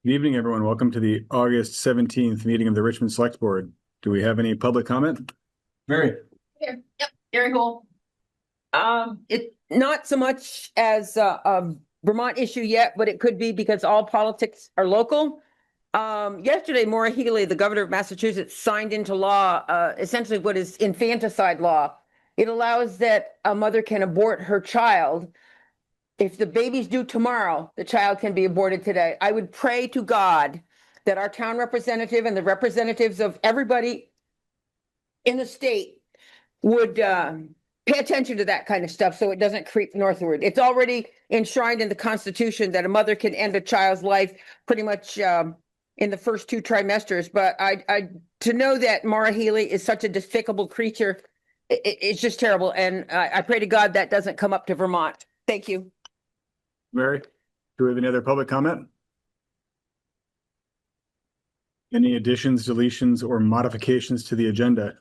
Good evening, everyone. Welcome to the August 17th meeting of the Richmond Selectboard. Do we have any public comment? Mary? Here. Yep, very cool. It not so much as a Vermont issue yet, but it could be because all politics are local. Yesterday, Maura Healey, the governor of Massachusetts, signed into law essentially what is infanticide law. It allows that a mother can abort her child. If the baby's due tomorrow, the child can be aborted today. I would pray to God that our town representative and the representatives of everybody in the state would pay attention to that kind of stuff so it doesn't creep northward. It's already enshrined in the Constitution that a mother can end a child's life pretty much in the first 2 trimesters. But I to know that Maura Healey is such a despicable creature, it's just terrible. And I pray to God that doesn't come up to Vermont. Thank you. Mary, do we have any other public comment? Any additions, deletions, or modifications to the agenda?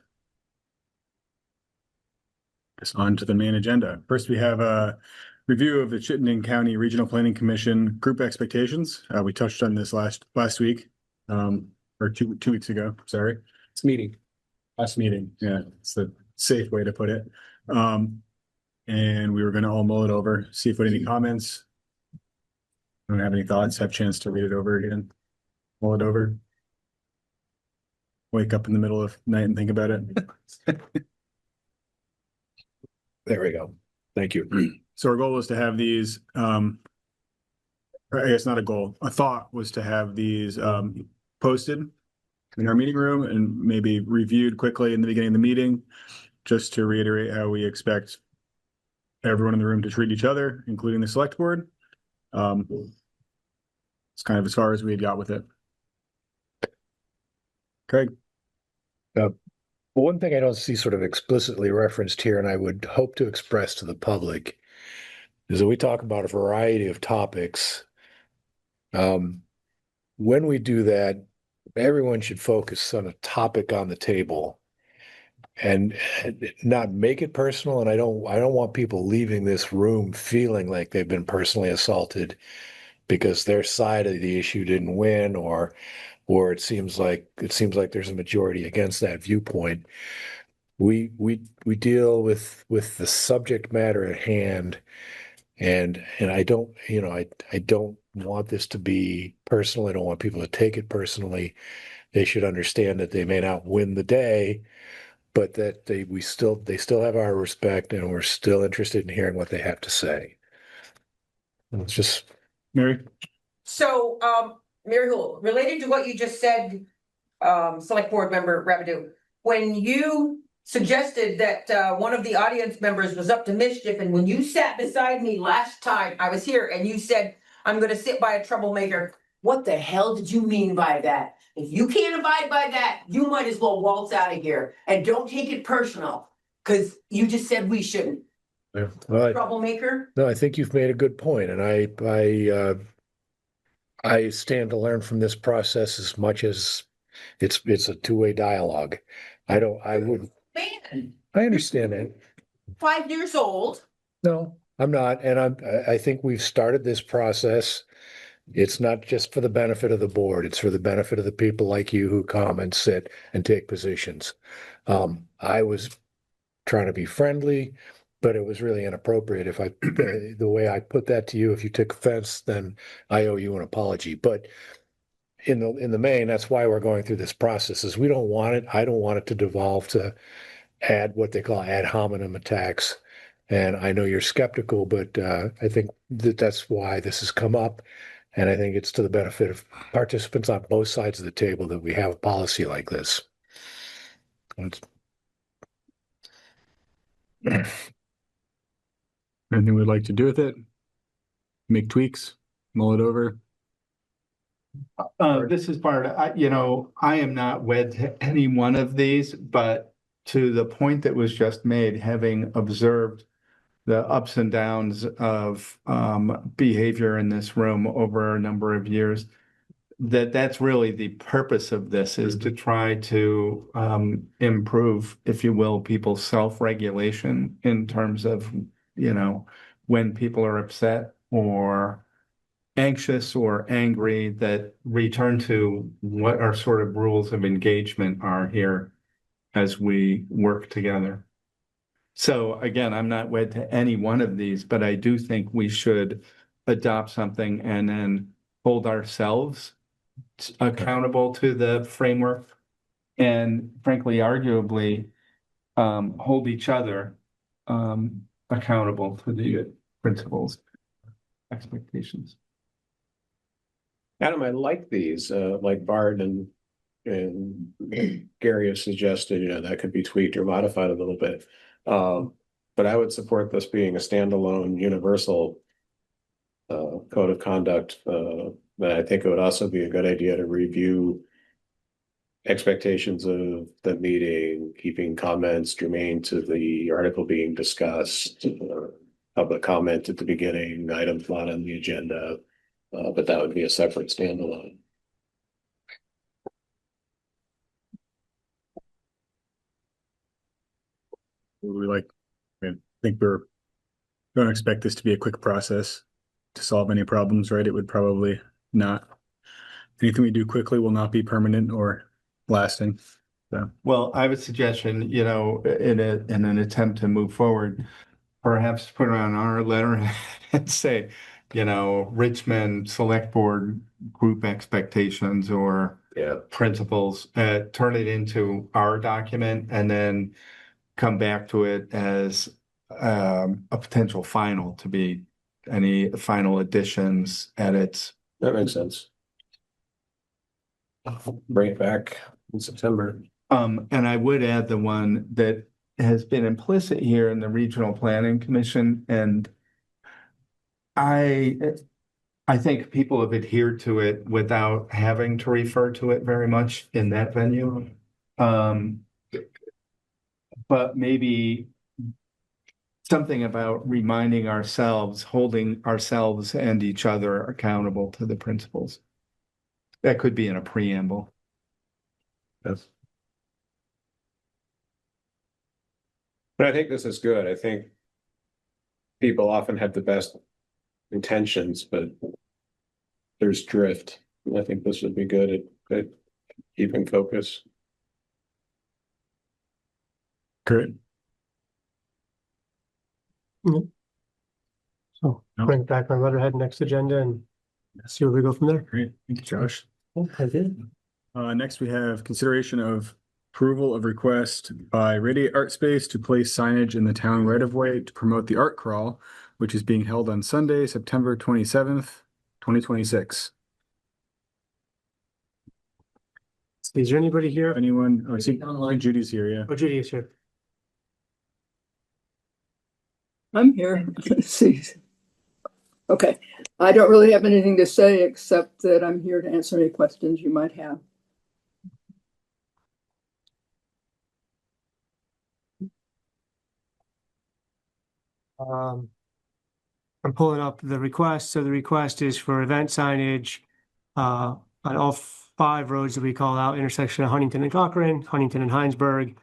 Just on to the main agenda. First, we have a review of the Chittenden County Regional Planning Commission group expectations. We touched on this last week, or two weeks ago. Sorry, It's meeting. last meeting. Yeah, it's the safe way to put it. And we were going to all mull it over, see if we had any comments. Don't have any thoughts, have a chance to read it over again, mull it over. Wake up in the middle of the night and think about it. There we go. Thank you. So our goal was to have these, I guess not a goal, a thought was to have these posted in our meeting room and maybe reviewed quickly in the beginning of the meeting, just to reiterate how we expect everyone in the room to treat each other, including the select board. It's kind of as far as we had got with it. Craig? One thing I don't see sort of explicitly referenced here, and I would hope to express to the public, is that we talk about a variety of topics. When we do that, everyone should focus on a topic on the table and not make it personal. And I don't want people leaving this room feeling like they've been personally assaulted because their side of the issue didn't win, or it seems like there's a majority against that viewpoint. We deal with the subject matter at hand, and I don't I don't want this to be personal. I don't want people to take it personally. They should understand that they may not win the day, but that they still have our respect, and we're still interested in hearing what they have to say. And it's just Mary? So, Mary Hool, related to what you just said, Select Board Member Rabideau, when you suggested that one of the audience members was up to mischief, and when you sat beside me last time I was here and you said, I'm going to sit by a troublemaker, what the hell did you mean by that? If you can't abide by that, you might as well waltz out of here and don't take it personal, because you just said we shouldn't. yeah. Well, Troublemaker. no, I think you've made a good point, and I stand to learn from this process as much as it's a two-way dialogue. I wouldn't. Man, I understand that. 5 years old. No, I'm not, and I think we've started this process. It's not just for the benefit of the board; it's for the benefit of the people like you who come and sit and take positions. I was trying to be friendly, but it was really inappropriate. If the way I put that to you, if you took offense, then I owe you an apology. But in the main, that's why we're going through this process. Is we don't want it. I don't want it to devolve to what they call ad hominem attacks. And I know you're skeptical, but I think that's why this has come up. And I think it's to the benefit of participants on both sides of the table that we have a policy like this. Anything we'd like to do with it? Make tweaks, mull it over? This is part of, I am not wed to any one of these, but to the point that was just made, having observed the ups and downs of behavior in this room over a number of years, that's really the purpose of this, is to try to improve, if you will, people's self-regulation in terms of, when people are upset or anxious or angry that return to what our sort of rules of engagement are here as we work together. So again, I'm not wed to any one of these, but I do think we should adopt something and then hold ourselves accountable to the framework and frankly, arguably, hold each other accountable to the principles, expectations. Adam, I like these, like Bard and Gary have suggested, that could be tweaked or modified a little bit. But I would support this being a standalone universal code of conduct. But I think it would also be a good idea to review expectations of the meeting, keeping comments germane to the article being discussed, public comment at the beginning, items not on the agenda, but that would be a separate standalone. I think we're don't expect this to be a quick process to solve any problems, right? It would probably not. Anything we do quickly will not be permanent or lasting. So, Well, I have a suggestion, in an attempt to move forward, perhaps put it on our letter and say, Richmond Selectboard group expectations or principles, turn it into our document and then come back to it as a potential final to be any final additions, edits. That makes sense. Bring it back in September. And I would add the one that has been implicit here in the Regional Planning Commission, and I think people have adhered to it without having to refer to it very much in that venue. But maybe something about reminding ourselves, holding ourselves and each other accountable to the principles. That could be in a preamble. Yes. But I think this is good. I think people often have the best intentions, but there's drift. I think this would be good at keeping focus. great. So No. bring back my letterhead next agenda and see where we go from there. Great. Thank you, Josh. I did. Next, we have consideration of approval of request by Radiate Art Space to place signage in the town right of way to promote the art crawl, which is being held on Sunday, September 27th, 2026. Is there anybody here? Anyone? Oh, I see Judy's here, yeah. Oh, Judy is here. I'm here. Let's see. Okay, I don't really have anything to say except that I'm here to answer any questions you might have. I'm pulling up the request. So the request is for event signage on all 5 roads that we call out: intersection of Huntington and Cochrane, Huntington and Heinsberg,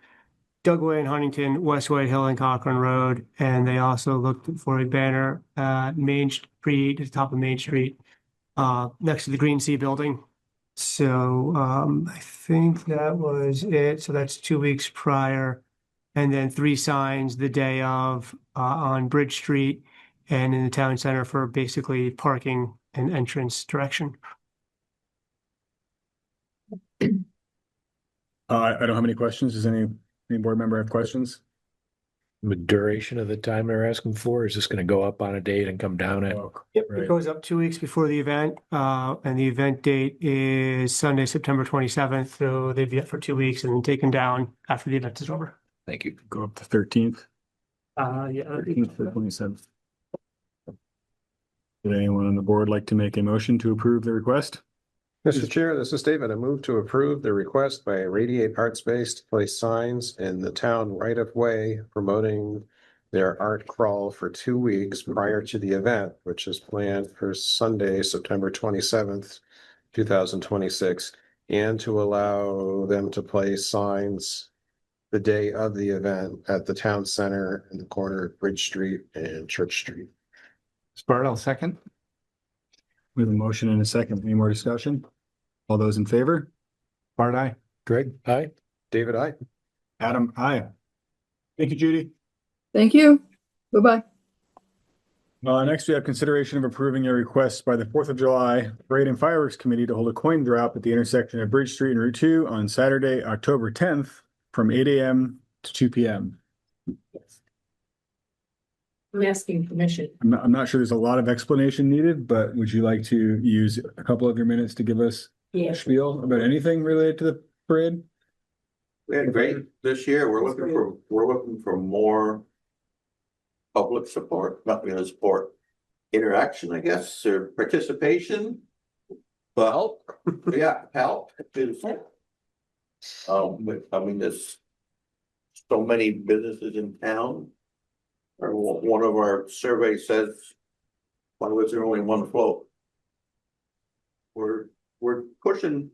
Dugway and Huntington, Westway Hill and Cochrane Road. And they also looked for a banner at Main Street, at the top of Main Street, next to the Green Sea Building. So I think that was it. So that's 2 weeks prior. And then 3 signs the day of on Bridge Street and in the town center for basically parking and entrance direction. I don't have any questions. Does any board member have questions? The duration of the time they're asking for, is this going to go up on a date and come down at? Yep, Right. it goes up 2 weeks before the event, and the event date is Sunday, September 27th. So they'd be up for 2 weeks and then taken down after the event is over. Thank you. Go up to 13th, Yeah. 13th to the 27th. Would anyone on the board like to make a motion to approve the request? Mr. Chair, this is David. I move to approve the request by Radiate Art Space to place signs in the town right of way promoting their art crawl for 2 weeks prior to the event, which is planned for Sunday, September 27th, 2026, and to allow them to place signs the day of the event at the town center in the corner of Bridge Street and Church Street. Sparrow, second. We have a motion and a second. Any more discussion? All those in favor? Bart, aye. Greg, aye? David, I. Adam, aye. Thank you, Judy. Thank you. Bye-bye. Next, we have consideration of approving a request by the 4th of July Parade and Fireworks Committee to hold a coin drop at the intersection of Bridge Street and Route 2 on Saturday, October 10th from 8 a.m. to 2 p.m. I'm asking permission. I'm not sure there's a lot of explanation needed, but would you like to use a couple of your minutes to give us a Yes. spiel about anything related to the parade? We had great this year. We're looking for more public support, not really support, interaction, I guess, or participation. But help, yeah, help. I mean, there's so many businesses in town. Or one of our surveys says, why was there only one float? We're pushing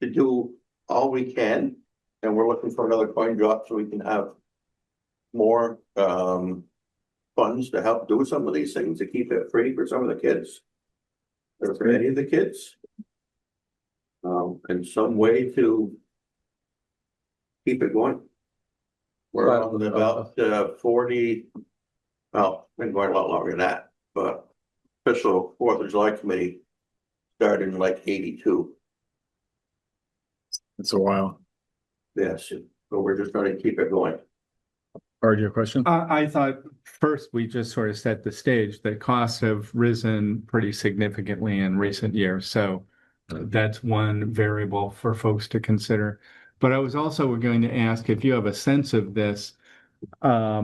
to do all we can, and we're looking for another coin drop so we can have more funds to help do some of these things, to keep it free for some of the kids. Or for any of the kids. And some way to keep it going. We're on about 40, well, been going a lot longer than that, but official 4th of July committee started in like 82. It's a while. Yes, so we're just trying to keep it going. Art, your question? I thought first we just sort of set the stage that costs have risen pretty significantly in recent years. So that's one variable for folks to consider. But I was also going to ask if you have a sense of this, how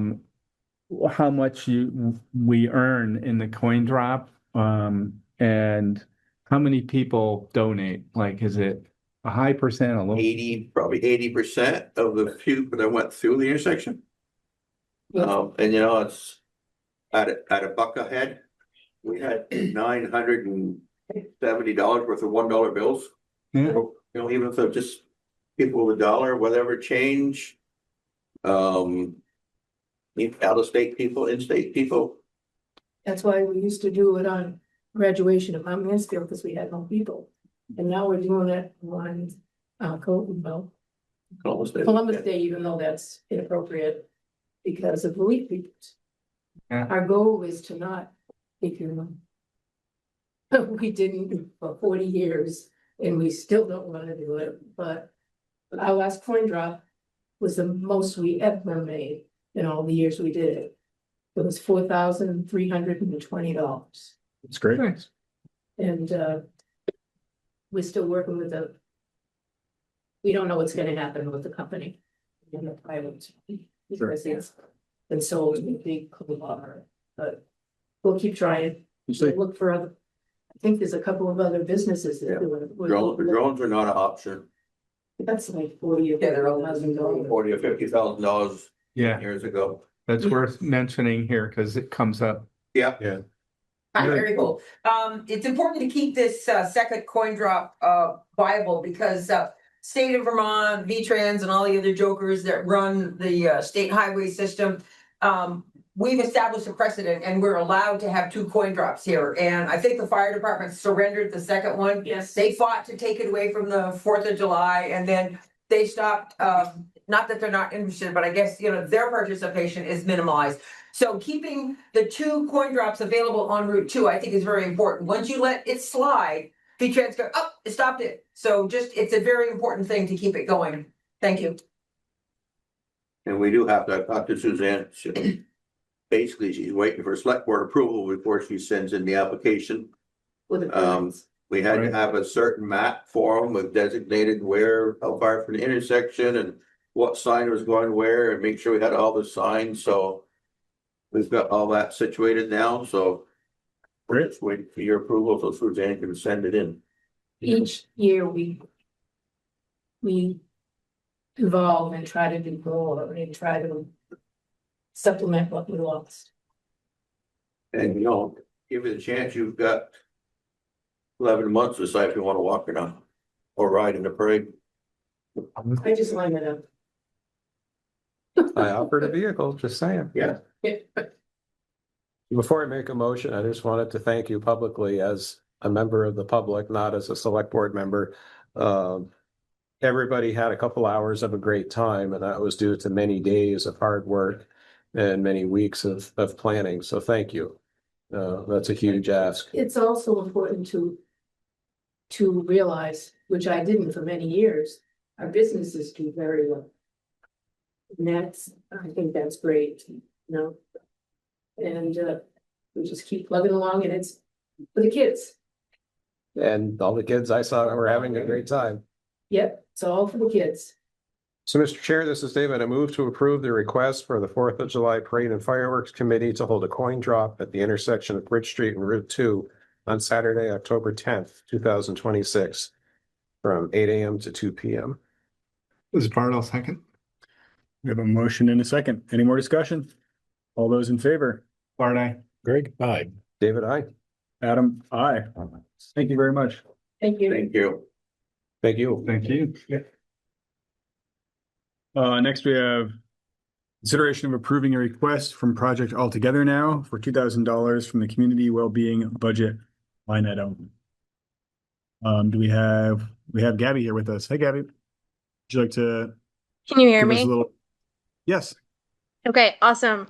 much we earn in the coin drop, and how many people donate? Like, is it a high percent, a low? Probably 80% of the few that went through the intersection. And it's at a buck a head. We had $970 worth of $1 bills. Yeah. Even if they're just people with $1, whatever change. Out of state people, in-state people. That's why we used to do it on graduation of Mount Mansfield, because we had no people. And now we're doing it on Columbus Day, even though that's inappropriate because of relief people. Yeah. Our goal is to not, if you know, we didn't for 40 years and we still don't want to do it, but our last coin drop was the most we ever made in all the years we did it. It was $4,320. It's great. Nice. And we're still working with we don't know what's gonna happen with the company. In the private, because it's been sold to a big conglomerate, but we'll keep trying. Look for other, I think there's a couple of other businesses that do it. Drones are not an option. That's like 40 or $50,000. $40,000 or $50,000 Yeah, years ago. that's worth mentioning here because it comes up. Yeah. Hi, very cool. It's important to keep this second coin drop viable because state of Vermont, VTrans and all the other jokers that run the state highway system, we've established a precedent and we're allowed to have 2 coin drops here. And I think the fire department surrendered the second one. Yes. They fought to take it away from the 4th of July and then they stopped, not that they're not interested, but I guess, their participation is minimalized. So keeping the 2 coin drops available on Route 2, I think is very important. Once you let it slide, VTrans go, oh, it stopped it. So it's a very important thing to keep it going. Thank you. And we do have to talk to Suzanne. Basically, she's waiting for select board approval before she sends in the application. With the We had to have a certain map for them with designated how far from the intersection and what sign was going where and make sure we had all the signs. So we've got all that situated now. So we're just waiting for your approval so Suzanne can send it in. each year we evolve and try to do more and try to supplement what we lost. And give it a chance. You've got 11 months to decide if you want to walk or not, or ride in the parade. I just lined it up. I offered a vehicle, just saying. Yeah. Before I make a motion, I just wanted to thank you publicly as a member of the public, not as a select board member. Everybody had a couple hours of a great time, and that was due to many days of hard work and many weeks of planning. So thank you. That's a huge ask. It's also important to realize, which I didn't for many years, our businesses do very well. And I think that's great, you know? And we just keep plugging along, and it's for the kids. And all the kids I saw were having a great time. Yep, it's all for the kids. So, Mr. Chair, this is David. I move to approve the request for the 4th of July Parade and Fireworks Committee to hold a coin drop at the intersection of Bridge Street and Route 2 on Saturday, October 10th, 2026, from 8 a.m. to 2 p.m. This is Impartial, second. We have a motion and a second. Any more discussion? All those in favor? Bart, aye. Greg, aye. David, aye. Adam, aye. Thank you very much. Thank you. Thank you. Thank you. Thank you. Next we have consideration of approving a request from Project Altogether Now for $2,000 from the Community Wellbeing Budget line item. We have Gabby here with us. Hey, Gabby. Would you like to Can you hear give us me? a little? Yes. Okay, awesome.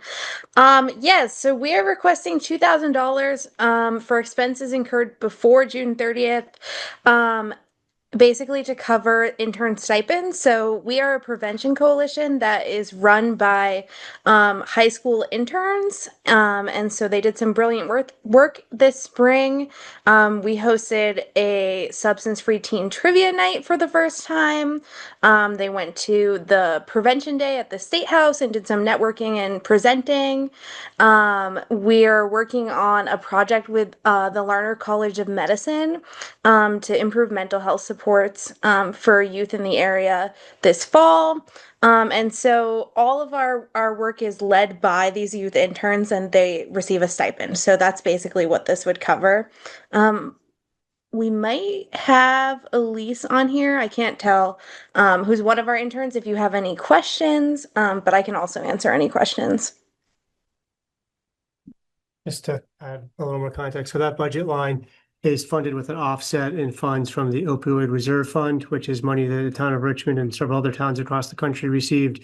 Yes, so we are requesting $2,000 for expenses incurred before June 30th. Basically to cover intern stipends. So we are a prevention coalition that is run by high school interns. And so they did some brilliant work this spring. We hosted a substance-free teen trivia night for the first time. They went to the prevention day at the State House and did some networking and presenting. We are working on a project with the Larner College of Medicine to improve mental health supports for youth in the area this fall. And so all of our work is led by these youth interns and they receive a stipend. So that's basically what this would cover. We might have Elise on here. I can't tell who's one of our interns if you have any questions, but I can also answer any questions. Just to add a little more context, so that budget line is funded with an offset in funds from the opioid reserve fund, which is money that the town of Richmond and several other towns across the country received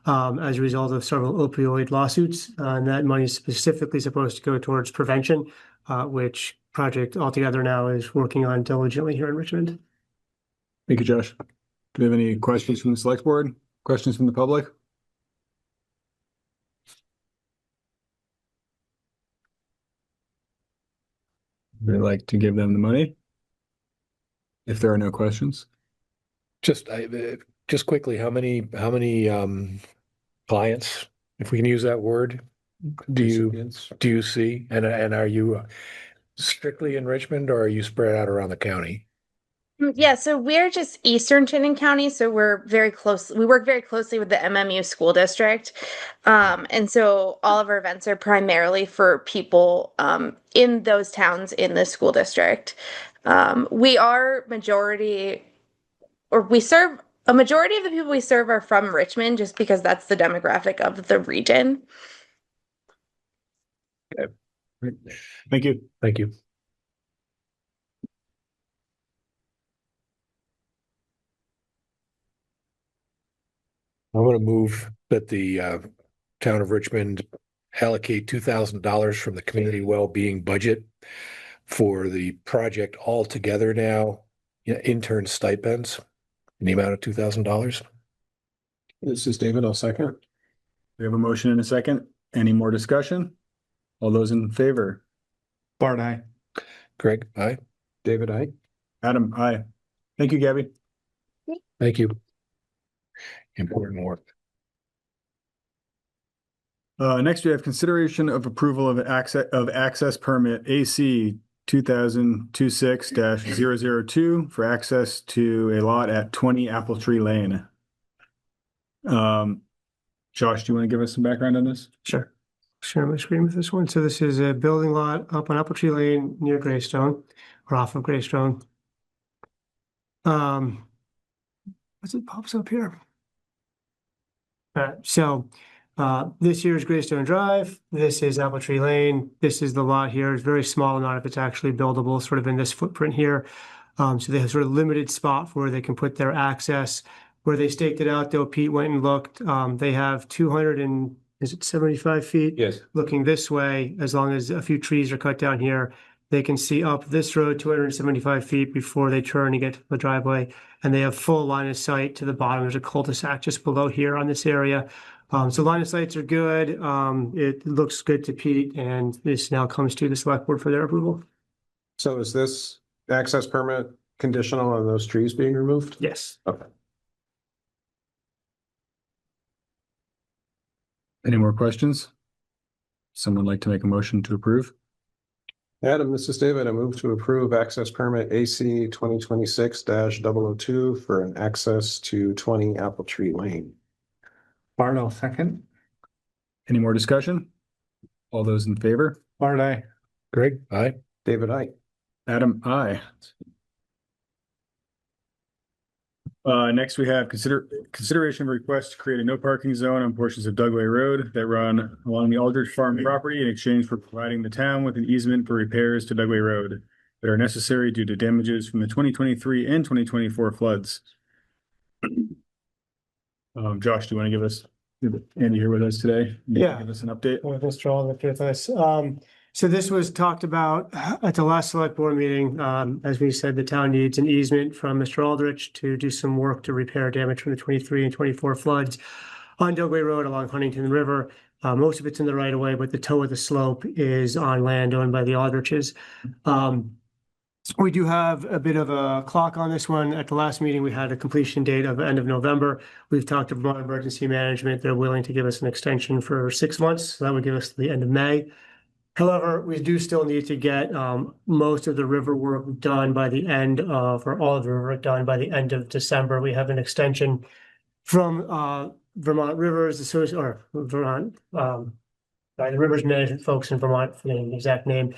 as a result of several opioid lawsuits. And that money is specifically supposed to go towards prevention, which Project Altogether Now is working on diligently here in Richmond. Thank you, Josh. Do we have any questions from the select board? Questions from the public? Would you like to give them the money? If there are no questions. Just quickly, how many clients, if we can use that word, do you see? And are you strictly in Richmond or are you spread out around the county? Yeah, so we're just Eastern Chittenden County, so we're very close. We work very closely with the MMU school district. And so all of our events are primarily for people in those towns in the school district. We are majority, or we serve, a majority of the people we serve are from Richmond just because that's the demographic of the region. Okay. Great. Thank you. Thank you. I'm going to move that the town of Richmond allocate $2,000 from the community well-being budget for the project Altogether Now, intern stipends in the amount of $2,000. This is David. I'll second. We have a motion and a second. Any more discussion? All those in favor? Bart, aye. Greg, aye. David, aye. Adam, aye. Thank you, Gabby. Thank you. Important work. Next, we have consideration of approval of access permit AC 2026-002 for access to a lot at 20 Apple Tree Lane. Josh, do you want to give us some background on this? Sure. Share my screen with this one. So this is a building lot up on Apple Tree Lane near Greystone, or off of Greystone. As it pops up here. So This here is Greystone Drive. This is Apple Tree Lane. This is the lot here. It's very small amount if it's actually buildable, sort of in this footprint here. So they have sort of limited spot for where they can put their access. Where they staked it out, though, Pete went and looked. They have 75 feet? Yes. Looking this way, as long as a few trees are cut down here, they can see up this road 275 feet before they turn and get to the driveway. And they have full line of sight to the bottom. There's a cul-de-sac just below here on this area. So line of sights are good. It looks good to Pete, and this now comes to the select board for their approval. So is this access permit conditional on those trees being removed? Yes. Okay. Any more questions? Someone like to make a motion to approve? Adam, this is David. I move to approve access permit AC 2026-002 for an access to 20 Apple Tree Lane. Bart, I'll second. Any more discussion? All those in favor? Bart, aye. Greg, aye. David, aye. Adam, aye. Next we have consideration of request to create a no parking zone on portions of Dugway Road that run along the Aldrich Farm property in exchange for providing the town with an easement for repairs to Dugway Road that are necessary due to damages from the 2023 and 2024 floods. Josh, do you want to give us, Andy here with us today? Yeah. Give us an update. With Mr. Aldrich with us. So this was talked about at the last select board meeting. As we said, the town needs an easement from Mr. Aldrich to do some work to repair damage from the 23 and 24 floods on Dugway Road along Huntington River. Most of it's in the right of way, but the toe of the slope is on land owned by the Aldriches. We do have a bit of a clock on this one. At the last meeting, we had a completion date of end of November. We've talked to Vermont Emergency Management. They're willing to give us an extension for 6 months. So that would give us the end of May. However, we do still need to get most of the river work done by the end of, or all of the river work done by the end of December. We have an extension from Vermont Rivers Association, or Vermont, the Rivers Management folks in Vermont, for the exact name.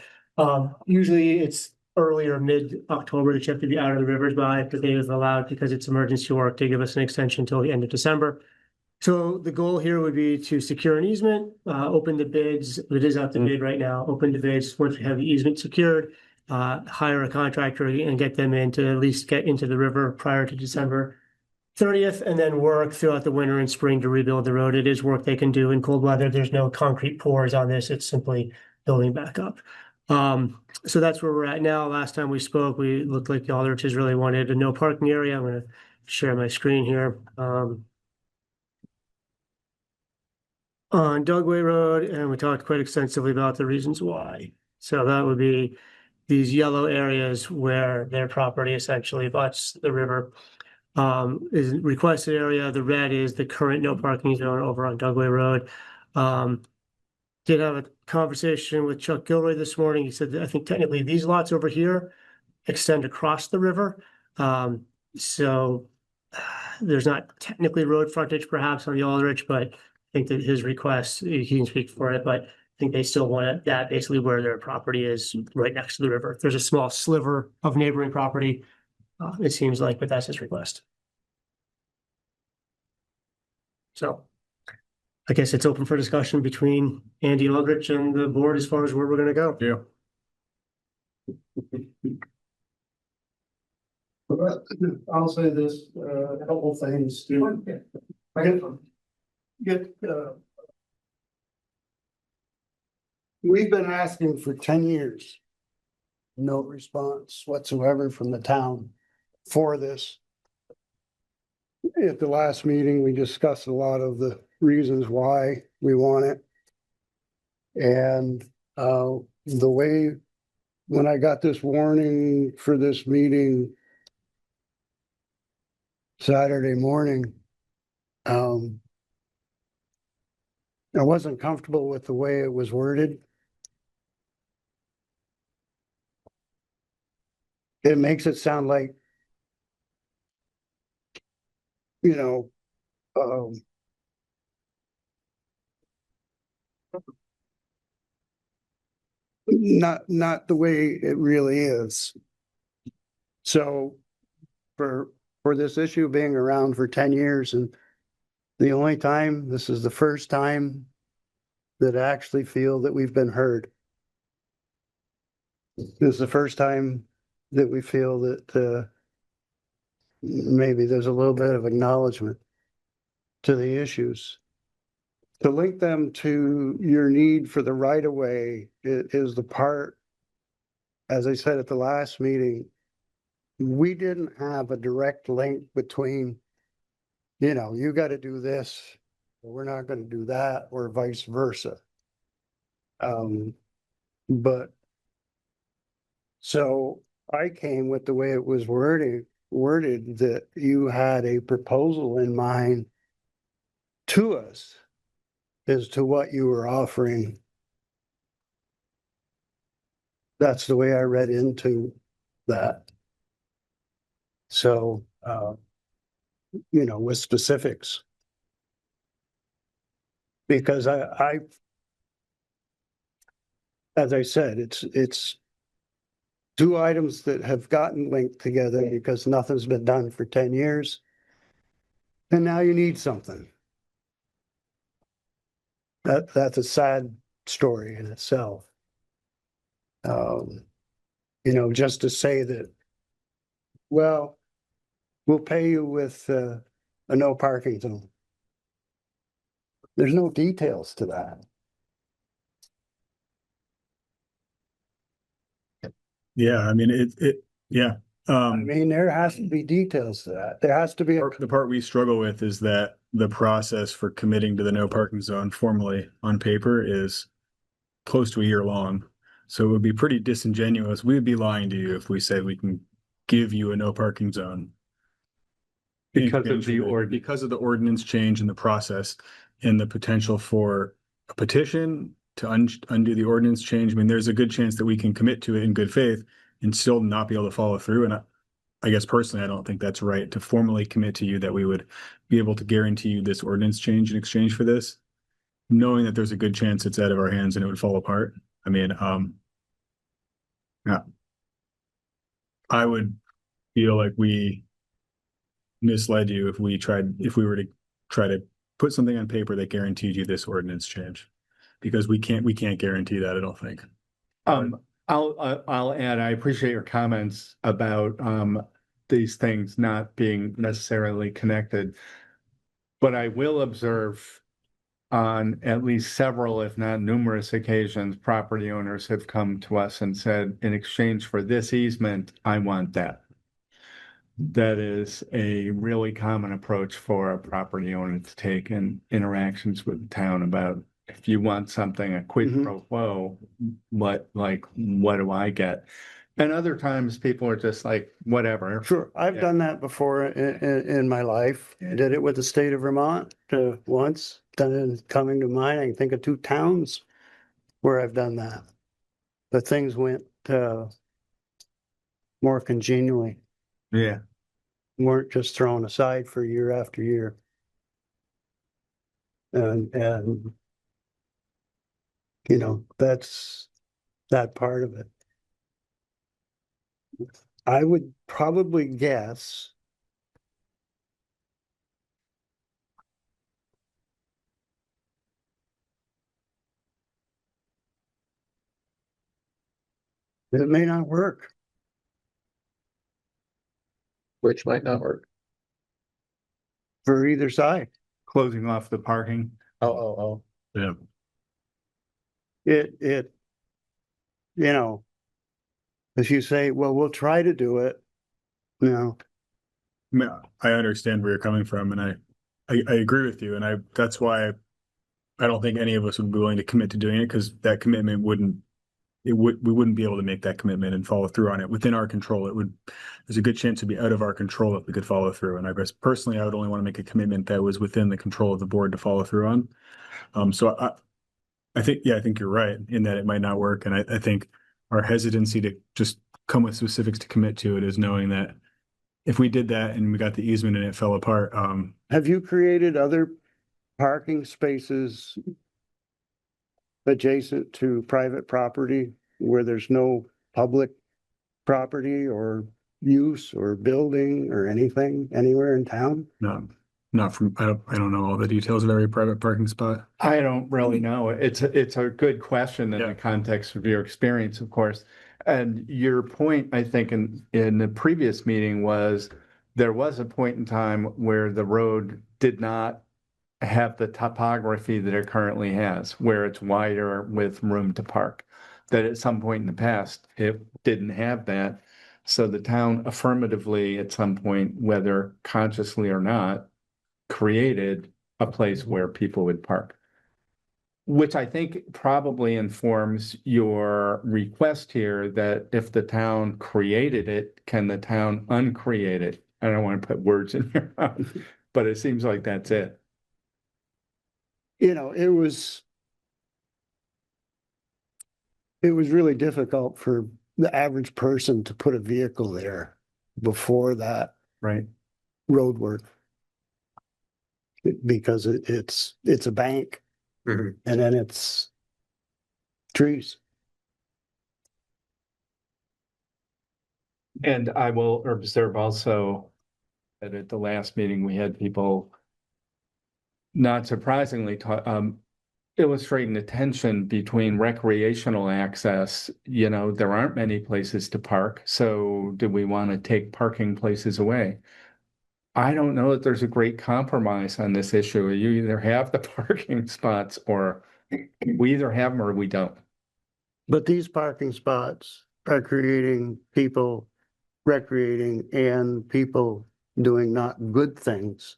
Usually it's early or mid-October that you have to be out of the rivers by, but they have allowed, because it's emergency work, to give us an extension until the end of December. So the goal here would be to secure an easement, open the bids. It is out to bid right now. Open the bids once we have the easement secured, hire a contractor and get them in to at least get into the river prior to December 30th, and then work throughout the winter and spring to rebuild the road. It is work they can do in cold weather. There's no concrete pours on this. It's simply building back up. So that's where we're at now. Last time we spoke, we looked like the Aldriches really wanted a no parking area. I'm going to share my screen here. On Dugway Road, and we talked quite extensively about the reasons why. So that would be these yellow areas where their property essentially butts the river. Is requested area. The red is the current no parking zone over on Dugway Road. Did have a conversation with Chuck Gilroy this morning. He said that I think technically these lots over here extend across the river. So there's not technically road frontage perhaps on the Aldrich, but I think that his request, he can speak for it, but I think they still want that basically where their property is right next to the river. There's a small sliver of neighboring property, it seems like, but that's his request. So I guess it's open for discussion between Andy Aldrich and the board as far as where we're going to go. Yeah. I'll say this, a couple of things. We've been asking for 10 years. No response whatsoever from the town for this. At the last meeting, we discussed a lot of the reasons why we want it. And the way, when I got this warning for this meeting Saturday morning, I wasn't comfortable with the way it was worded. It makes it sound like, you know, not the way it really is. So for this issue being around for 10 years and The only time, this is the first time that I actually feel that we've been heard. This is the first time that we feel that, maybe there's a little bit of acknowledgement to the issues. To link them to your need for the right of way is the part, as I said at the last meeting, we didn't have a direct link between, you got to do this, or we're not going to do that, or vice versa. But so I came with the way it was worded that you had a proposal in mind to us as to what you were offering. That's the way I read into that. So, with specifics. Because I, as I said, it's two items that have gotten linked together because nothing's been done for 10 years. And now you need something. That's a sad story in itself. Just to say that, well, we'll pay you with a no parking zone. There's no details to that. Yeah, I mean, yeah. I mean, there has to be details to that. There has to be The part we struggle with is that the process for committing to the no parking zone formally on paper is close to a year long. So it would be pretty disingenuous. We would be lying to you if we said we can give you a no parking zone. Because of the ordinance change in the process and the potential for a petition to undo the ordinance change. I mean, there's a good chance that we can commit to it in good faith and still not be able to follow through. And I guess personally, I don't think that's right to formally commit to you that we would be able to guarantee you this ordinance change in exchange for this, knowing that there's a good chance it's out of our hands and it would fall apart. I mean, yeah, I would feel like we misled you if we were to try to put something on paper that guaranteed you this ordinance change, because we can't guarantee that, I don't think. I'll add, I appreciate your comments about these things not being necessarily connected. But I will observe on at least several, if not numerous occasions, property owners have come to us and said, in exchange for this easement, I want that. That is a really common approach for a property owner to take in interactions with the town about, if you want something, a quid pro quo, what do I get? And other times people are just like, whatever. Sure, I've done that before in my life. I did it with the state of Vermont once. Then coming to mind, I can think of two towns where I've done that. But things went more congenially. Yeah. Weren't just thrown aside for year after year. And that's that part of it. I would probably guess that it may not work. Which might not work. For either side. Closing off the parking. Oh. Yeah. It if you say, well, we'll try to do it, I mean, I understand where you're coming from, and I agree with you, and that's why I don't think any of us would be willing to commit to doing it, because that commitment we wouldn't be able to make that commitment and follow through on it within our control. There's a good chance it'd be out of our control if we could follow through. And I guess personally, I would only want to make a commitment that was within the control of the board to follow through on. So I think you're right in that it might not work. And I think our hesitancy to just come with specifics to commit to it is knowing that if we did that and we got the easement and it fell apart. have you created other parking spaces adjacent to private property where there's no public property or use or building or anything anywhere in town? No, not from, I don't know all the details of every private parking spot. I don't really know. It's a good question in Yeah. the context of your experience, of course. And your point, I think, in the previous meeting was there was a point in time where the road did not have the topography that it currently has, where it's wider with room to park. That at some point in the past, it didn't have that. So the town affirmatively, at some point, whether consciously or not, created a place where people would park. Which I think probably informs your request here that if the town created it, can the town uncreate it? I don't want to put words in your mouth, but it seems like that's it. You know, it was really difficult for the average person to put a vehicle there before that Right. road work. Because it's a bank Mhm. and then it's trees. And I will observe also that at the last meeting, we had people not surprisingly illustrating the tension between recreational access. You know, there aren't many places to park. So do we want to take parking places away? I don't know that there's a great compromise on this issue. You either have the parking spots or we either have them or we don't. But these parking spots are creating people recreating and people doing not good things.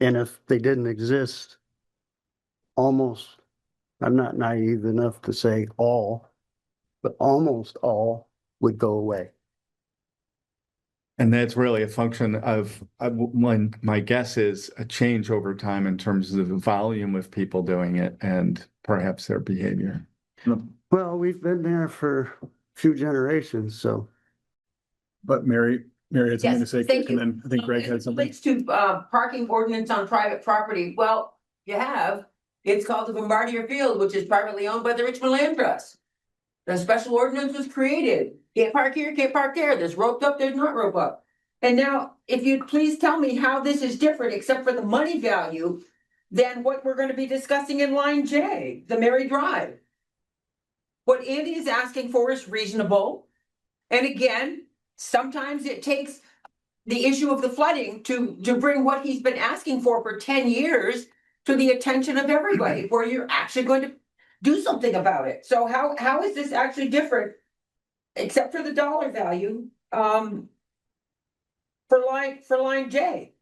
And if they didn't exist, almost, I'm not naive enough to say all, but almost all would go away. And that's really a function of when my guess is a change over time in terms of the volume of people doing it and perhaps their behavior. Well, we've been there for a few generations, so. But Mary had something to Yes, say, thank and you. then I think Greg had something. Relates to parking ordinance on private property. Well, you have, it's called the Bombardier Field, which is privately owned by the Richmond Land Trust. The special ordinance was created. Can't park here, can't park there. There's roped up, there's not rope up. And now, if you'd please tell me how this is different, except for the money value, than what we're gonna be discussing in line J, the Mary Drive. What Andy is asking for is reasonable. And again, sometimes it takes the issue of the flooding to bring what he's been asking for 10 years to the attention of everybody, where you're actually going to do something about it. So how is this actually different, except for the dollar value, for line J?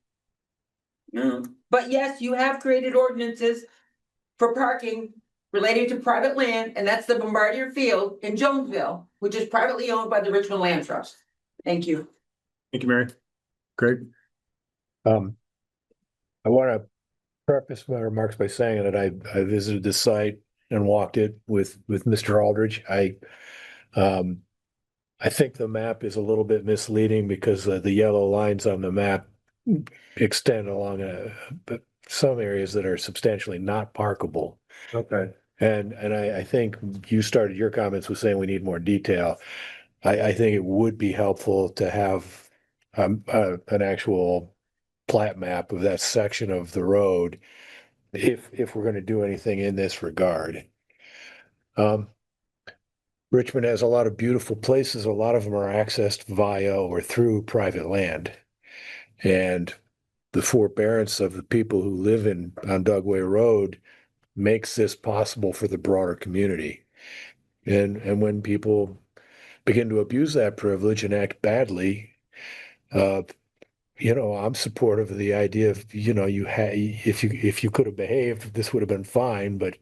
But yes, you have created ordinances for parking related to private land, and that's the Bombardier Field in Jonesville, which is privately owned by the Richmond Land Trust. Thank you. Thank you, Mary. Greg? I want to preface my remarks by saying that I visited the site and walked it with Mr. Aldrich. I think the map is a little bit misleading because the yellow lines on the map extend along some areas that are substantially not parkable. Okay. And I think you started your comments with saying we need more detail. I think it would be helpful to have an actual plat map of that section of the road if we're going to do anything in this regard. Richmond has a lot of beautiful places. A lot of them are accessed via or through private land. And the forbearance of the people who live on Dugway Road makes this possible for the broader community. And when people begin to abuse that privilege and act badly, I'm supportive of the idea of, if you could have behaved, this would have been fine, but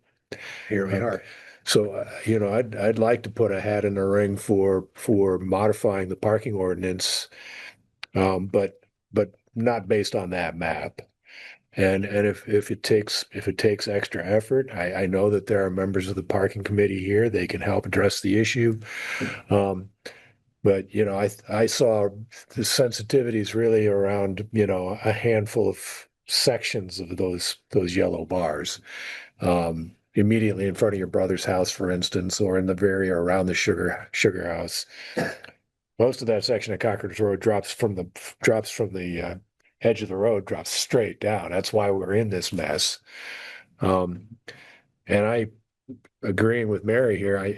Here we are. So, I'd like to put a hat in the ring for modifying the parking ordinance, but not based on that map. And if it takes extra effort, I know that there are members of the parking committee here. They can help address the issue. But I saw the sensitivities really around a handful of sections of those yellow bars. Immediately in front of your brother's house, for instance, or in the area around the sugar house. Most of that section of Cockridge Road drops from the edge of the road drops straight down. That's why we're in this mess. And I agreeing with Mary here.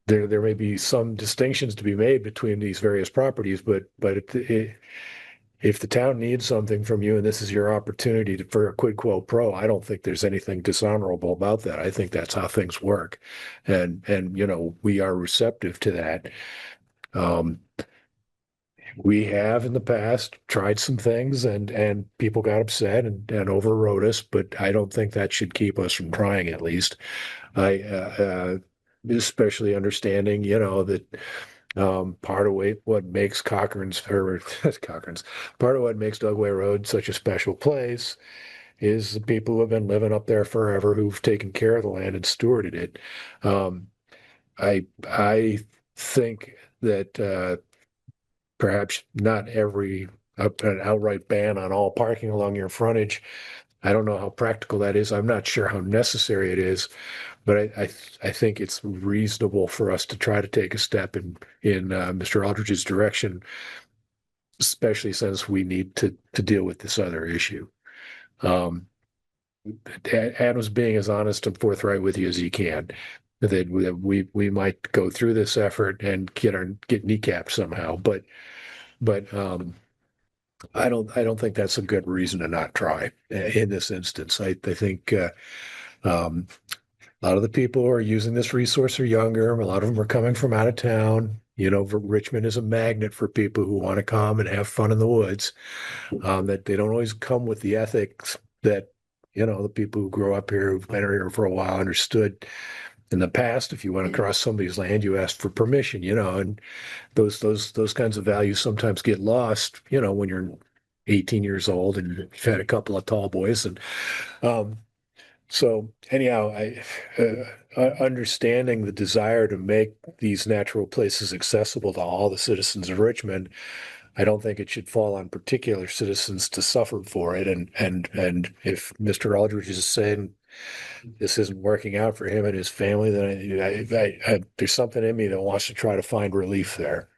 There may be some distinctions to be made between these various properties, but if the town needs something from you and this is your opportunity for a quid quo pro, I don't think there's anything dishonorable about that. I think that's how things work, and we are receptive to that. We have in the past tried some things and people got upset and overrode us, but I don't think that should keep us from trying at least. Especially understanding, that part of what makes part of what makes Dugway Road such a special place is the people who have been living up there forever, who've taken care of the land and stewarded it. I think that perhaps not an outright ban on all parking along your frontage. I don't know how practical that is. I'm not sure how necessary it is, but I think it's reasonable for us to try to take a step in Mr. Aldrich's direction, especially since we need to deal with this other issue. Adam's being as honest and forthright with you as he can. That we might go through this effort and get kneecapped somehow, but I don't think that's a good reason to not try in this instance. I think a lot of the people who are using this resource are younger. A lot of them are coming from out of town. Richmond is a magnet for people who want to come and have fun in the woods. That they don't always come with the ethics that the people who grow up here, who've been here for a while, understood. In the past, if you went across somebody's land, you asked for permission, and those kinds of values sometimes get lost, when you're 18 years old and you've had a couple of tall boys. And so anyhow, understanding the desire to make these natural places accessible to all the citizens of Richmond, I don't think it should fall on particular citizens to suffer for it. And if Mr. Aldrich is saying this isn't working out for him and his family, then I there's something in me that wants to try to find relief there.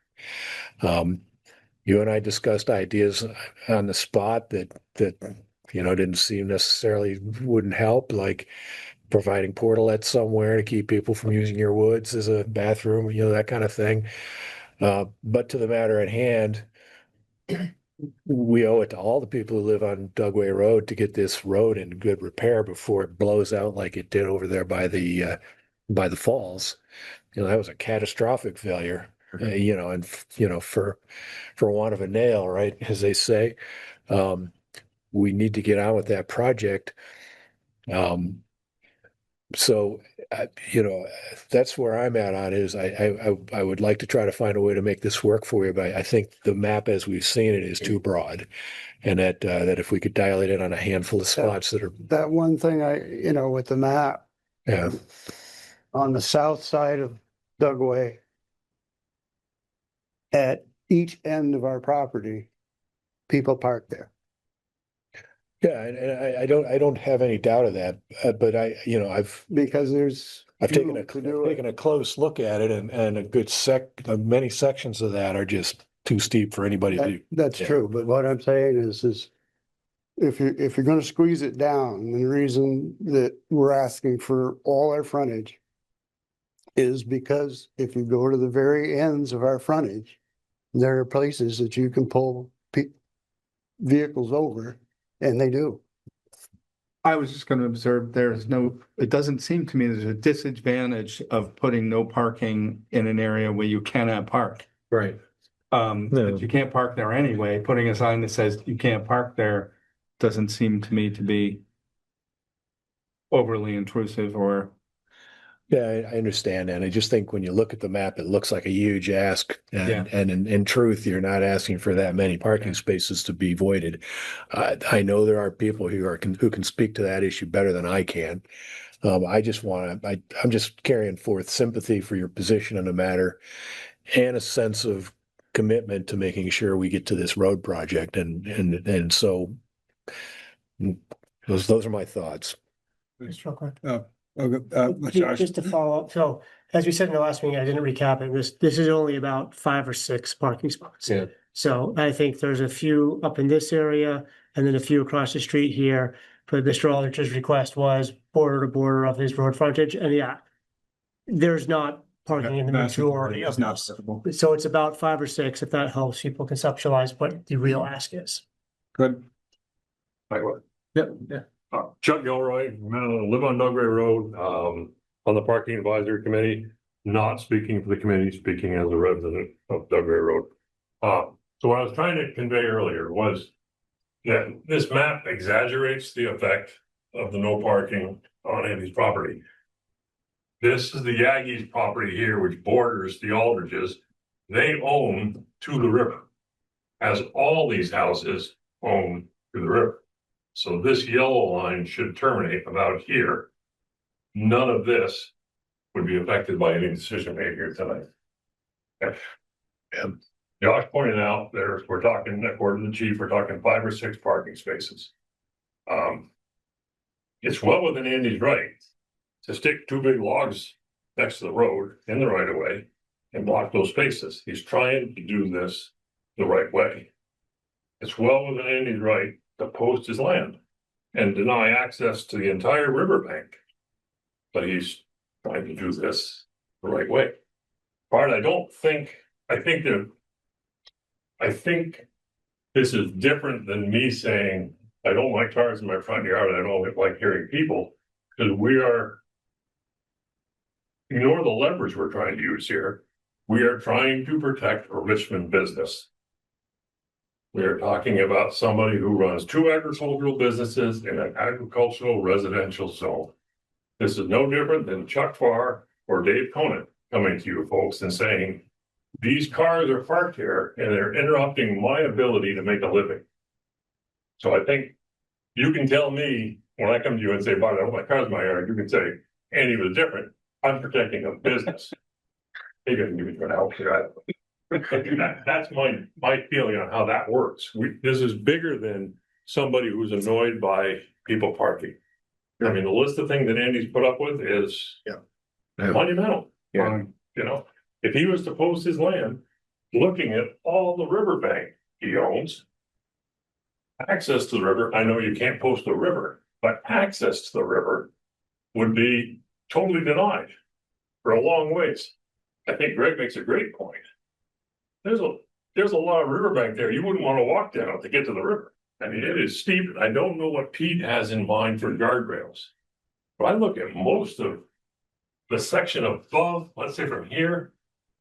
You and I discussed ideas on the spot that didn't seem necessarily wouldn't help, like providing portalets somewhere to keep people from using your woods as a bathroom, that kind of thing. But to the matter at hand, we owe it to all the people who live on Dugway Road to get this road in good repair before it blows out like it did over there by the falls. That was a catastrophic failure. And for want of a nail, right, as they say, we need to get on with that project. So, that's where I'm at on it. Is I would like to try to find a way to make this work for you, but I think the map as we've seen it is too broad, and that if we could dial it in on a handful of spots that one thing with the map, yeah, on the south side of Dugway, at each end of our property, people park there. Yeah, and I don't have any doubt of that, but I've taken a close look at it, and a good many sections of that are just too steep for anybody to do. That's true, but what I'm saying is if you're going to squeeze it down, and the reason that we're asking for all our frontage is because if you go to the very ends of our frontage, there are places that you can pull vehicles over. And they do. I was just going to observe it doesn't seem to me there's a disadvantage of putting no parking in an area where you cannot park. Right. If you can't park there anyway, putting a sign that says you can't park there doesn't seem to me to be overly intrusive or. Yeah, I understand that. I just think when you look at the map, it looks like a huge ask, and in truth, you're not asking for that many parking spaces to be voided. I know there are people who can speak to that issue better than I can. I'm just carrying forth sympathy for your position on the matter, and a sense of commitment to making sure we get to this road project, and so those are my thoughts. Just real quick. Josh. Just to follow up, so as we said in the last meeting, I didn't recap it. This is only about 5 or 6 parking spots. Yeah. So I think there's a few up in this area and then a few across the street here. But Mr. Aldrich's request was border to border of his road frontage, and yeah, there's not parking in the majority of It's not those. acceptable. So it's about 5 or 6, if that helps people conceptualize what the real ask is. Good. Like what? Yep, yeah. Chuck Gilroy, live on Dugway Road, on the parking advisory committee, not speaking for the committee, speaking as a resident of Dugway Road. So what I was trying to convey earlier was that this map exaggerates the effect of the no parking on Andy's property. This is the Yaggy's property here, which borders the Aldriches. They own to the river, as all these houses own to the river. So this yellow line should terminate about here. None of this would be affected by any decision made here tonight. And Josh pointed out we're talking, according to the chief, we're talking 5 or 6 parking spaces. It's well within Andy's right to stick 2 big logs next to the road in the right of way and block those spaces. He's trying to do this the right way. It's well within Andy's right to post his land and deny access to the entire riverbank. But he's trying to do this the right way. Part I think this is different than me saying, I don't like cars in my front yard, I don't like hearing people, because ignore the leverage we're trying to use here. We are trying to protect a Richmond business. We are talking about somebody who runs 2 agricultural businesses in an agricultural residential zone. This is no different than Chuck Farr or Dave Conant coming to you folks and saying, these cars are parked here and they're interrupting my ability to make a living. So I think you can tell me when I come to you and say, "Bob, I don't like cars in my yard," you can say, "Andy was different. I'm protecting a business." Maybe I can give you an help here. That's my feeling on how that works. This is bigger than somebody who's annoyed by people parking. I mean, the list of things that Andy's put up with is monumental. Yeah. You know, if he was to post his land, looking at all the riverbank he owns, access to the river, I know you can't post the river, but access to the river would be totally denied for a long ways. I think Greg makes a great point. There's a lot of riverbank there. You wouldn't want to walk down to get to the river. I mean, it is steep. I don't know what Pete has in mind for guardrails, but I look at most of the section above, let's say from here,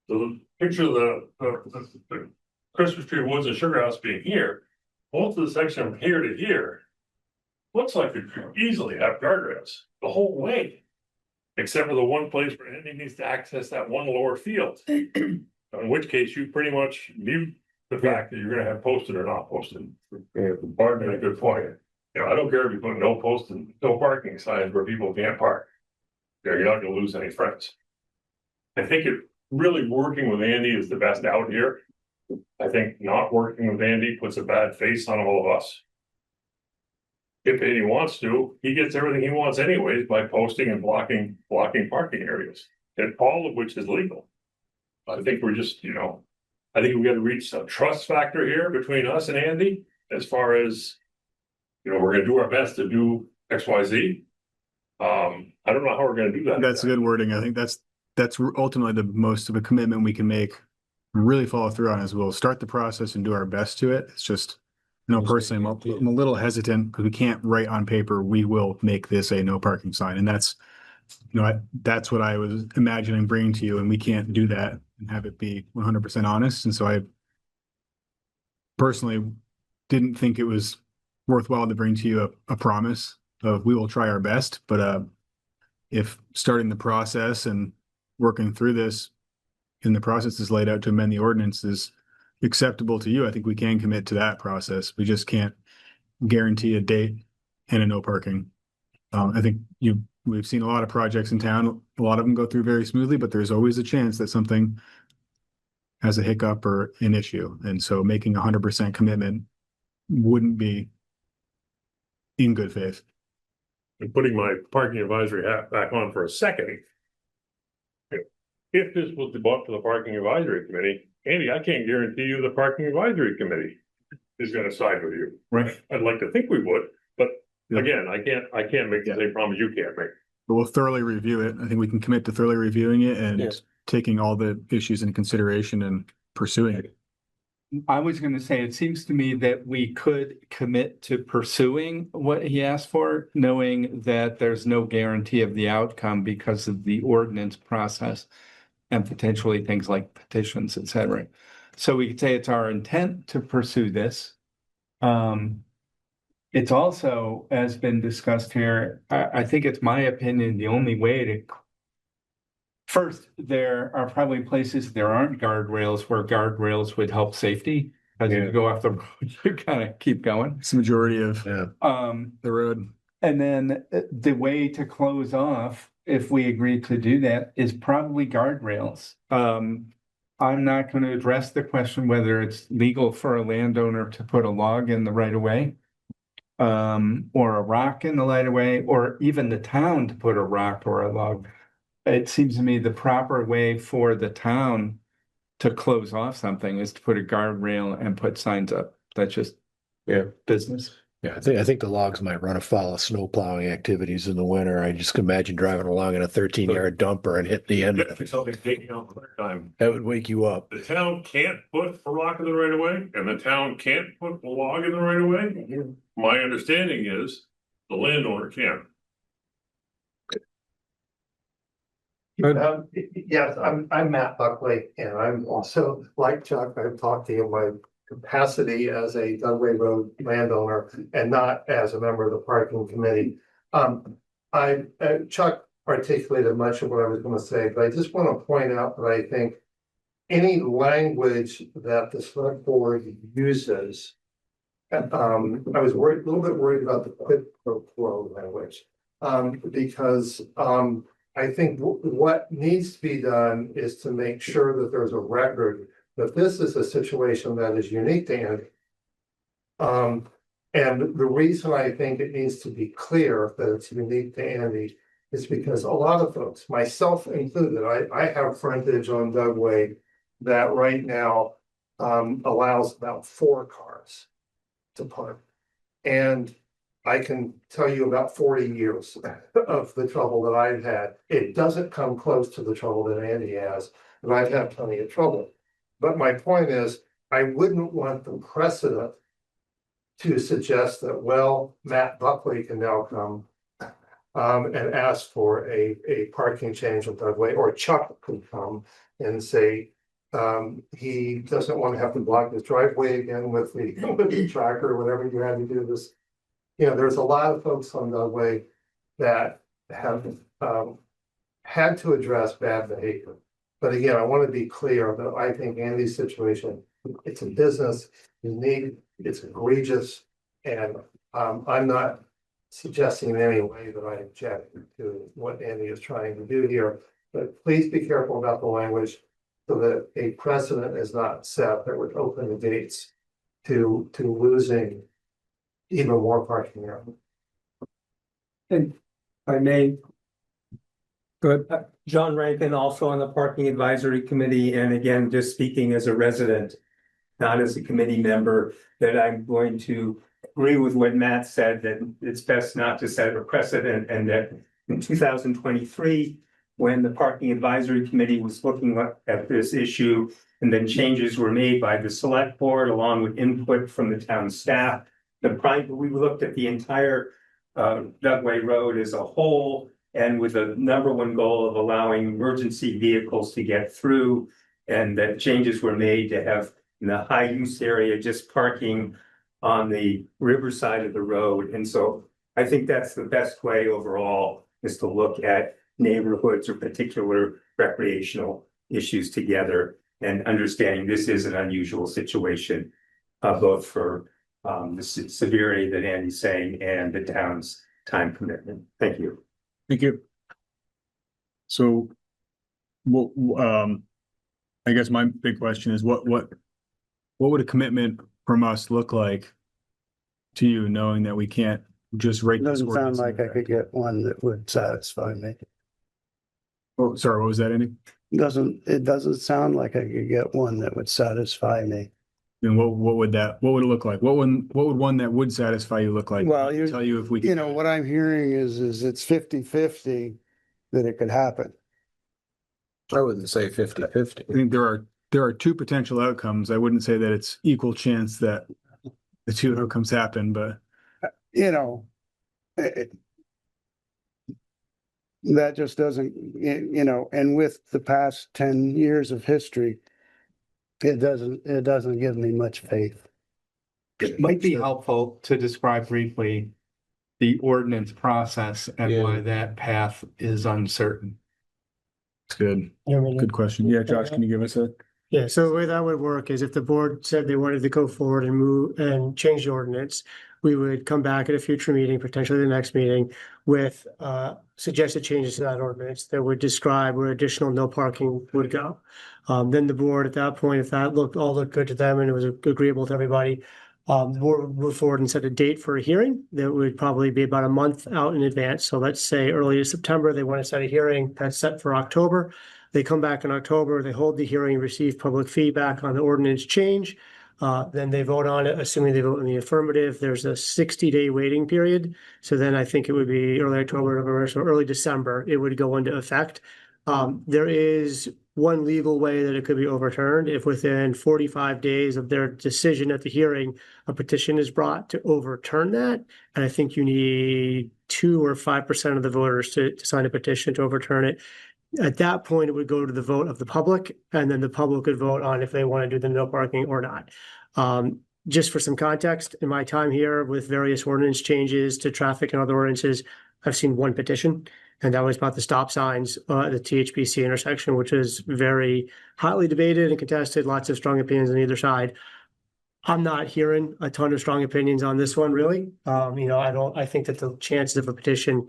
the picture of the Christmas tree woods and sugar house being here, most of the section from here to here looks like it could easily have guardrails the whole way, except for the one place where Andy needs to access that one lower field. In which case you pretty much mute the fact that you're gonna have posted or not posted. Bart made a good point. You know, I don't care if you put no posted, no parking signs where people can't park. You're not gonna lose any friends. I think really working with Andy is the best out here. I think not working with Andy puts a bad face on all of us. If Andy wants to, he gets everything he wants anyways by posting and blocking parking areas, and all of which is legal. I think we're just, I think we got to reach some trust factor here between us and Andy as far as, we're going to do our best to do X, Y, Z. I don't know how we're going to do that. That's good wording. I think that's ultimately the most of a commitment we can make, really follow through on, as we'll start the process and do our best to it. It's just, personally, I'm a little hesitant because we can't write on paper, we will make this a no parking sign. And that's, that's what I was imagining bringing to you, and we can't do that and have it be 100% honest. And so I personally didn't think it was worthwhile to bring to you a promise of we will try our best. But if starting the process and working through this in the process is laid out to amend the ordinance is acceptable to you, I think we can commit to that process. We just can't guarantee a date and a no parking. I think we've seen a lot of projects in town. A lot of them go through very smoothly, but there's always a chance that something has a hiccup or an issue. And so making 100% commitment wouldn't be in good faith. And putting my parking advisory hat back on for a second, if this was brought to the parking advisory committee, Andy, I can't guarantee you the parking advisory committee is gonna side with you. Right. I'd like to think we would, but Yeah. again, I can't make the same promise you can't make. But we'll thoroughly review it. I think we can commit to thoroughly reviewing it and Yeah. taking all the issues into consideration and pursuing it. I was gonna say, it seems to me that we could commit to pursuing what he asked for, knowing that there's no guarantee of the outcome because of the ordinance process and potentially things like petitions, et cetera. So we could say it's our intent to pursue this. It's also, as been discussed here, I think it's my opinion, the only way to first, there are probably places there aren't guardrails where guardrails would help safety. As you go off the road, you kind of keep going. It's the majority of Yeah. the road. And then the way to close off, if we agree to do that, is probably guardrails. I'm not going to address the question whether it's legal for a landowner to put a log in the right of way, or a rock in the right of way, or even the town to put a rock or a log. It seems to me the proper way for the town to close off something is to put a guardrail and put signs up. That's just business. Yeah, I think the logs might run afoul of snow plowing activities in the winter. I just can imagine driving along in a 13-yard dumper and hitting the end of it. Something taking out the time. That would wake you up. The town can't put a rock in the right of way, and the town can't put a log in the right of way. My understanding is the landowner can. Yes, I'm Matt Buckley, and I'm also, like Chuck, I've talked to you in my capacity as a Dugway Road landowner and not as a member of the parking committee. Chuck articulated much of what I was going to say, but I just want to point out that I think any language that the select board uses, I was a little bit worried about the quid pro quo language, because I think what needs to be done is to make sure that there's a record that this is a situation that is unique to Andy. And the reason I think it needs to be clear that it's unique to Andy is because a lot of folks, myself included, I have frontage on Dugway that right now allows about 4 cars to park. And I can tell you about 40 years of the trouble that I've had. It doesn't come close to the trouble that Andy has, and I've had plenty of trouble. But my point is, I wouldn't want the precedent to suggest that, well, Matt Buckley can now come and ask for a parking change on Dugway, or Chuck could come and say he doesn't want to have to block his driveway again with the tracker or whatever you had to do this. You know, there's a lot of folks on Dugway that have had to address bad behavior. But again, I want to be clear that I think Andy's situation, it's a business, unique, it's egregious, and I'm not suggesting in any way that I object to what Andy is trying to do here. But please be careful about the language so that a precedent is not set that would open the gates to losing even more parking area. And I may. Good. John Rankin, also on the Parking Advisory Committee, and again, just speaking as a resident, not as a committee member, that I'm going to agree with what Matt said, that it's best not to set a precedent, and that in 2023, when the Parking Advisory Committee was looking at this issue, and then changes were made by the select board along with input from the town staff, we looked at the entire Dugway Road as a whole, and with the number one goal of allowing emergency vehicles to get through, and that changes were made to have in the high use area just parking on the river side of the road. And so I think that's the best way overall, is to look at neighborhoods or particular recreational issues together, and understanding this is an unusual situation, both for the severity that Andy's saying and the town's time commitment. Thank you. Thank you. So, I guess my big question is, what would a commitment from us look like to you, knowing that we can't just write this Doesn't sound ordinance? like I could get one that would satisfy me. Oh, sorry, what was that, Andy? it doesn't sound like I could get one that would satisfy me. And what would it look like? What would one that would satisfy you look like? Well, Tell you if we you know, what I'm hearing is it's 50-50 that it could happen. I wouldn't say 50-50. I think there are two potential outcomes. I wouldn't say that it's equal chance that the two outcomes happen, but You know, that just doesn't, you know, and with the past 10 years of history, it doesn't give me much faith. It might be helpful to describe briefly the ordinance process and why that path is uncertain. it's good. Good question. Yeah, Josh, can you give us a? Yeah, so the way that would work is if the board said they wanted to go forward and move and change the ordinance, we would come back at a future meeting, potentially the next meeting, with suggested changes to that ordinance that would describe where additional no parking would go. Then the board at that point, if that all looked good to them and it was agreeable to everybody, the board would move forward and set a date for a hearing that would probably be about a month out in advance. So let's say early September, they want to set a hearing that's set for October. They come back in October, they hold the hearing, receive public feedback on the ordinance change. Then they vote on it, assuming they vote in the affirmative. There's a 60-day waiting period. So then I think it would be early October, November, so early December, it would go into effect. There is one legal way that it could be overturned if within 45 days of their decision at the hearing, a petition is brought to overturn that. And I think you need 2 or 5% of the voters to sign a petition to overturn it. At that point, it would go to the vote of the public, and then the public would vote on if they want to do the no parking or not. Just for some context, in my time here with various ordinance changes to traffic and other ordinances, I've seen one petition, and that was about the stop signs at the THPC intersection, which is very hotly debated and contested, lots of strong opinions on either side. I'm not hearing a ton of strong opinions on this one, really. I think that the chances of a petition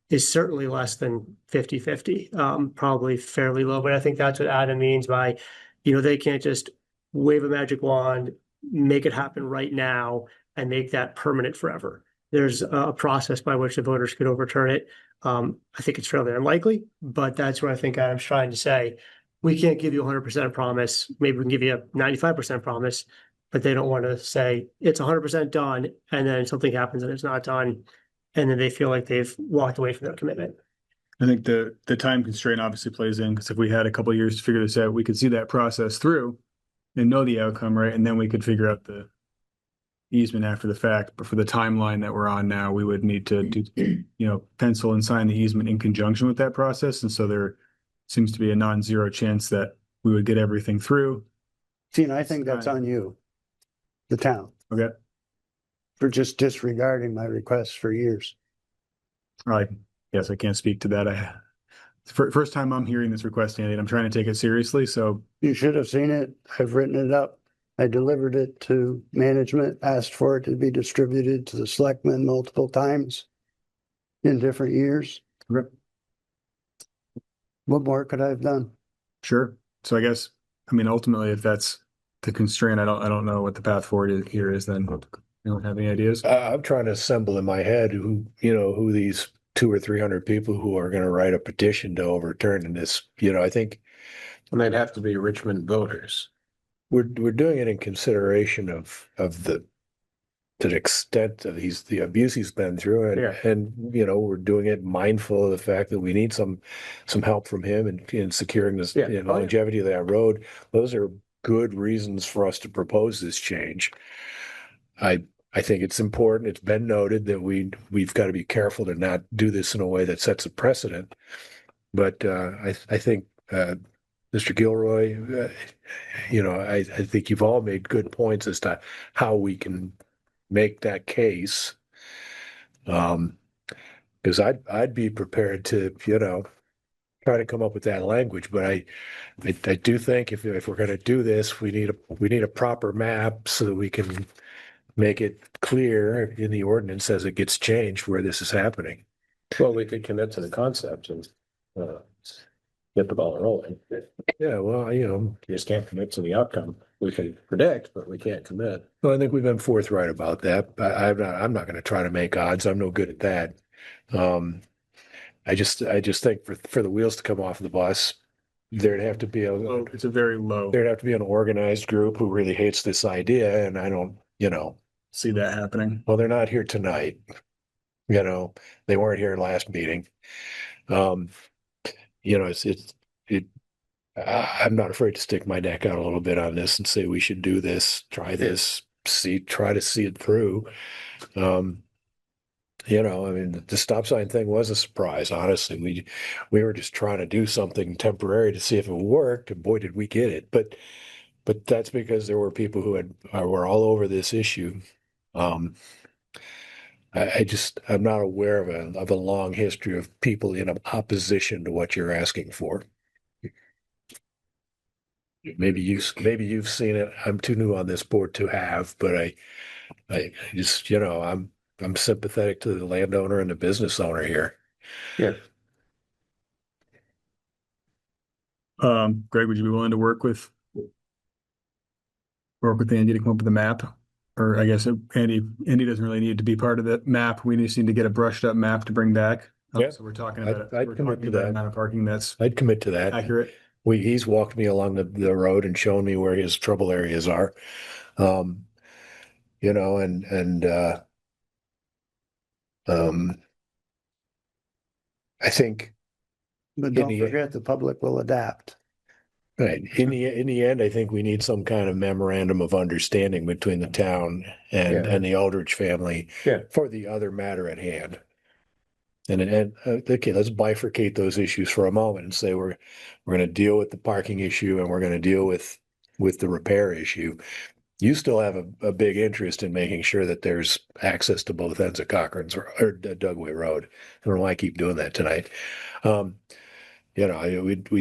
is certainly less than 50-50, probably fairly low, but I think that's what Adam means by, they can't just wave a magic wand, make it happen right now and make that permanent forever. There's a process by which the voters could overturn it. I think it's fairly unlikely, but that's what I think Adam's trying to say. We can't give you 100% promise. Maybe we can give you a 95% promise, but they don't want to say it's 100% done and then something happens and it's not done. And then they feel like they've walked away from their commitment. I think the time constraint obviously plays in, because if we had a couple of years to figure this out, we could see that process through and know the outcome, right? And then we could figure out the easement after the fact. But for the timeline that we're on now, we would need to do, pencil and sign the easement in conjunction with that process. And so there seems to be a non-zero chance that we would get everything through. See, and I think that's on you, the town. Okay. For just disregarding my requests for years. Yes, I can't speak to that. First time I'm hearing this request, Andy, and I'm trying to take it seriously. So you should have seen it. I've written it up. I delivered it to management, asked for it to be distributed to the selectmen multiple times in different years. Okay. What more could I have done? Sure. So I guess, ultimately, if that's the constraint, I don't know what the path forward here is then. You don't have any ideas? I'm trying to assemble in my head who these 200 or 300 people who are going to write a petition to overturn this. I think, and they'd have to be Richmond voters. We're doing it in consideration of the extent of the abuse he's been through, and we're doing it mindful of the fact that we need some help from him in securing this longevity of that road. Those are good reasons for us to propose this change. I think it's important. It's been noted that we've got to be careful to not do this in a way that sets a precedent. But I think Mr. Gilroy, I think you've all made good points as to how we can make that case. Because I'd be prepared to try to come up with that language, but I do think if we're going to do this, we need a proper map so that we can make it clear in the ordinance as it gets changed where this is happening. Well, we could commit to the concept and get the ball rolling. Yeah, well, you just can't commit to the outcome. We can predict, but we can't commit. Well, I think we've been forthright about that. I'm not going to try to make odds. I'm no good at that. I just think for the wheels to come off the bus, there'd have to be It's a very low. there'd have to be an organized group who really hates this idea, and I don't, See that happening. well, they're not here tonight. They weren't here last meeting. I'm not afraid to stick my neck out a little bit on this and say we should do this, try this, try to see it through. The stop sign thing was a surprise, honestly. We were just trying to do something temporary to see if it worked, and boy, did we get it. But that's because there were people who were all over this issue. I'm not aware of a long history of people in opposition to what you're asking for. Maybe you've seen it. I'm too new on this board to have, but I just, I'm sympathetic to the landowner and the business owner here. Yeah. Greg, would you be willing to work with Andy to come up with a map? Or I guess Andy doesn't really need to be part of the map. We just need to get a brushed up map to bring back. Yeah. So we're talking about I'd commit to that. amount of parking that's I'd commit to that. accurate. He's walked me along the road and shown me where his trouble areas are. I think, But don't forget, the public will adapt. right, in the end, I think we need some kind of memorandum of understanding between the town and the Aldrich family for the other matter at hand. And okay, let's bifurcate those issues for a moment and say we're going to deal with the parking issue and we're going to deal with the repair issue. You still have a big interest in making sure that there's access to both ends of Cochrane's or Dugway Road. I don't know why I keep doing that tonight. We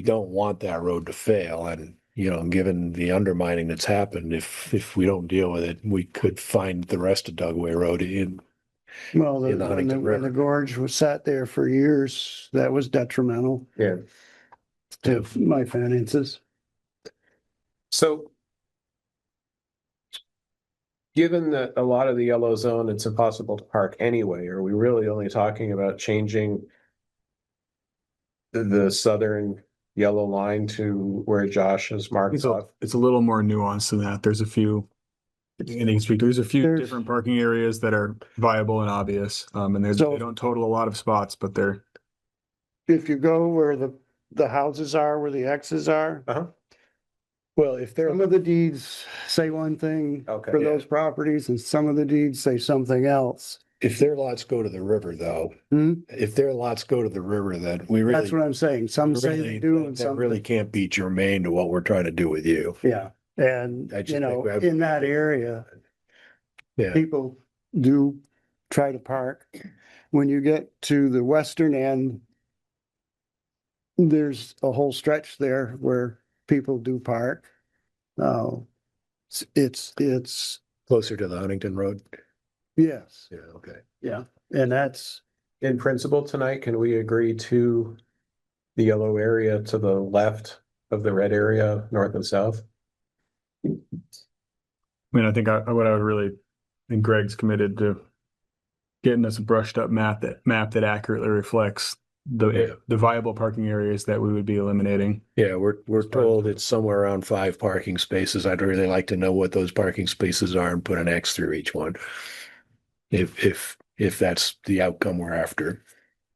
don't want that road to fail, and given the undermining that's happened, if we don't deal with it, we could find the rest of Dugway Road in. Well, in the when Huntington the River. gorge was sat there for years, that was detrimental Yeah. to my finances. So given that a lot of the yellow zone, it's impossible to park anyway, are we really only talking about changing the southern yellow line to where Josh has marked off? It's a little more nuanced than that. There's a few different parking areas that are viable and obvious. And they don't total a lot of spots, but they're. If you go where the houses are, where the X's are. Well, if some of the deeds say one thing for those properties and some of the deeds say something else. If their lots go to the river, though, then we really. That's what I'm saying. Some say they do and some really can't be germane to what we're trying to do with you. Yeah. And, in that area, people do try to park. When you get to the western end, there's a whole stretch there where people do park. It's closer to the Huntington Road. Yes. Yeah. Okay. Yeah. And that's in principle tonight. Can we agree to the yellow area to the left of the red area, north and south? I mean, I think what I would really think Greg's committed to getting us a brushed up map that accurately reflects the viable parking areas that we would be eliminating. Yeah, we're told it's somewhere around 5 parking spaces. I'd really like to know what those parking spaces are and put an X through each one. If that's the outcome we're after.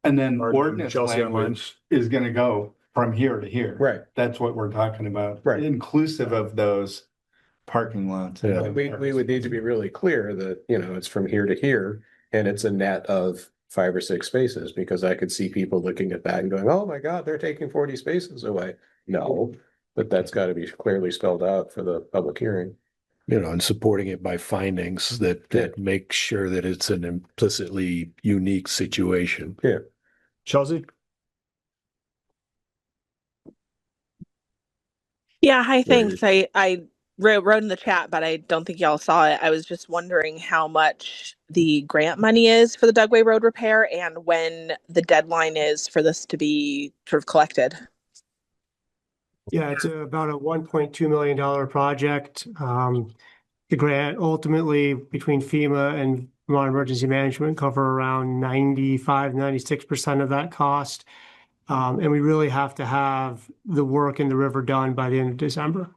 And then ordinance language is going to go from here to here. Right. That's what we're talking about. Right. Inclusive of those parking lots. Yeah. We would need to be really clear that, it's from here to here and it's a net of 5 or 6 spaces, because I could see people looking at that and going, oh my God, they're taking 40 spaces away. No, but that's got to be clearly spelled out for the public hearing. And supporting it by findings that make sure that it's an implicitly unique situation. Yeah. Chelsea? Yeah, hi, thanks. I wrote in the chat, but I don't think y'all saw it. I was just wondering how much the grant money is for the Dugway Road repair and when the deadline is for this to be sort of collected. Yeah, it's about a $1.2 million project. The grant ultimately between FEMA and Vermont Emergency Management cover around 95, 96% of that cost. And we really have to have the work in the river done by the end of December,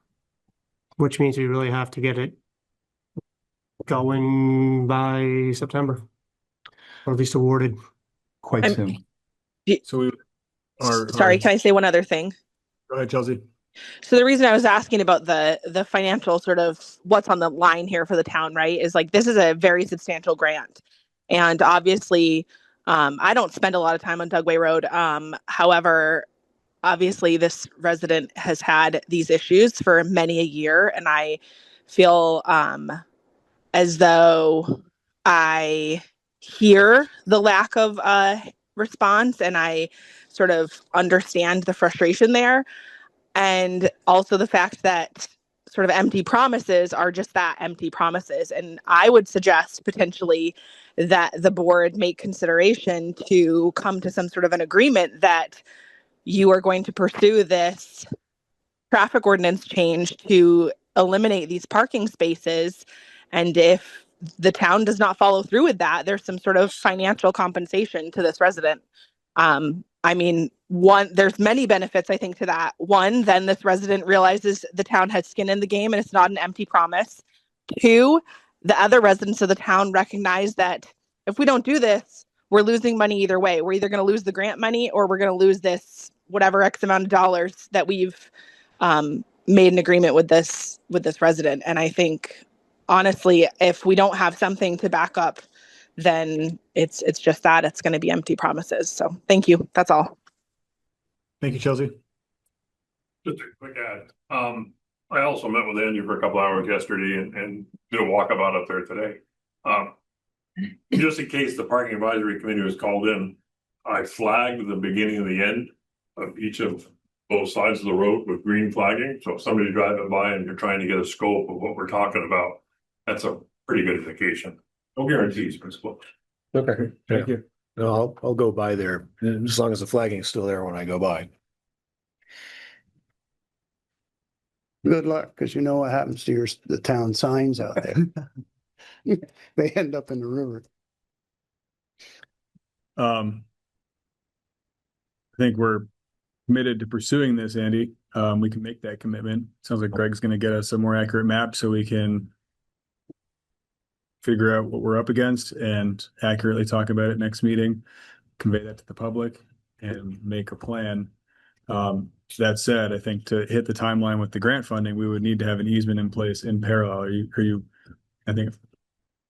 which means we really have to get it going by September, or at least awarded. Quite I'm- soon. So we are. Sorry, can I say one other thing? Go ahead, Chelsea. So the reason I was asking about the financial sort of what's on the line here for the town, right, is like this is a very substantial grant. And obviously, I don't spend a lot of time on Dugway Road. However, obviously this resident has had these issues for many a year, and I feel as though I hear the lack of response, and I sort of understand the frustration there. And also the fact that sort of empty promises are just that, empty promises. And I would suggest potentially that the board make consideration to come to some sort of an agreement that you are going to pursue this traffic ordinance change to eliminate these parking spaces. And if the town does not follow through with that, there's some sort of financial compensation to this resident. I mean, one, there's many benefits, I think, to that. One, then this resident realizes the town has skin in the game and it's not an empty promise. Two, the other residents of the town recognize that if we don't do this, we're losing money either way. We're either going to lose the grant money or we're going to lose this whatever X amount of dollars that we've made an agreement with this resident. And I think, honestly, if we don't have something to back up, then it's just that it's going to be empty promises. So thank you. That's all. Thank you, Chelsea. Just a quick add. I also met with Andy for a couple hours yesterday and did a walkabout up there today. Just in case the parking advisory committee was called in, I flagged the beginning and the end of each of both sides of the road with green flagging. So if somebody's driving by and you're trying to get a scope of what we're talking about, that's a pretty good indication. No guarantees, Principal. Okay. Thank you. No, I'll go by there as long as the flagging is still there when I go by. Good luck, because you know what happens to the town signs out there. They end up in the river. I think we're committed to pursuing this, Andy. We can make that commitment. Sounds like Greg's going to get us a more accurate map so we can figure out what we're up against and accurately talk about it next meeting, convey that to the public and make a plan. That said, I think to hit the timeline with the grant funding, we would need to have an easement in place in parallel. I think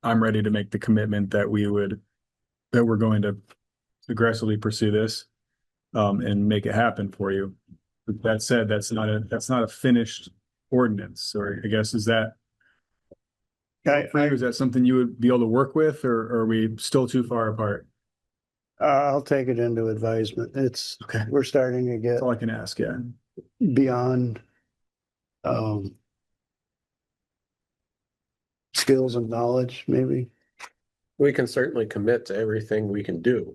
I'm ready to make the commitment that we're going to aggressively pursue this and make it happen for you. But that said, that's not a finished ordinance, or I guess is that is that something you would be able to work with, or are we still too far apart? I'll take it into advisement. Okay. We're starting to get That's all I can ask, yeah. beyond skills and knowledge, maybe. We can certainly commit to everything we can do.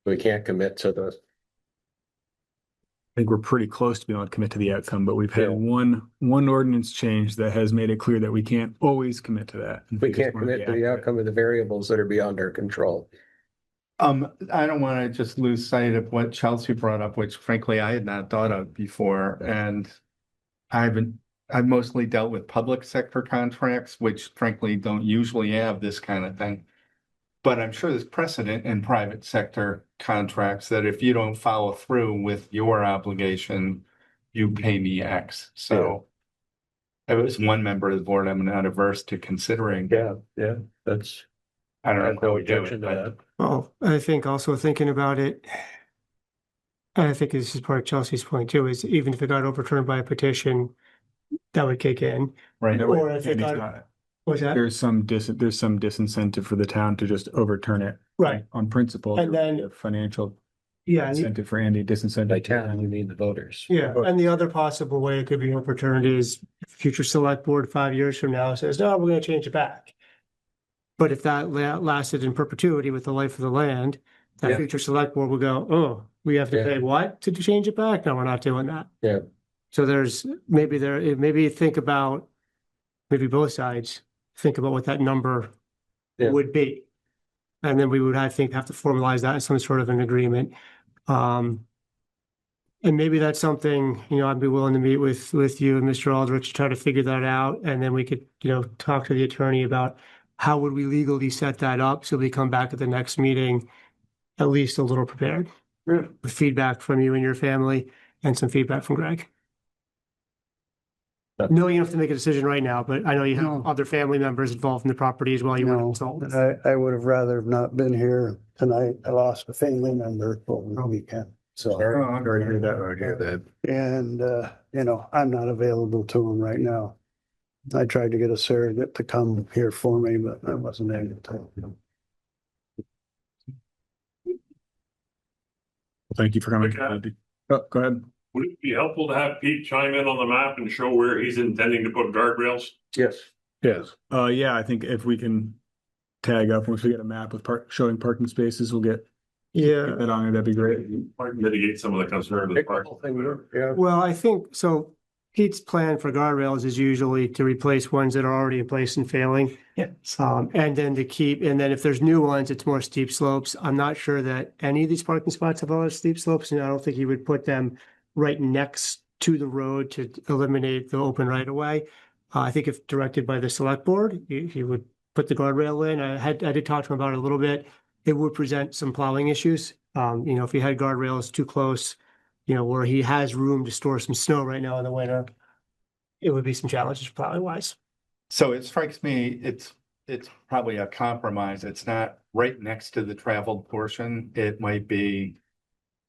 We can't commit to the, I think we're pretty close to being able to commit to the outcome, but we've had one ordinance change that has made it clear that we can't always commit to that. we can't commit to the outcome of the variables that are beyond our control. I don't want to just lose sight of what Chelsea brought up, which frankly I had not thought of before. And I've mostly dealt with public sector contracts, which frankly don't usually have this kind of thing. But I'm sure there's precedent in private sector contracts that if you don't follow through with your obligation, you pay me X. So it was one member of the board I'm not averse to considering. Yeah, that's. I don't know no how we do objection it, to but that. Well, I think also thinking about it, I think this is part of Chelsea's point too, is even if it got overturned by a petition, that would kick in. right. Or if it got, what's that? There's some disincentive for the town to just overturn it. Right. On principle. And then- The financial Yeah, and incentive for Andy, disincentive. By town, you mean the voters. yeah, and the other possible way it could be overturned is future select board 5 years from now says, no, we're gonna change it back. But if that lasted in perpetuity with the life of the land, that Yeah. future select board will go, oh, we have to Yeah. pay what to change it back? No, we're not doing that. Yeah. So maybe think about, maybe both sides, think about what that number Yeah. would be. And then we would, I think, have to formalize that in some sort of an agreement. And maybe that's something, I'd be willing to meet with you and Mr. Aldrich to try to figure that out. And then we could, talk to the attorney about how would we legally set that up so we come back at the next meeting at least a little prepared with feedback from you and your family and some feedback from Greg. No, you don't have to make a decision right now, but I know you have other family members involved in the property as well. You were consultants. I would have rather not been here tonight. I lost a family member over the weekend. So, I'm sorry to hear that. and, I'm not available to him right now. I tried to get a surrogate to come here for me, but I wasn't able to. Thank you for coming. Oh, go ahead. Would it be helpful to have Pete chime in on the map and show where he's intending to put guardrails? Yes. Yeah, I think if we can tag up, once we get a map with showing parking spaces, we'll get that on there. That'd be great. Mitigate some of the concern of the park. Yeah. Well, I think so. Pete's plan for guardrails is usually to replace ones that are already in place and failing. Yeah. And then and then if there's new ones, it's more steep slopes. I'm not sure that any of these parking spots have a lot of steep slopes, and I don't think he would put them right next to the road to eliminate the open right of way. I think if directed by the select board, he would put the guardrail in. I did talk to him about it a little bit. It would present some plowing issues. If he had guardrails too close, where he has room to store some snow right now in the winter, it would be some challenges plowing wise. So it strikes me, it's probably a compromise. It's not right next to the traveled portion. It might be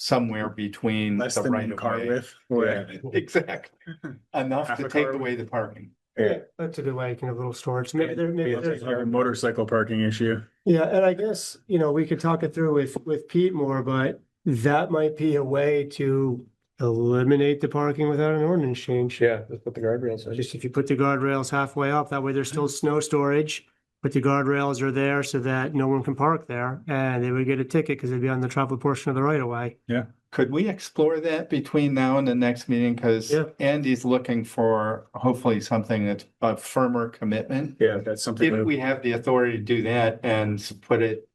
somewhere between Less the than right of car way. width. Yeah, exactly. Enough Half to a take car away the parking. Yeah, that's a good way. You can have a little storage. Maybe there's. Like a motorcycle parking issue. Yeah, and I guess, we could talk it through with Pete more, but that might be a way to eliminate the parking without an ordinance change. Yeah, let's put the guardrails in. Just if you put the guardrails halfway up, that way there's still snow storage, but the guardrails are there so that no one can park there, and they would get a ticket because they'd be on the traveled portion of the right of way. Yeah. Could we explore that between now and the next meeting? Because Andy's looking for hopefully something that's a firmer commitment. Yeah, that's something. If we have the authority to do that and put it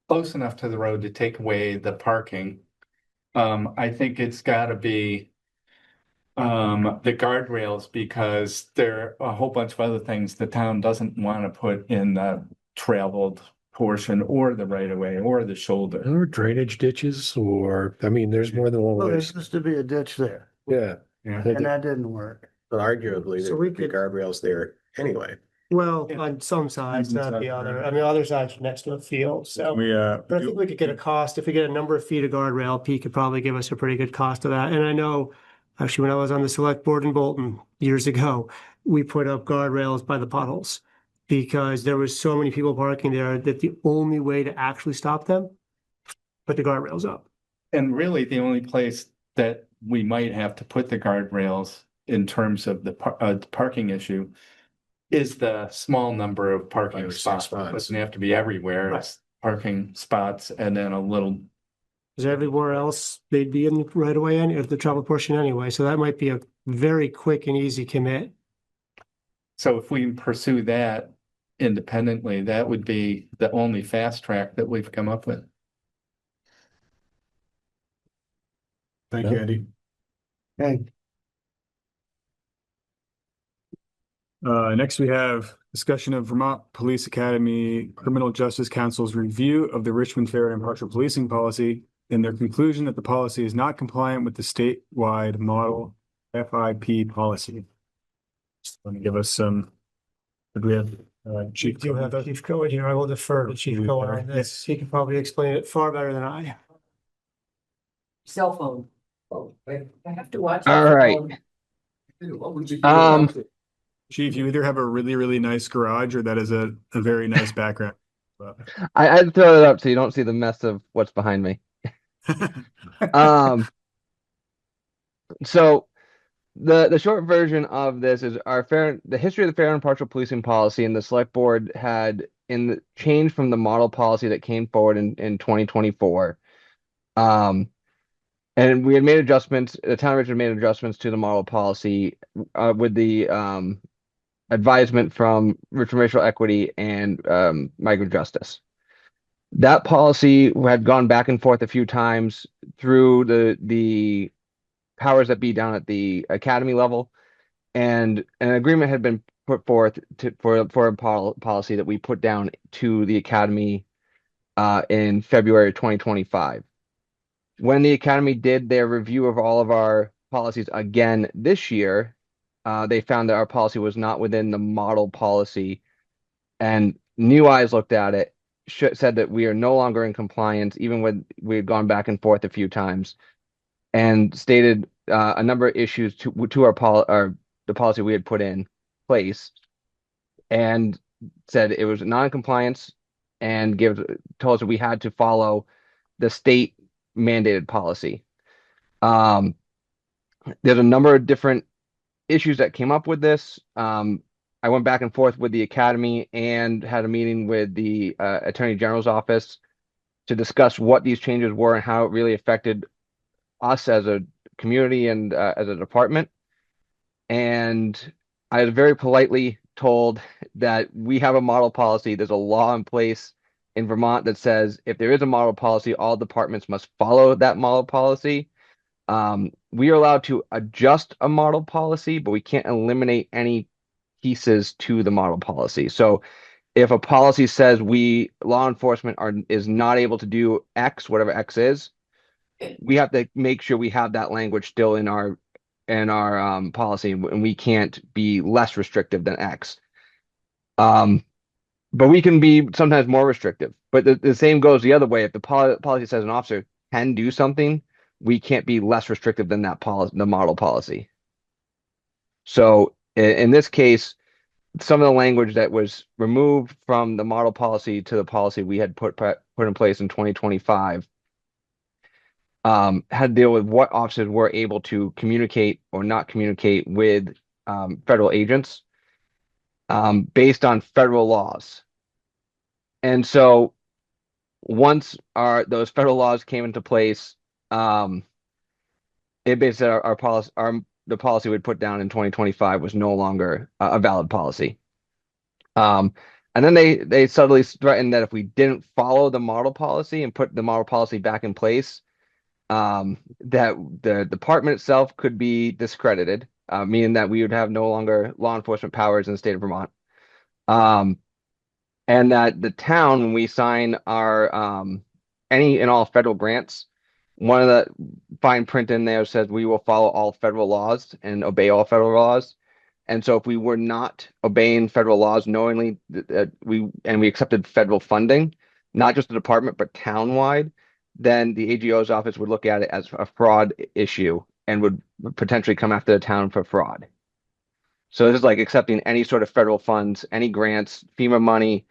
close enough to the road to take away the parking, I think it's gotta be the guardrails, because there are a whole bunch of other things the town doesn't want to put in the traveled portion or the right of way or the shoulder. Or drainage ditches, there's more than one Well, way. there's supposed to be a ditch there, Yeah. and that didn't work. But arguably, So there we would be could- guardrails there anyway. Well, on some sides, not the other. I mean, other sides are next to a field, so. But I think we could get a cost, if we get a number of feet of guardrail, Pete could probably give us a pretty good cost of that. And I know, actually, when I was on the select board in Bolton years ago, we put up guardrails by the potholes because there was so many people parking there that the only way to actually stop them, put the guardrails up. And really, the only place that we might have to put the guardrails in terms of the parking issue is the small number of parking spots. It doesn't have to be everywhere. It's parking spots and then a little. Because everywhere else, they'd be in the right of way or the travel portion anyway. So that might be a very quick and easy commit. So if we pursue that independently, that would be the only fast track that we've come up with. Thank you, Andy. Okay. Next we have discussion of Vermont Police Academy Criminal Justice Council's review of the Richmond Fair and Impartial Policing Policy and their conclusion that the policy is not compliant with the statewide model FIP policy. Just want to give us some. We have Chief. Do you have Chief Cohen here? I will defer to Chief Cohen on this. He can probably explain it far better than I. Cell phone. I have to watch. All right. Chief, you either have a really, really nice garage or that is a very nice background. I throw it up so you don't see the mess of what's behind me. So the short version of this is the history of the fair and impartial policing policy, and the select board had change from the model policy that came forward in 2024. And we had made adjustments, the town of Richmond made adjustments to the model policy with the advisement from Richmond Racial Equity and Migrant Justice. That policy had gone back and forth a few times through the powers that be down at the academy level, and an agreement had been put forth for a policy that we put down to the academy in February 2025. When the academy did their review of all of our policies again this year, they found that our policy was not within the model policy, and New Eyes looked at it, said that we are no longer in compliance, even when we had gone back and forth a few times, and stated a number of issues to the policy we had put in place, and said it was non-compliance, and told us that we had to follow the state mandated policy. There's a number of different issues that came up with this. I went back and forth with the academy and had a meeting with the Attorney General's office to discuss what these changes were and how it really affected us as a community and as a department. And I was very politely told that we have a model policy. There's a law in place in Vermont that says if there is a model policy, all departments must follow that model policy. We are allowed to adjust a model policy, but we can't eliminate any pieces to the model policy. So if a policy says law enforcement is not able to do X, whatever X is, we have to make sure we have that language still in our policy, and we can't be less restrictive than X. But we can be sometimes more restrictive. But the same goes the other way. If the policy says an officer can do something, we can't be less restrictive than that the model policy. So in this case, some of the language that was removed from the model policy to the policy we had put in place in 2025 had to deal with what officers were able to communicate or not communicate with federal agents based on federal laws. And so once those federal laws came into place, it basically said our policy, the policy we'd put down in 2025 was no longer a valid policy. And then they subtly threatened that if we didn't follow the model policy and put the model policy back in place, that the department itself could be discredited, meaning that we would have no longer law enforcement powers in the state of Vermont. And that the town, when we sign our any and all federal grants, one of the fine print in there says we will follow all federal laws and obey all federal laws. And so if we were not obeying federal laws knowingly, we accepted federal funding, not just the department, but townwide, then the AGO's office would look at it as a fraud issue and would potentially come after the town for fraud. So this is like accepting any sort of federal funds, any grants, FEMA money,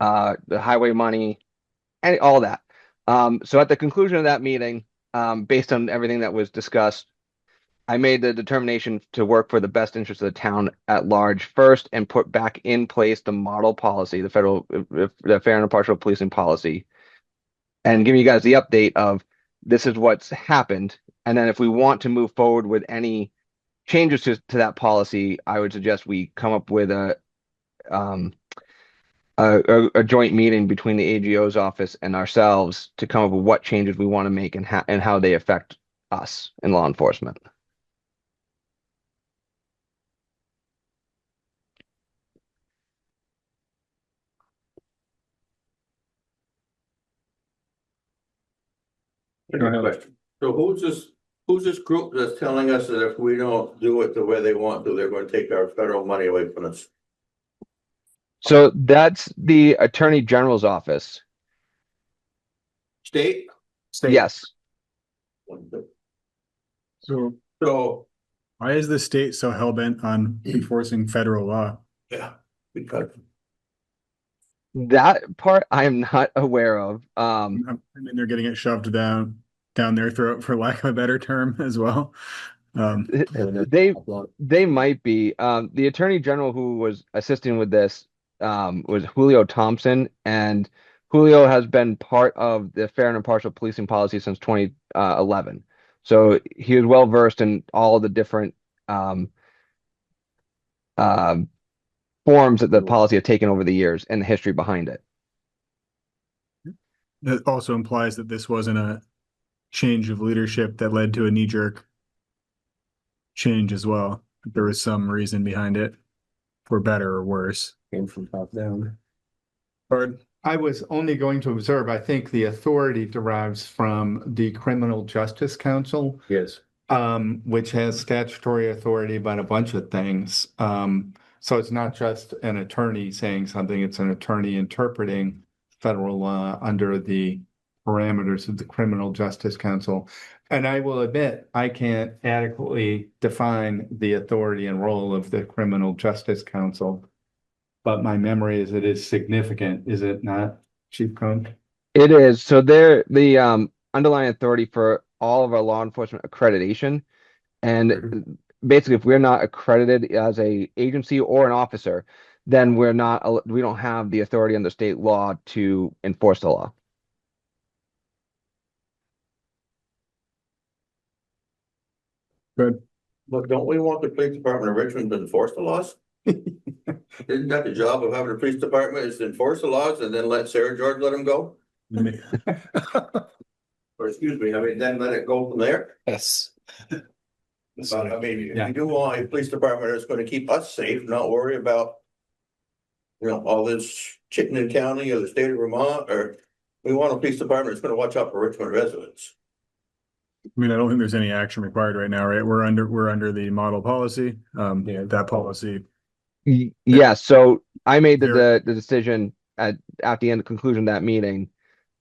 the highway money, all that. So at the conclusion of that meeting, based on everything that was discussed, I made the determination to work for the best interest of the town at large first and put back in place the model policy, the fair and impartial policing policy, and give you guys the update of this is what's happened. And then if we want to move forward with any changes to that policy, I would suggest we come up with a joint meeting between the AGO's office and ourselves to come up with what changes we want to make and how they affect us in law enforcement. Question. So who's this group that's telling us that if we don't do it the way they want to, they're going to take our federal money away from us? So that's the Attorney General's office. State? Yes. So why is the state so hell-bent on enforcing federal law? Yeah, because that part I am not aware of. I mean, they're getting it shoved down their throat, for lack of a better term, as well. They might be. The Attorney General who was assisting with this was Julio Thompson, and Julio has been part of the fair and impartial policing policy since 2011. So he was well versed in all the different forms that the policy had taken over the years and the history behind it. that also implies that this wasn't a change of leadership that led to a knee-jerk change as well. There was some reason behind it, for better or worse. Came from top down. Hard. I was only going to observe, I think the authority derives from the Criminal Justice Council. Yes. Which has statutory authority about a bunch of things. So it's not just an attorney saying something, it's an attorney interpreting federal law under the parameters of the Criminal Justice Council. And I will admit, I can't adequately define the authority and role of the Criminal Justice Council. But my memory is it is significant, is it not, Chief Cohn? It is. So they're the underlying authority for all of our law enforcement accreditation. And basically, if we're not accredited as a agency or an officer, then we don't have the authority under state law to enforce the law. Good. But don't we want the police department of Richmond to enforce the laws? Isn't that the job of having a police department, is to enforce the laws and then let Sarah George let them go? Or excuse me, I mean, then let it go from there? Yes. But I mean, you do want a police department that's gonna keep us safe, not worry about, you know, all this Chittenden County or the state of Vermont, or we want a police department that's gonna watch out for Richmond residents. I mean, I don't think there's any action required right now, right? We're under the model policy. That policy. Yeah, so I made the decision at the end conclusion of that meeting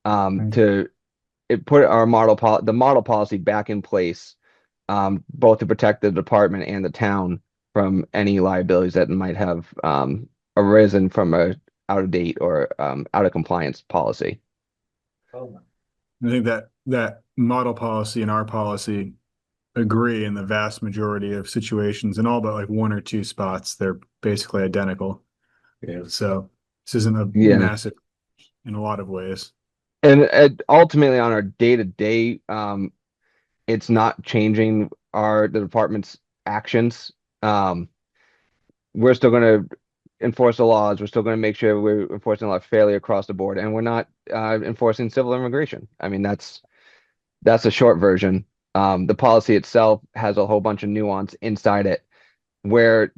to put our the model policy back in place, both to protect the department and the town from any liabilities that might have arisen from a out of date or out of compliance policy. I think that model policy and our policy agree in the vast majority of situations. In all but like one or two spots, they're basically identical. Yeah. So this isn't a massive in a lot of ways. And ultimately on our day-to-day, it's not changing the department's actions. We're still going to enforce the laws. We're still going to make sure we're enforcing the law fairly across the board, and we're not enforcing civil immigration. I mean, that's a short version. The policy itself has a whole bunch of nuance inside it, where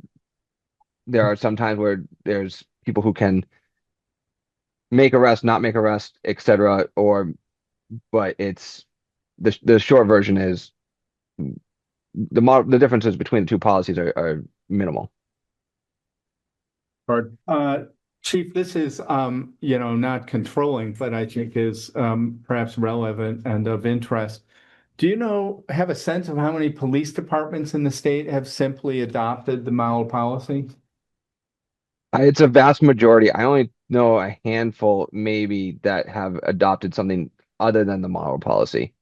there are some times where there's people who can make arrest, not make arrest, etc. But it's the short version is the differences between the two policies are minimal. Hard. Chief, this is, not controlling, but I think is perhaps relevant and of interest. Do you have a sense of how many police departments in the state have simply adopted the model policy? It's a vast majority. I only know a handful, maybe, that have adopted something other than the model policy.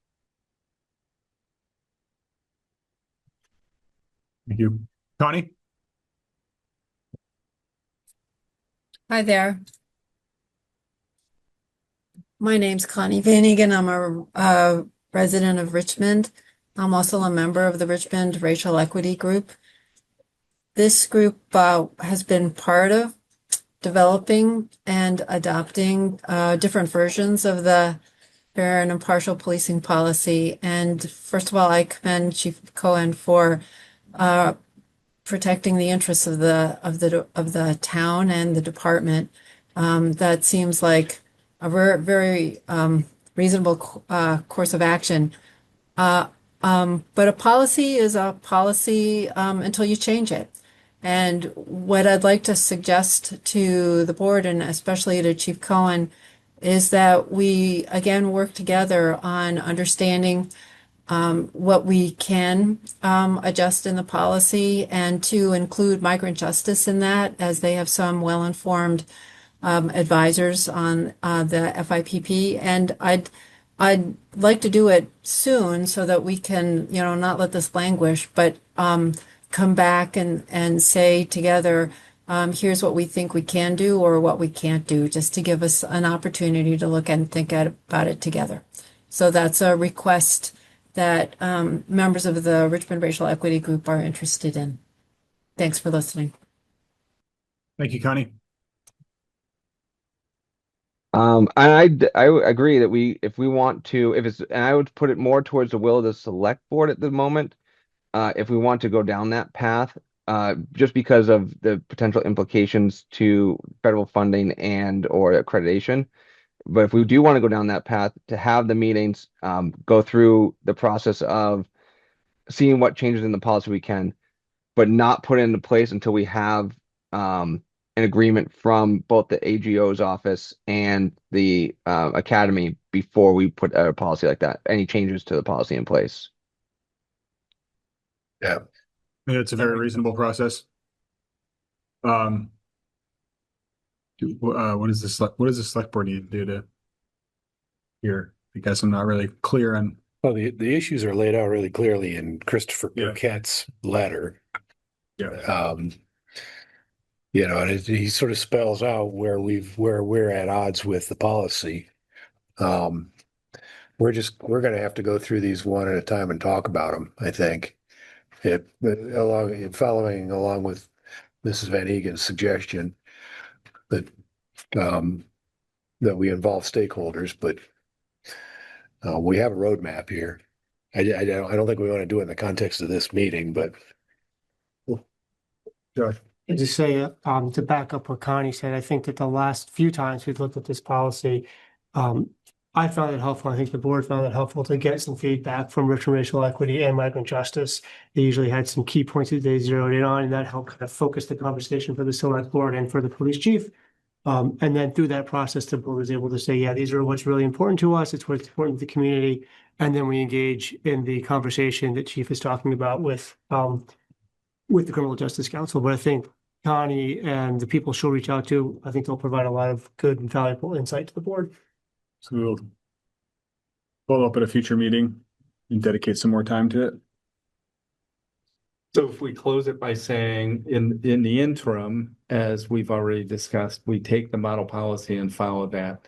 Thank you. Connie? Hi there. My name's Connie Vanagan. I'm a resident of Richmond. I'm also a member of the Richmond Racial Equity Group. This group has been part of developing and adopting different versions of the fair and impartial policing policy. And first of all, I commend Chief Cohen for protecting the interests of the town and the department. That seems like a very reasonable course of action. But a policy is a policy until you change it. And what I'd like to suggest to the board, and especially to Chief Cohen, is that we again work together on understanding what we can adjust in the policy, and to include migrant justice in that, as they have some well-informed advisors on the FIPP. And I'd like to do it soon so that we can, not let this languish, but come back and say together, here's what we think we can do or what we can't do, just to give us an opportunity to look and think about it together. So that's a request that members of the Richmond Racial Equity Group are interested in. Thanks for listening. Thank you, Connie. I agree that if we want to, and I would put it more towards the will of the select board at the moment. If we want to go down that path, just because of the potential implications to federal funding and or accreditation. But if we do want to go down that path, to have the meetings, go through the process of seeing what changes in the policy we can, but not put it into place until we have an agreement from both the AGO's office and the academy before we put a policy like that, any changes to the policy in place. Yeah. It's a very reasonable process. What does the select board need to do to here? I guess I'm not really clear on. Well, the issues are laid out really clearly in Christopher Burkett's letter. Yeah. You know, and he sort of spells out where we're at odds with the policy. We're going to have to go through these one at a time and talk about them, I think. Following along with Mrs. Van Egen's suggestion that we involve stakeholders, but we have a roadmap here. I don't think we want to do it in the context of this meeting, but. Josh. And to say, to back up what Connie said, I think that the last few times we've looked at this policy, I found it helpful. I think the board found it helpful to get some feedback from Richmond Racial Equity and Migrant Justice. They usually had some key points that they zeroed in on, and that helped kind of focus the conversation for the select board and for the police chief. And then through that process, the board was able to say, yeah, these are what's really important to us. It's what's important to the community. And then we engage in the conversation that Chief is talking about with the Criminal Justice Council. But I think Connie and the people she'll reach out to, I think they'll provide a lot of good and valuable insight to the board. So we'll follow up at a future meeting and dedicate some more time to it. So if we close it by saying in the interim, as we've already discussed, we take the model policy and follow that,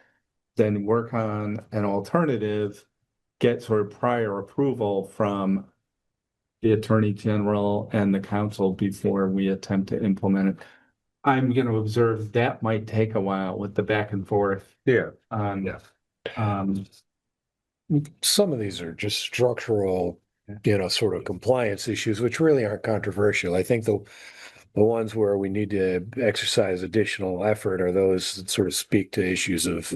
then work on an alternative, get sort of prior approval from the Attorney General and the council before we attempt to implement it. I'm going to observe that might take a while with the back and forth. Yeah. Some of these are just structural, sort of compliance issues, which really aren't controversial. I think the ones where we need to exercise additional effort are those that sort of speak to issues of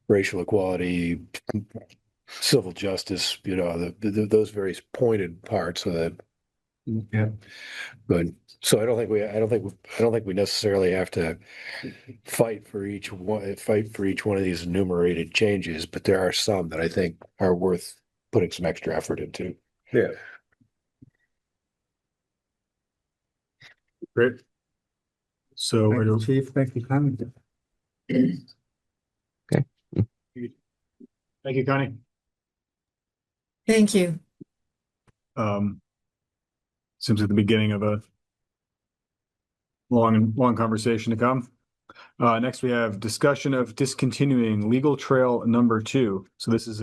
racial equality, civil justice, those very pointed parts of that. Yeah. But so I don't think we necessarily have to fight for each one of these enumerated changes, but there are some that I think are worth putting some extra effort into. Yeah. Great. So thank you, Chief. Thank you, Connie. Okay. Thank you, Connie. Thank you. Seems like the beginning of a long conversation to come. Next, we have discussion of discontinuing legal trail number 2. So this is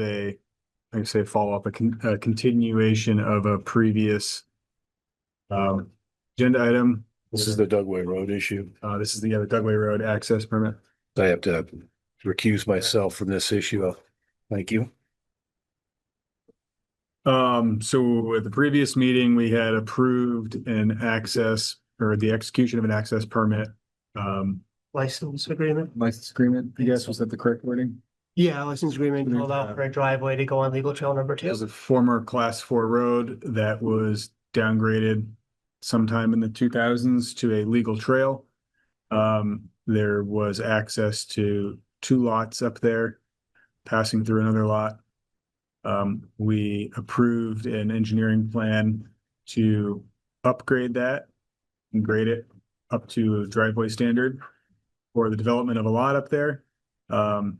follow-up, a continuation of a previous agenda item. This is the Dugway Road issue. This is the Dugway Road access permit. I have to recuse myself from this issue. Thank you. So at the previous meeting, we had approved the execution of an access permit. License agreement. I guess, was that the correct wording? Yeah, license agreement to allow for a driveway to go on legal trail number 2. It was a former class 4 road that was downgraded sometime in the 2000s to a legal trail. There was access to 2 lots up there, passing through another lot. We approved an engineering plan to upgrade that and grade it up to a driveway standard for the development of a lot up there. The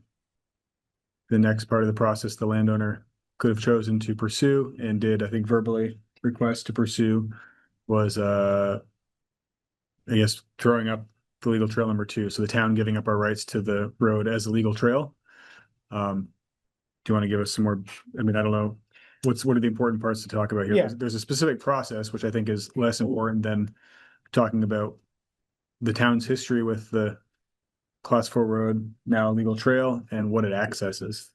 next part of the process, the landowner could have chosen to pursue and did, I think, verbally request to pursue was, throwing up the legal trail number 2. So the town giving up our rights to the road as a legal trail. Do you want to give us some more? I mean, I don't know. What are the important parts to talk about here? Yeah. There's a specific process, which I think is less important than talking about the town's history with the class 4 road, now a legal trail, and what it accesses?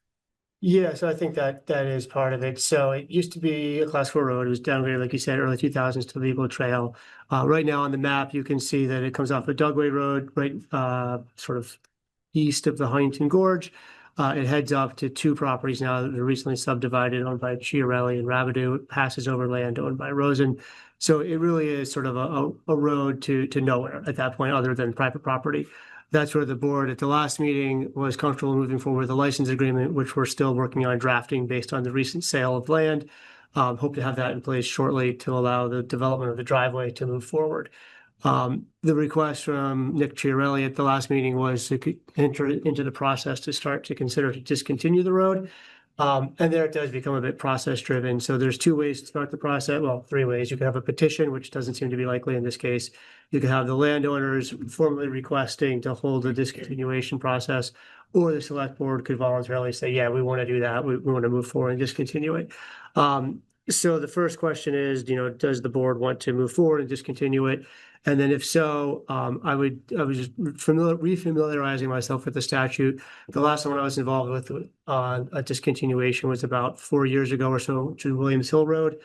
Yeah, so I think that is part of it. So it used to be a class 4 road. It was downgraded, like you said, early 2000s to legal trail. Right now on the map, you can see that it comes off of Dugway Road, right, sort of east of the Huntington Gorge. It heads up to two properties now that are recently subdivided, owned by Chiarelli and Rabideau. It passes over land owned by Rosen. So it really is sort of a road to nowhere at that point, other than private property. That's where the board at the last meeting was comfortable moving forward with a license agreement, which we're still working on drafting based on the recent sale of land. Hope to have that in place shortly to allow the development of the driveway to move forward. The request from Nick Chiarelli at the last meeting was to enter into the process to start to consider to discontinue the road. And there it does become a bit process driven. So there's two ways to start the process. Well, three ways. You can have a petition, which doesn't seem to be likely in this case. You can have the landowners formally requesting to hold the discontinuation process, or the select board could voluntarily say, yeah, we want to do that. We want to move forward and discontinue it. So the first question is, does the board want to move forward and discontinue it? And then if so, I was just refamiliarizing myself with the statute. The last one I was involved with on a discontinuation was about 4 years ago or so, to Williams Hill Road.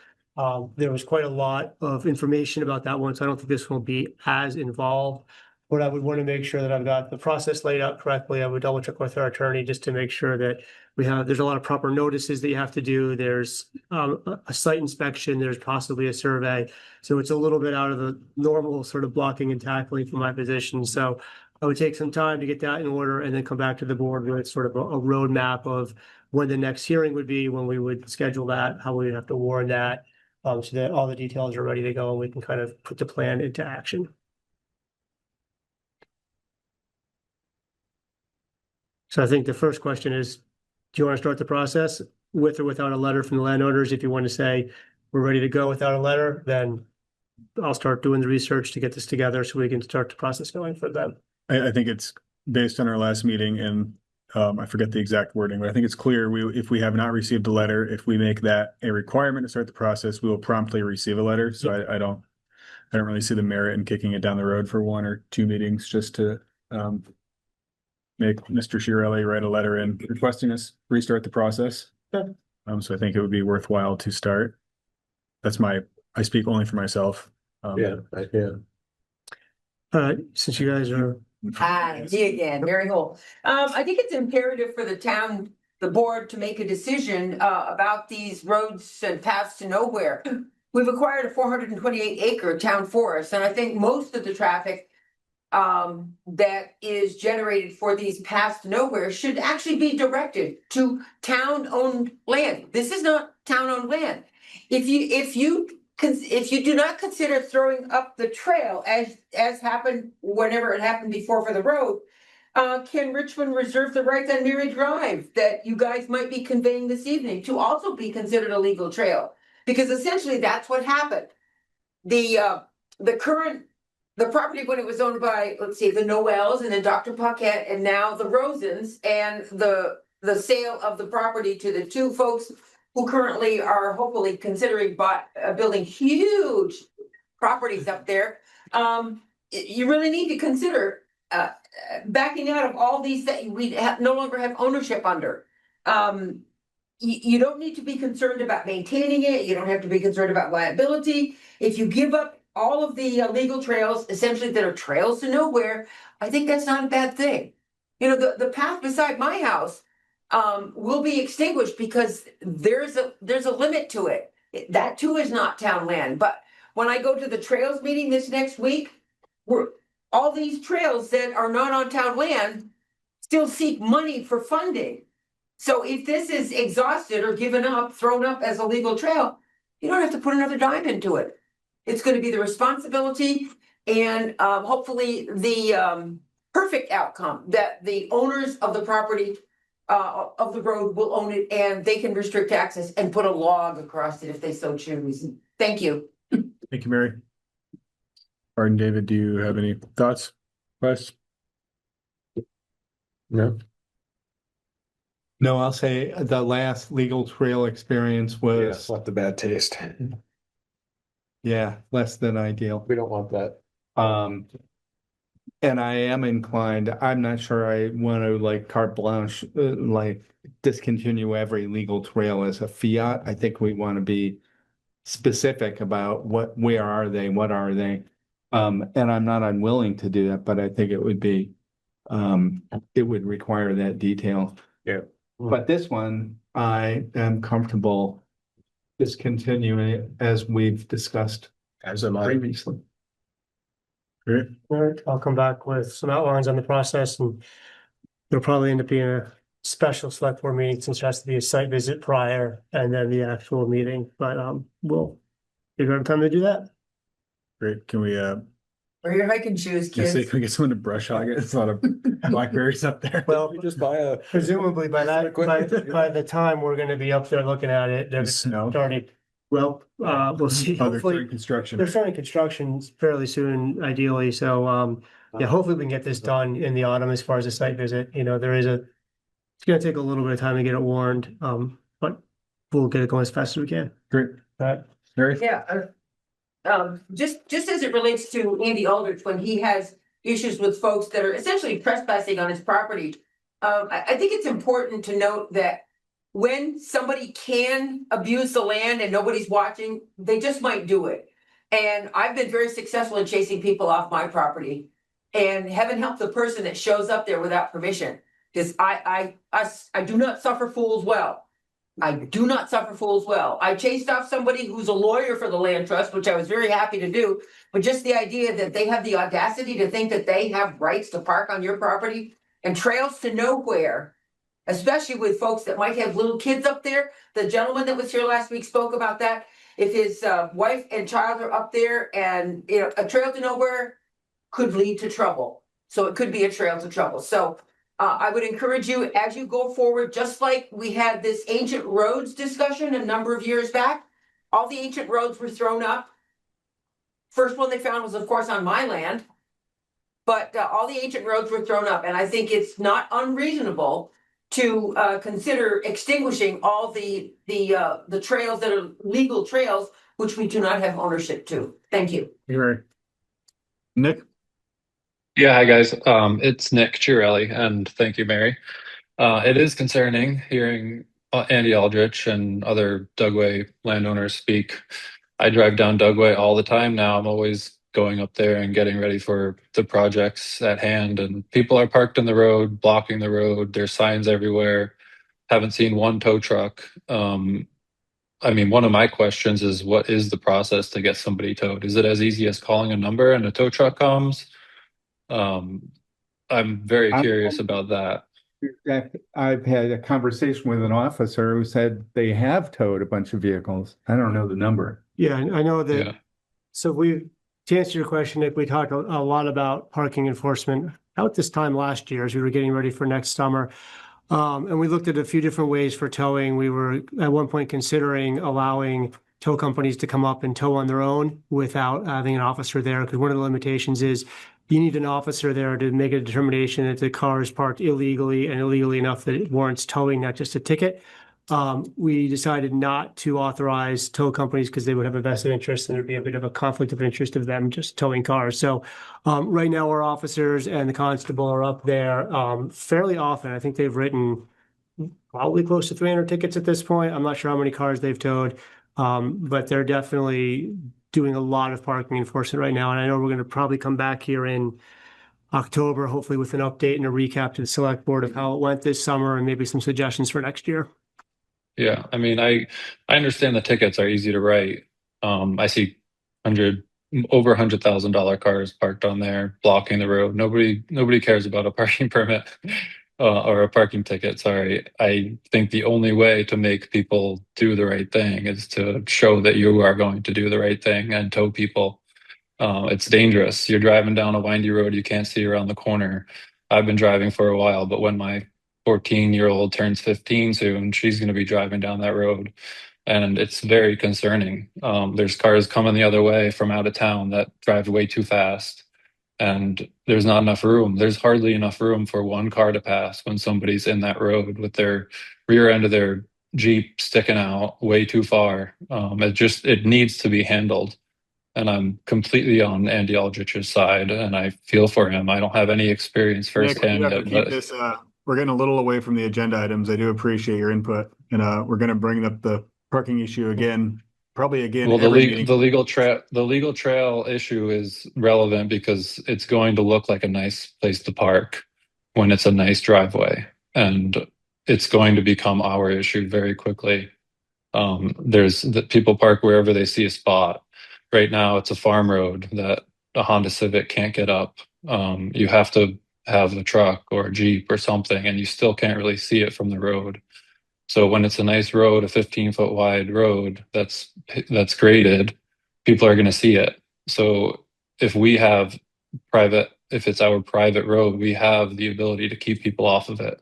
There was quite a lot of information about that one, so I don't think this will be as involved. But I would want to make sure that I've got the process laid out correctly. I would double check with our attorney just to make sure that there's a lot of proper notices that you have to do. There's a site inspection, there's possibly a survey. So it's a little bit out of the normal sort of blocking and tackling for my position. So I would take some time to get that in order and then come back to the board with sort of a roadmap of when the next hearing would be, when we would schedule that, how we would have to warn that, so that all the details are ready to go and we can kind of put the plan into action. So I think the first question is, do you want to start the process with or without a letter from the landowners? If you want to say we're ready to go without a letter, then I'll start doing the research to get this together so we can start the process going for them. I think it's based on our last meeting, and I forget the exact wording, but I think it's clear if we have not received a letter, if we make that a requirement to start the process, we will promptly receive a letter. So I don't really see the merit in kicking it down the road for 1 or 2 meetings just to make Mr. Chiarelli write a letter in requesting us restart the process. So I think it would be worthwhile to start. I speak only for myself. Yeah, I can. Since you guys are. Hi, me again, Mary Hole. I think it's imperative for the board to make a decision about these roads and paths to nowhere. We've acquired a 428 acre town forest, and I think most of the traffic that is generated for these paths to nowhere should actually be directed to town-owned land. This is not town-owned land. If you do not consider throwing up the trail as happened whenever it happened before for the road, can Richmond reserve the right on Mary Drive that you guys might be conveying this evening to also be considered a legal trail? Because essentially that's what happened. The property when it was owned by, let's see, the Noels and then Dr. Paquette and now the Rosens, and the sale of the property to the two folks who currently are hopefully considering building huge properties up there. You really need to consider backing out of all these that we no longer have ownership under. You don't need to be concerned about maintaining it. You don't have to be concerned about liability. If you give up all of the legal trails, essentially that are trails to nowhere, I think that's not a bad thing. The path beside my house will be extinguished because there's a limit to it. That too is not town land. But when I go to the trails meeting this next week, all these trails that are not on town land still seek money for funding. So if this is exhausted or given up, thrown up as a legal trail, you don't have to put another dime into it. It's going to be the responsibility and hopefully the perfect outcome that the owners of the property of the road will own it, and they can restrict access and put a log across it if they so choose. Thank you. Thank you, Mary. Pardon, David, do you have any thoughts, questions? No. No, I'll say the last legal trail experience was left a bad taste. less than ideal. We don't want that. And I am inclined, I'm not sure I want to like carte blanche, like discontinue every legal trail as a fiat. I think we want to be specific about where are they, what are they? And I'm not unwilling to do that, but I think it would be, it would require that detail. Yeah. But this one, I am comfortable discontinuing it as we've discussed As am I. previously. Great. All right, I'll come back with some outlines on the process, and there'll probably end up being a special select board meeting since there has to be a site visit prior and then the actual meeting, but we'll figure out a time to do that. Great. Can we Wear your hiking shoes, can we get someone to brush hog it? It's a lot of blackberries up there. Well, You just buy a. presumably by the time we're gonna be up there looking at it, they're Snow. starting. Well, we'll see. Oh, they're Hopefully, starting construction. they're starting construction fairly soon, ideally. So, yeah, hopefully we can get this done in the autumn as far as the site visit. You know, it's gonna take a little bit of time to get it warned, but we'll get it going as fast as we can. Great. All right. Mary? Yeah, just as it relates to Andy Aldrich, when he has issues with folks that are essentially trespassing on his property, I think it's important to note that when somebody can abuse the land and nobody's watching, they just might do it. And I've been very successful in chasing people off my property, and heaven help the person that shows up there without permission, because I do not suffer fools well. I do not suffer fools well. I chased off somebody who's a lawyer for the land trust, which I was very happy to do. But just the idea that they have the audacity to think that they have rights to park on your property and trails to nowhere, especially with folks that might have little kids up there. The gentleman that was here last week spoke about that. If his wife and child are up there, and a trail to nowhere could lead to trouble. So it could be a trail to trouble. So I would encourage you, as you go forward, just like we had this ancient roads discussion a number of years back, all the ancient roads were thrown up. First one they found was, of course, on my land, but all the ancient roads were thrown up. And I think it's not unreasonable to consider extinguishing all the trails that are legal trails, which we do not have ownership to. Thank you. You're Nick? Yeah, hi guys. It's Nick Chiarelli, and thank you, Mary. It is concerning hearing Andy Aldrich and other Dugway landowners speak. I drive down Dugway all the time now. I'm always going up there and getting ready for the projects at hand, and people are parked in the road, blocking the road. There's signs everywhere. Haven't seen one tow truck. I mean, one of my questions is, what is the process to get somebody towed? Is it as easy as calling a number and a tow truck comes? I'm very curious about that. I've had a conversation with an officer who said they have towed a bunch of vehicles. I don't know the number. Yeah, I know that. Yeah. So to answer your question, Nick, we talked a lot about parking enforcement out this time last year as we were getting ready for next summer. And we looked at a few different ways for towing. We were at one point considering allowing tow companies to come up and tow on their own without having an officer there, because one of the limitations is you need an officer there to make a determination that the car is parked illegally and illegally enough that it warrants towing, not just a ticket. We decided not to authorize tow companies because they would have a vested interest, and there'd be a bit of a conflict of interest of them just towing cars. So right now our officers and the constable are up there fairly often. I think they've written probably close to 300 tickets at this point. I'm not sure how many cars they've towed, but they're definitely doing a lot of parking enforcement right now. And I know we're going to probably come back here in October, hopefully with an update and a recap to the select board of how it went this summer and maybe some suggestions for next year. Yeah, I mean, I understand the tickets are easy to write. I see over $100,000 cars parked on there, blocking the road. Nobody cares about a parking permit or a parking ticket. Sorry. I think the only way to make people do the right thing is to show that you are going to do the right thing and tow people. It's dangerous. You're driving down a windy road, you can't see around the corner. I've been driving for a while, but when my 14-year-old turns 15 soon, she's going to be driving down that road. And it's very concerning. There's cars coming the other way from out of town that drive way too fast. And there's not enough room. There's hardly enough room for one car to pass when somebody's in that road with their rear end of their Jeep sticking out way too far. It needs to be handled. and I'm completely on Andy Aldrich's side, and I feel for him. I don't have any experience Nick, we firsthand have to yet, keep but this, we're getting a little away from the agenda items. I do appreciate your input, and we're gonna bring up the parking issue again, probably again, well, every meeting. the legal trail issue is relevant because it's going to look like a nice place to park when it's a nice driveway, and it's going to become our issue very quickly. There's that people park wherever they see a spot. Right now, it's a farm road that a Honda Civic can't get up. You have to have a truck or a Jeep or something, and you still can't really see it from the road. So when it's a nice road, a 15-foot wide road that's graded, people are going to see it. So if it's our private road, we have the ability to keep people off of it.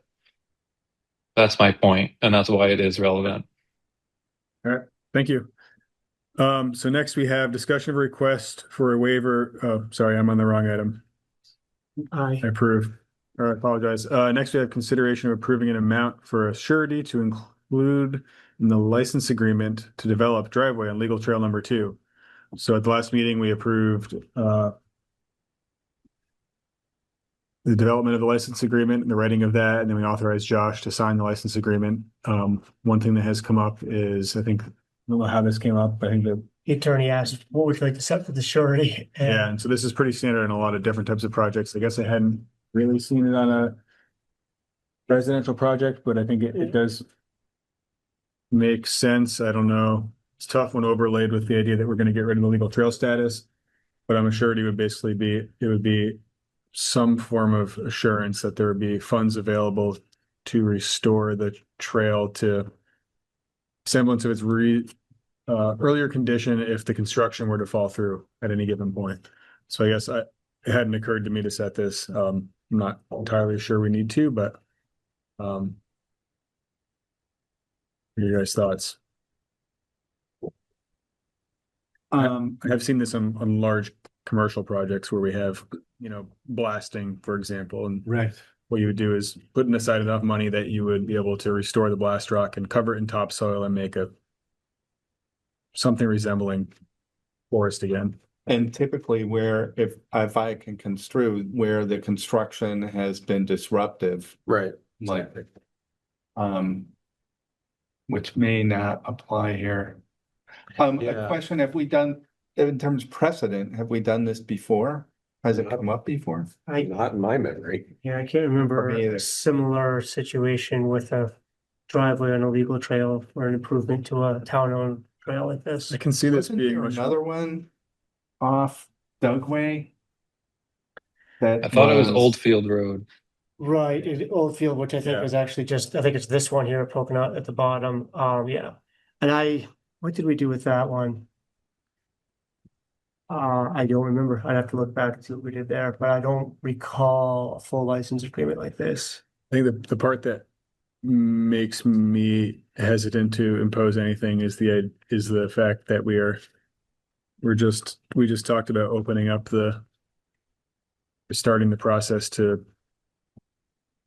That's my point, and that's why it is relevant. All right, thank you. So next we have discussion of request for a waiver. Oh, sorry, I'm on the wrong item. Aye. I approve. Or I apologize. Next we have consideration of approving an amount for a surety to include in the license agreement to develop driveway on legal trail number 2. So at the last meeting, we approved the development of the license agreement and the writing of that, and then we authorized Josh to sign the license agreement. One thing that has come up is, I don't know how this came up, but I think the attorney asked, what would you like to set for the surety? Yeah, and so this is pretty standard in a lot of different types of projects. I guess I hadn't really seen it on a residential project, but I think it does make sense. I don't know. It's tough when overlaid with the idea that we're going to get rid of the legal trail status, but I'm assured it would be some form of assurance that there would be funds available to restore the trail to semblance of its earlier condition if the construction were to fall through at any given point. So I guess it hadn't occurred to me to set this. I'm not entirely sure we need to, but what are your guys' thoughts? I've seen this on large commercial projects where we have, blasting, for example, and Right. what you would do is putting aside enough money that you would be able to restore the blast rock and cover it in topsoil and make something resembling forest again. And typically if I can construe where the construction has been disruptive, Right. like, which may not apply here. A question, have we done, in terms of precedent, have we done this before? Has it come up before? Not in my memory. Yeah, I can't remember Me either. a similar situation with a driveway on a legal trail or an improvement to a town-owned trail like this. I can see this Wasn't being there much. another one off Dugway? I thought it was Oldfield Road. Right, Oldfield, which I think Yeah. is actually I think it's this one here poking out at the bottom. Yeah. And what did we do with that one? I don't remember. I'd have to look back and see what we did there, but I don't recall a full license agreement like this. I think the part that makes me hesitant to impose anything is the fact that we just talked about opening up starting the process to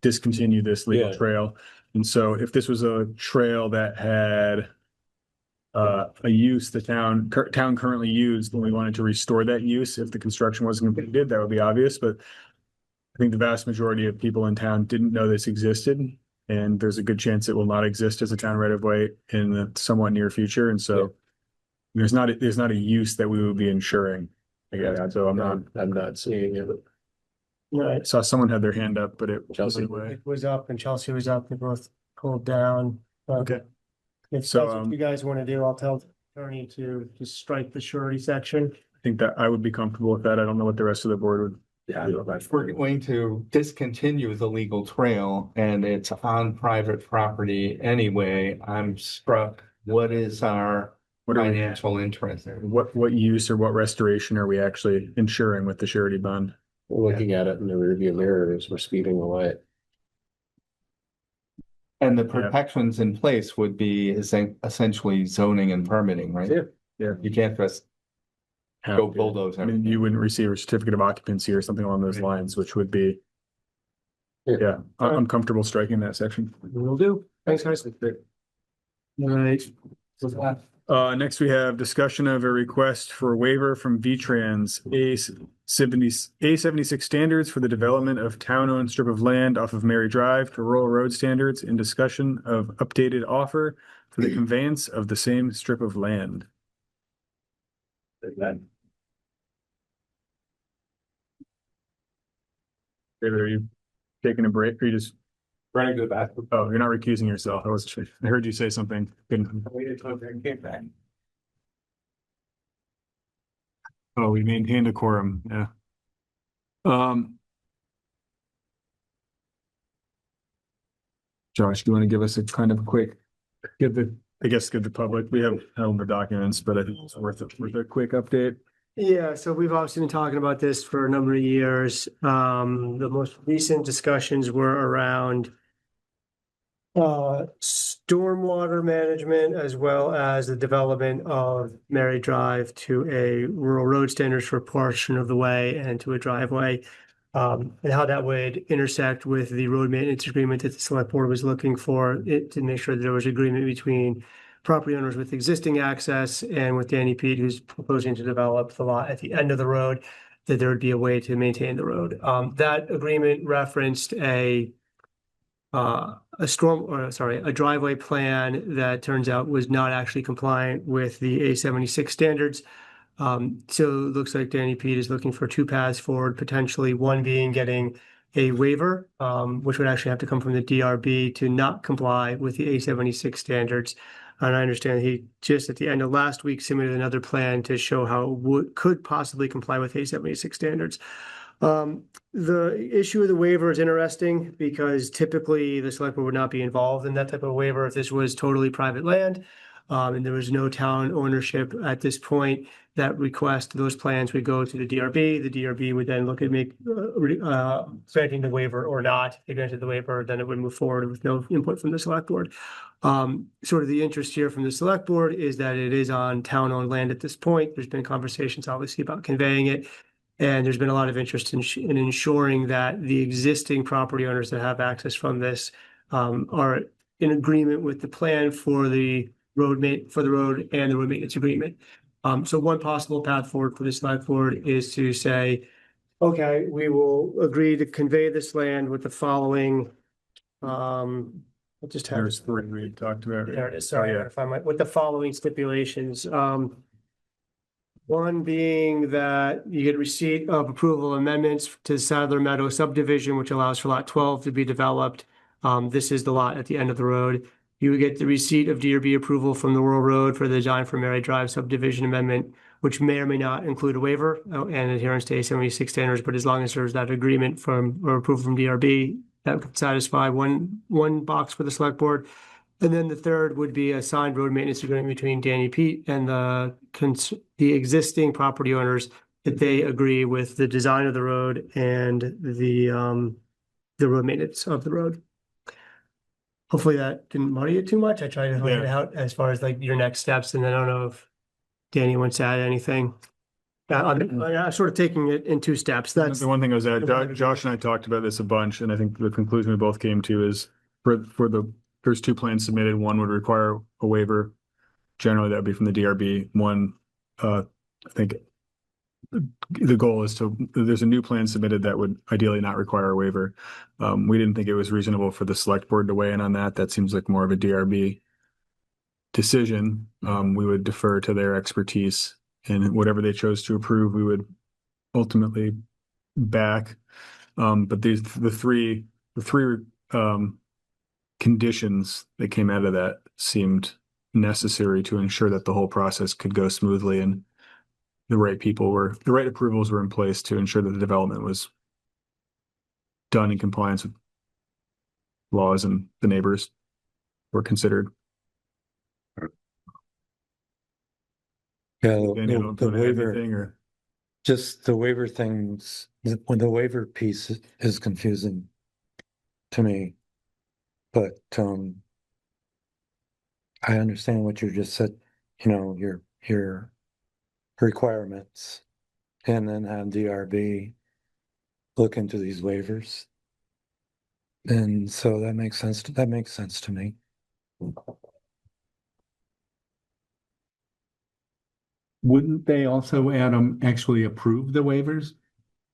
discontinue this legal trail. And so if this was a trail that had a use the town currently used, when we wanted to restore that use, if the construction wasn't completed, that would be obvious. But I think the vast majority of people in town didn't know this existed, and there's a good chance it will not exist as a town right of way in the somewhat near future. And so there's not a use that we would be ensuring. So I'm not seeing it. Right. I saw someone had their hand up, but it wasn't away. It was up and Chelsea was up. They both pulled down. Okay. If So, that's what you guys want to do, I'll tell the attorney to just strike the surety section. I think that I would be comfortable with that. I don't know what the rest of the board would. If we're going to discontinue the legal trail and it's on private property anyway, I'm struck, what is our financial interest there? What use or what restoration are we actually ensuring with the surety bond? We're looking at it in the rearview mirror as we're speeding away. And the protections in place would be essentially zoning and permitting, right? Yeah. You can't just go bulldoze I mean, everything. you wouldn't receive a certificate of occupancy or something along those lines, which would be. Yeah, I'm comfortable striking that section. Will do. Thanks, guys. All right. Next we have discussion of a request for waiver from VTrans A76 Standards for the development of town-owned strip of land off of Mary Drive to rural road standards and discussion of updated offer for the conveyance of the same strip of land. David, are you taking a break or you just Running to the bathroom. Oh, you're not recusing yourself. I heard you say something. Waited till I came back. Oh, we maintained a quorum. Yeah. Josh, do you want to give us a kind of quick, give the public, we have the documents, but I think it's worth a quick update. Yeah, so we've obviously been talking about this for a number of years. The most recent discussions were around stormwater management as well as the development of Mary Drive to a rural road standards for a portion of the way and to a driveway. And how that would intersect with the road maintenance agreement that the select board was looking for it to make sure that there was agreement between property owners with existing access and with Danny Pete, who's proposing to develop the lot at the end of the road, that there would be a way to maintain the road. That agreement referenced a driveway plan that turns out was not actually compliant with the A76 standards. So it looks like Danny Pete is looking for two paths forward, potentially one being getting a waiver, which would actually have to come from the DRB to not comply with the A76 standards. And I understand he just at the end of last week submitted another plan to show how it could possibly comply with A76 standards. The issue of the waiver is interesting because typically the select board would not be involved in that type of waiver if this was totally private land. And there was no town ownership at this point. That request, those plans would go to the DRB. The DRB would then look at granting the waiver or not. If they granted the waiver, then it would move forward with no input from the select board. Sort of the interest here from the select board is that it is on town-owned land at this point. There's been conversations obviously about conveying it. And there's been a lot of interest in ensuring that the existing property owners that have access from this are in agreement with the plan for the road and the road maintenance agreement. So one possible path forward for the select board is to say, okay, we will agree to convey this land with the following. I'll just have There's three we talked about. there it is. Sorry, if I might, with the following stipulations. One being that you get receipt of approval amendments to Sadler Meadow subdivision, which allows for lot 12 to be developed. This is the lot at the end of the road. You would get the receipt of DRB approval from the rural road for the design for Mary Drive subdivision amendment, which may or may not include a waiver and adherence to A76 standards. But as long as there's that agreement or approval from DRB, that could satisfy one box for the select board. And then the third would be a signed road maintenance agreement between Danny Pete and the existing property owners that they agree with the design of the road and the road maintenance of the road. Hopefully that didn't muddy it too much. I tried to lay it out as far as like your next steps, and then I don't know if Danny wants to add anything. I'm sort of taking it in two steps. That's the one thing I was at. Josh and I talked about this a bunch, and I think the conclusion we both came to is there's two plans submitted. One would require a waiver. Generally, that would be from the DRB. One, I think the goal is there's a new plan submitted that would ideally not require a waiver. We didn't think it was reasonable for the select board to weigh in on that. That seems like more of a DRB decision. We would defer to their expertise, and whatever they chose to approve, we would ultimately back. But the three conditions that came out of that seemed necessary to ensure that the whole process could go smoothly and the right approvals were in place to ensure that the development was done in compliance with laws and the neighbors were considered. Yeah, Danny, the waiver, or just the waiver things, when the waiver piece is confusing to me. But I understand what you just said, your requirements, and then have DRB look into these waivers. And so that makes sense. That makes sense to me. wouldn't they also, Adam, actually approve the waivers?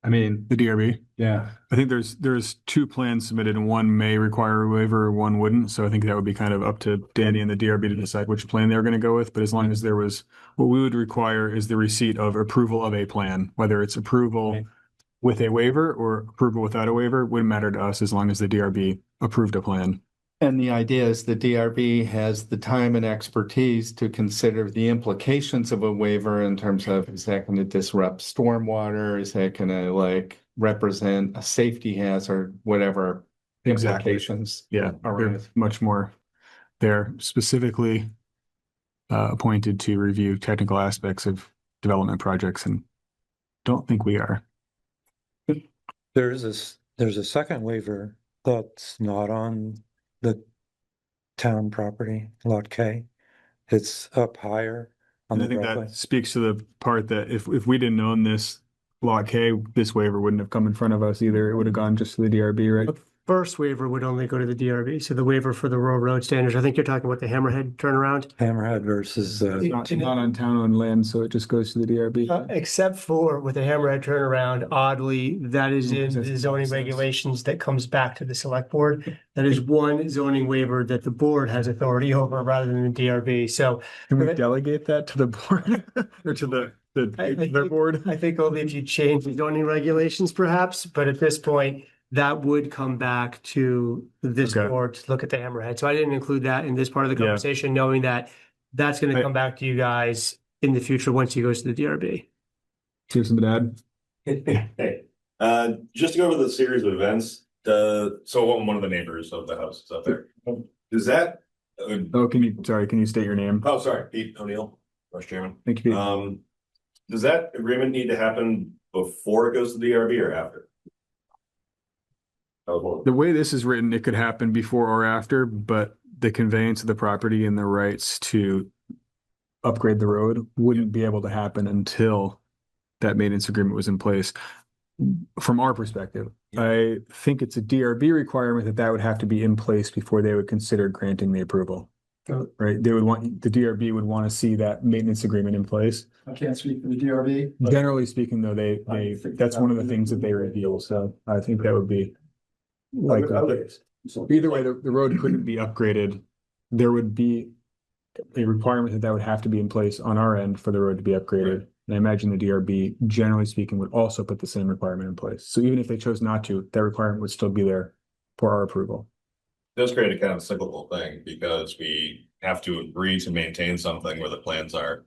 I mean, The DRB. yeah, I think there's two plans submitted and one may require a waiver, one wouldn't. So I think that would be kind of up to Danny and the DRB to decide which plan they're going to go with. But as long as there was, what we would require is the receipt of approval of a plan, whether it's approval Right. with a waiver or approval without a waiver, wouldn't matter to us as long as the DRB approved a plan. and the idea is the DRB has the time and expertise to consider the implications of a waiver in terms of, is that going to disrupt stormwater? Is that going to like represent a safety hazard, whatever Exactly. implications? Yeah, they're much more, they're specifically appointed to review technical aspects of development projects and don't think we are. There's a second waiver that's not on the town property, lot K. It's up higher on And I the think driveway. that speaks to the part that if we didn't own this lot K, this waiver wouldn't have come in front of us either. It would have gone just to the DRB, right? The first waiver would only go to the DRB. So the waiver for the rural road standards, I think you're talking about the Hammerhead turnaround. Hammerhead versus, It's not on town-owned land, so it just goes to the DRB. Except for with the Hammerhead turnaround, oddly, that is in That's the zoning makes sense. regulations that comes back to the select board. That is one zoning waiver that the board has authority over rather than the DRB. So Can we delegate that to the board or to their board? I think only if you change the zoning regulations perhaps, but at this point, that would come back to this Okay. board to look at the Hammerhead. So I didn't include that in this part of the Yeah. conversation, knowing that that's going to I- come back to you guys in the future once he goes to the DRB. Do you have something to add? Hey, just to go over the series of events, so I'm one of the neighbors of the houses up there. Does that, Oh, can you state your name? oh, sorry, Pete O'Neill, Vice Chairman. Thank you, Pete. Does that agreement need to happen before it goes to the DRB or after? The way this is written, it could happen before or after, but the conveyance of the property and the rights to upgrade the road wouldn't be able to happen until that maintenance agreement was in place. From our perspective, I think it's a DRB requirement that would have to be in place before they would consider granting the approval. Right? They would want, the DRB would want to see that maintenance agreement in place. I can't speak for the DRB. but Generally speaking, though, that's one of the things that they reveal. So I think that would be like either way, the road couldn't be upgraded. There would be a requirement that would have to be in place on our end for the road to be upgraded. And I imagine the DRB, generally speaking, would also put the same requirement in place. So even if they chose not to, that requirement would still be there for our approval. It does create a kind of cyclical thing because we have to agree to maintain something where the plans are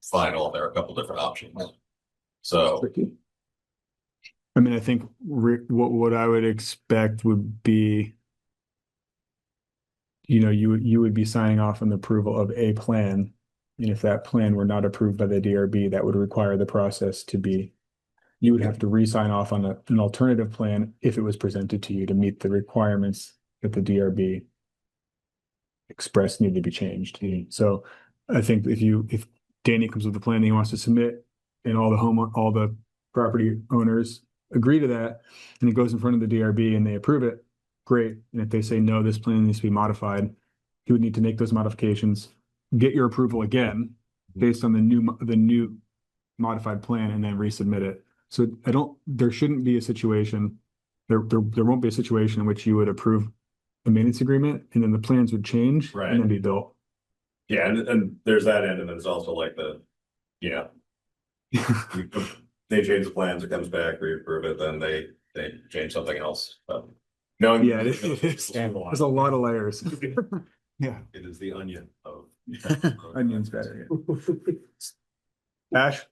final. There are a couple different options. So I mean, I think what I would expect would be, you would be signing off on the approval of a plan. And if that plan were not approved by the DRB, that would require the process to be, you would have to re-sign off on an alternative plan if it was presented to you to meet the requirements that the DRB expressed need to be changed. So I think if Danny comes with a plan that he wants to submit and all the property owners agree to that and it goes in front of the DRB and they approve it, great. And if they say, no, this plan needs to be modified, you would need to make those modifications, get your approval again based on the new modified plan and then resubmit it. So there shouldn't be a situation, there won't be a situation in which you would approve a maintenance agreement and then the plans would change and then be built. yeah, and there's that end, and then there's also like they change the plans, it comes back, we approve it, then they change something else. No, Yeah, it is. There's a lot of layers. Yeah. It is the onion of Onion's better. Yeah. Ash?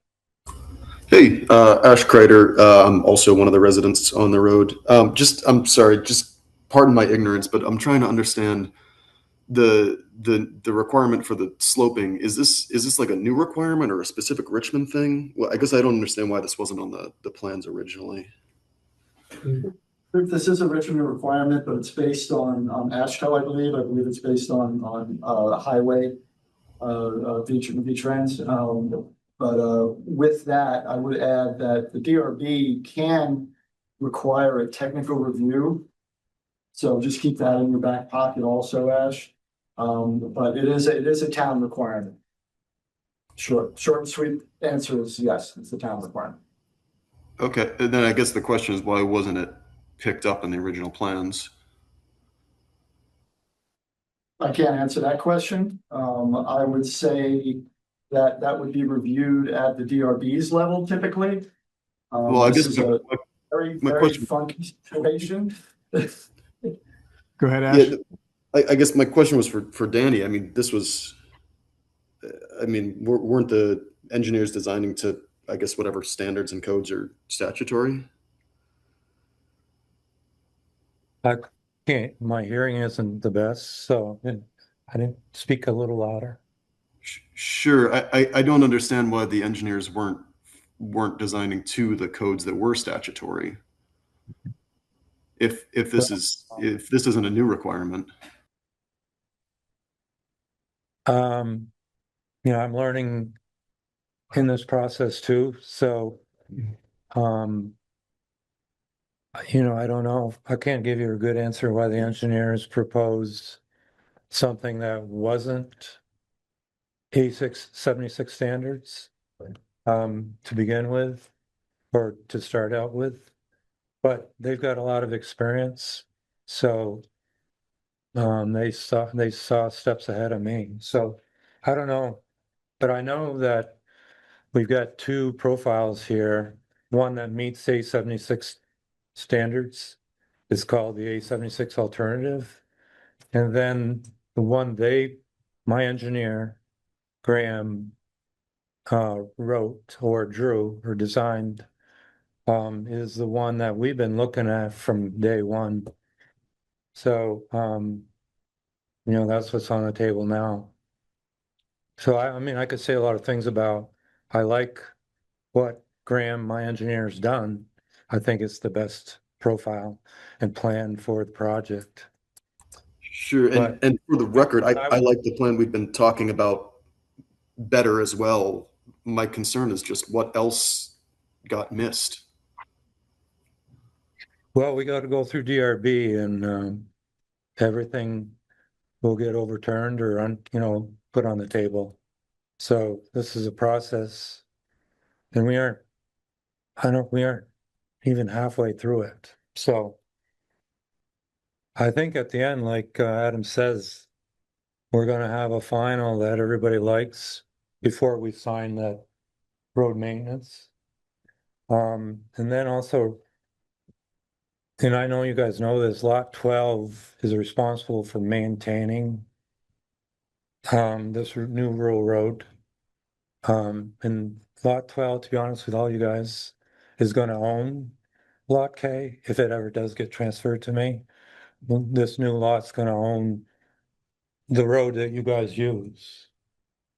Hey, Ash Kreider. I'm also one of the residents on the road. I'm sorry, just pardon my ignorance, but I'm trying to understand the requirement for the sloping. Is this like a new requirement or a specific Richmond thing? Well, I guess I don't understand why this wasn't on the plans originally. This is a Richmond requirement, but it's based on ASHTO, I believe. I believe it's based on highway VTrans. But with that, I would add that the DRB can require a technical review. So just keep that in your back pocket also, Ash. But it is a town requirement. Short and sweet answer is yes, it's the town requirement. Okay, and then I guess the question is why wasn't it picked up in the original plans? I can't answer that question. I would say that that would be reviewed at the DRB's level typically. Well, I This guess is a my very question. funky situation. Go ahead, Ash. Yeah, I guess my question was for Danny. I mean, this was, I mean, weren't the engineers designing to, I guess, whatever standards and codes are statutory? I can't, my hearing isn't the best, so I didn't speak a little louder. Sure. I don't understand why the engineers weren't designing to the codes that were statutory. If this isn't a new requirement. You know, I'm learning in this process too, so you know, I don't know. I can't give you a good answer why the engineers proposed something that wasn't A76 standards to begin with or to start out with. But they've got a lot of experience, so they saw steps ahead of me. So I don't know, but I know that we've got two profiles here. One that meets A76 standards is called the A76 alternative. And then the one my engineer, Graham, wrote or drew or designed is the one that we've been looking at from day one. So, you know, that's what's on the table now. So, I mean, I could say a lot of things about, I like what Graham, my engineer, has done. I think it's the best profile and plan for the project. Sure. And for the record, I like the plan we've been talking about better as well. My concern is just what else got missed. Well, we got to go through DRB and everything will get overturned or put on the table. So this is a process, and we aren't even halfway through it. So I think at the end, like Adam says, we're going to have a final that everybody likes before we sign that road maintenance. And then also, and I know you guys know this, Lot 12 is responsible for maintaining this new rural road. And Lot 12, to be honest with all you guys, is going to own Lot K if it ever does get transferred to me. This new lot's going to own the road that you guys use.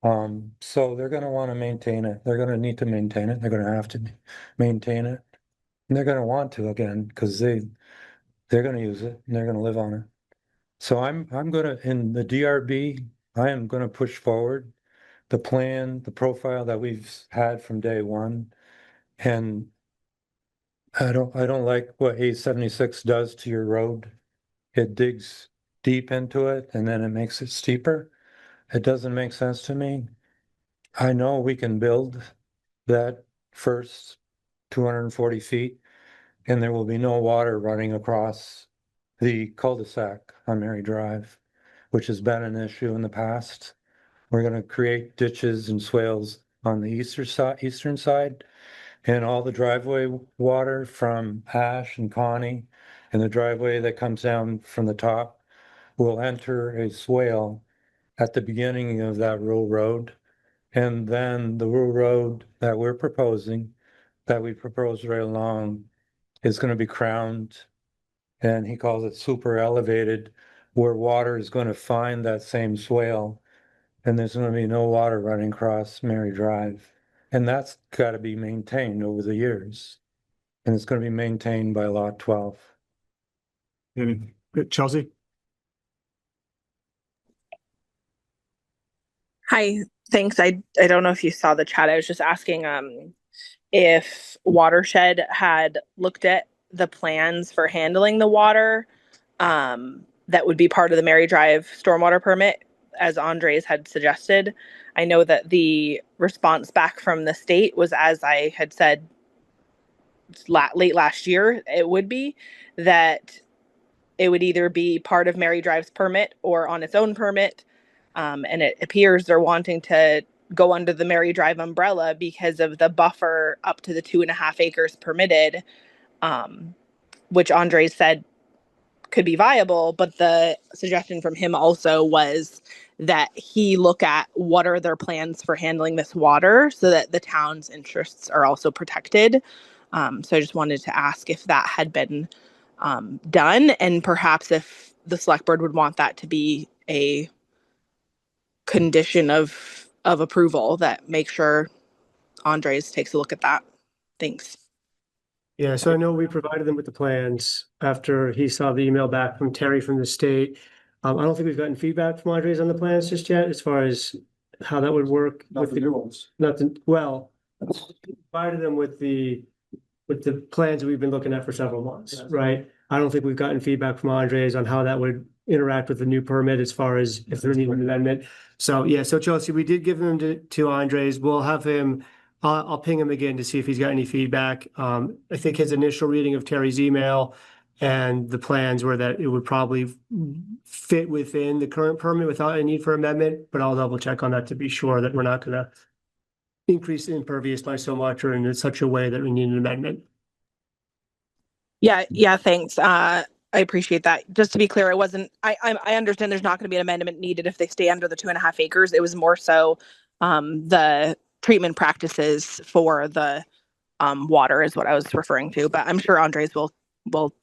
So they're going to want to maintain it. They're going to need to maintain it. They're going to have to maintain it. And they're going to want to again because they're going to use it and they're going to live on it. So I'm going to, in the DRB, I am going to push forward the plan, the profile that we've had from day one. And I don't like what A76 does to your road. It digs deep into it and then it makes it steeper. It doesn't make sense to me. I know we can build that first 240 feet and there will be no water running across the cul-de-sac on Mary Drive, which has been an issue in the past. We're going to create ditches and swales on the eastern side, and all the driveway water from Ash and Connie and the driveway that comes down from the top will enter a swale at the beginning of that rural road. And then the rural road that we're proposing, that we proposed right along, is going to be crowned, and he calls it super elevated, where water is going to find that same swale, and there's going to be no water running across Mary Drive. And that's got to be maintained over the years. And it's going to be maintained by Lot 12. Chelsea? Hi, thanks. I don't know if you saw the chat. I was just asking if Watershed had looked at the plans for handling the water that would be part of the Mary Drive stormwater permit as Andres had suggested. I know that the response back from the state was, as I had said late last year, it would be that it would either be part of Mary Drive's permit or on its own permit. And it appears they're wanting to go under the Mary Drive umbrella because of the buffer up to the 2.5 acres permitted, which Andres said could be viable. But the suggestion from him also was that he look at what are their plans for handling this water so that the town's interests are also protected. So I just wanted to ask if that had been done, and perhaps if the select board would want that to be a condition of approval, that make sure Andres takes a look at that. Thanks. Yeah, so I know we provided them with the plans after he saw the email back from Terry from the state. I don't think we've gotten feedback from Andres on the plans just yet, as far as how that would work. Not the new ones. Well, provided them with the plans we've been looking at for several months, Yes. right? I don't think we've gotten feedback from Andres on how that would interact with the new permit as far as if there needs an amendment. So, yeah, so Chelsea, we did give them to Andres. We'll have him, I'll ping him again to see if he's got any feedback. I think his initial reading of Terry's email and the plans were that it would probably fit within the current permit without a need for amendment, but I'll double check on that to be sure that we're not gonna increase the impervious by so much or in such a way that we need an amendment. Yeah, thanks. I appreciate that. Just to be clear, it wasn't, I understand there's not going to be an amendment needed if they stay under the 2.5 acres. It was more so the treatment practices for the water is what I was referring to, but I'm sure Andres will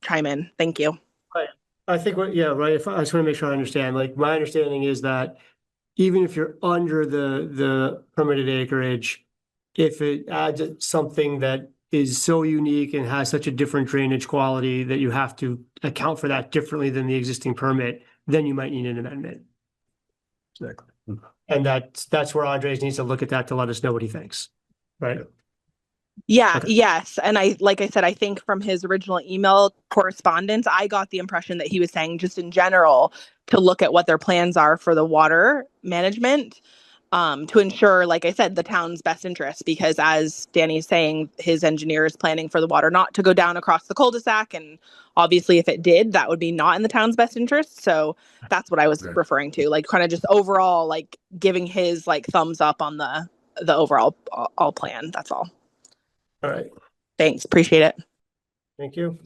chime in. Thank you. Right. I think right. If I just want to make sure I understand, like my understanding is that even if you're under the permitted acreage, if it adds something that is so unique and has such a different drainage quality that you have to account for that differently than the existing permit, then you might need an amendment. Exactly. And that's where Andres needs to look at that to let us know what he thinks, right? Yeah, Okay. yes. And like I said, I think from his original email correspondence, I got the impression that he was saying just in general to look at what their plans are for the water management, to ensure, like I said, the town's best interest, because as Danny's saying, his engineer is planning for the water not to go down across the cul-de-sac. And obviously if it did, that would be not in the town's best interest. So that's what I was referring to, like kind of just overall, like giving his like thumbs up on the overall all plan. That's all. All right. Thanks. Appreciate it. Thank you.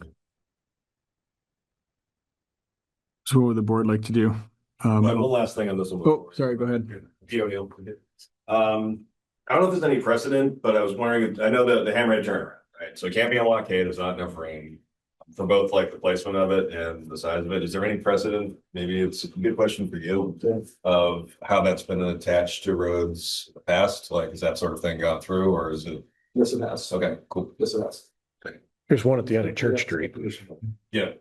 So what would the board like to do? One last thing on this one. Oh, sorry, go ahead. I don't know if there's any precedent, but I was wondering, I know the hammerhead turnaround, right? So it can't be on blockade, there's not enough rain for both like the placement of it and the size of it. Is there any precedent? Maybe it's a good question for you of how that's been attached to roads in the past, like has that sort of thing gone through or is it? Yes, it has. Okay, cool. Yes, it has. There's one at the end of Church Street. Yeah.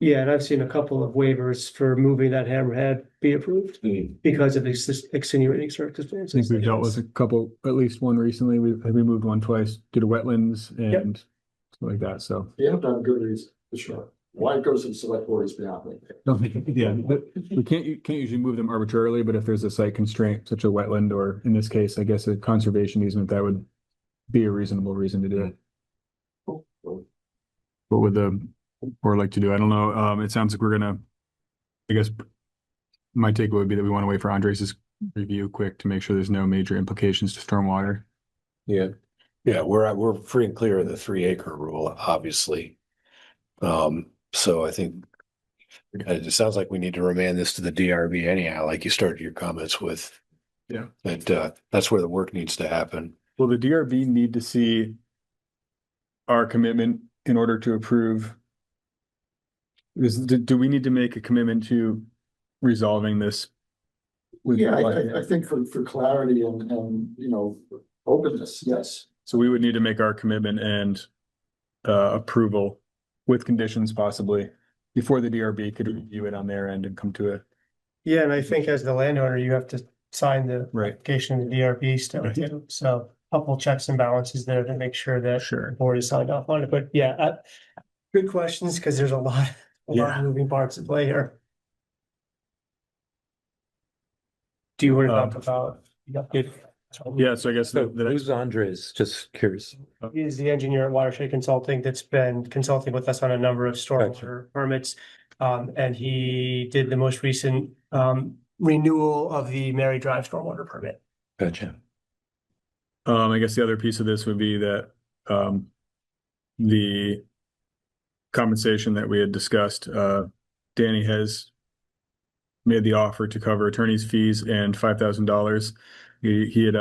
Yeah, and I've seen a couple of waivers for moving that hammerhead be approved because of extenuating circumstances. I think we've dealt with a couple, at least one recently. We moved one twice due to wetlands and stuff like that. So You have done good reason, for sure. Why it goes to the select board is beyond me. yeah, but you can't usually move them arbitrarily, but if there's a site constraint, such a wetland, or in this case, I guess a conservation easement, that would be a reasonable reason to do it. What would the board like to do? I don't know. It sounds like we're gonna, I guess my take would be that we want to wait for Andres's review quick to make sure there's no major implications to stormwater. Yeah, we're free and clear of the 3 acre rule, obviously. So I think it sounds like we need to remand this to the DRB anyhow, like you started your comments with. Yeah. That's where the work needs to happen. Will the DRB need to see our commitment in order to approve? Do we need to make a commitment to resolving this? Yeah, I think for clarity and openness, yes. So we would need to make our commitment and approval with conditions possibly before the DRB could review it on their end and come to it. Yeah, and I think as the landowner, you have to sign the application in the DRB still too. So a couple checks and balances there to make sure that the board is signed off on it. But yeah, good questions because there's a lot of moving parts at play here. Do you want to talk about the update? Yeah, so I guess So the who's Andres? Just curious. He's the engineer at Watershed Consulting that's been consulting with us on a number of stormwater permits. And he did the most recent renewal of the Mary Drive stormwater permit. Gotcha. I guess the other piece of this would be that the compensation that we had discussed, Danny has made the offer to cover attorney's fees and $5,000. He had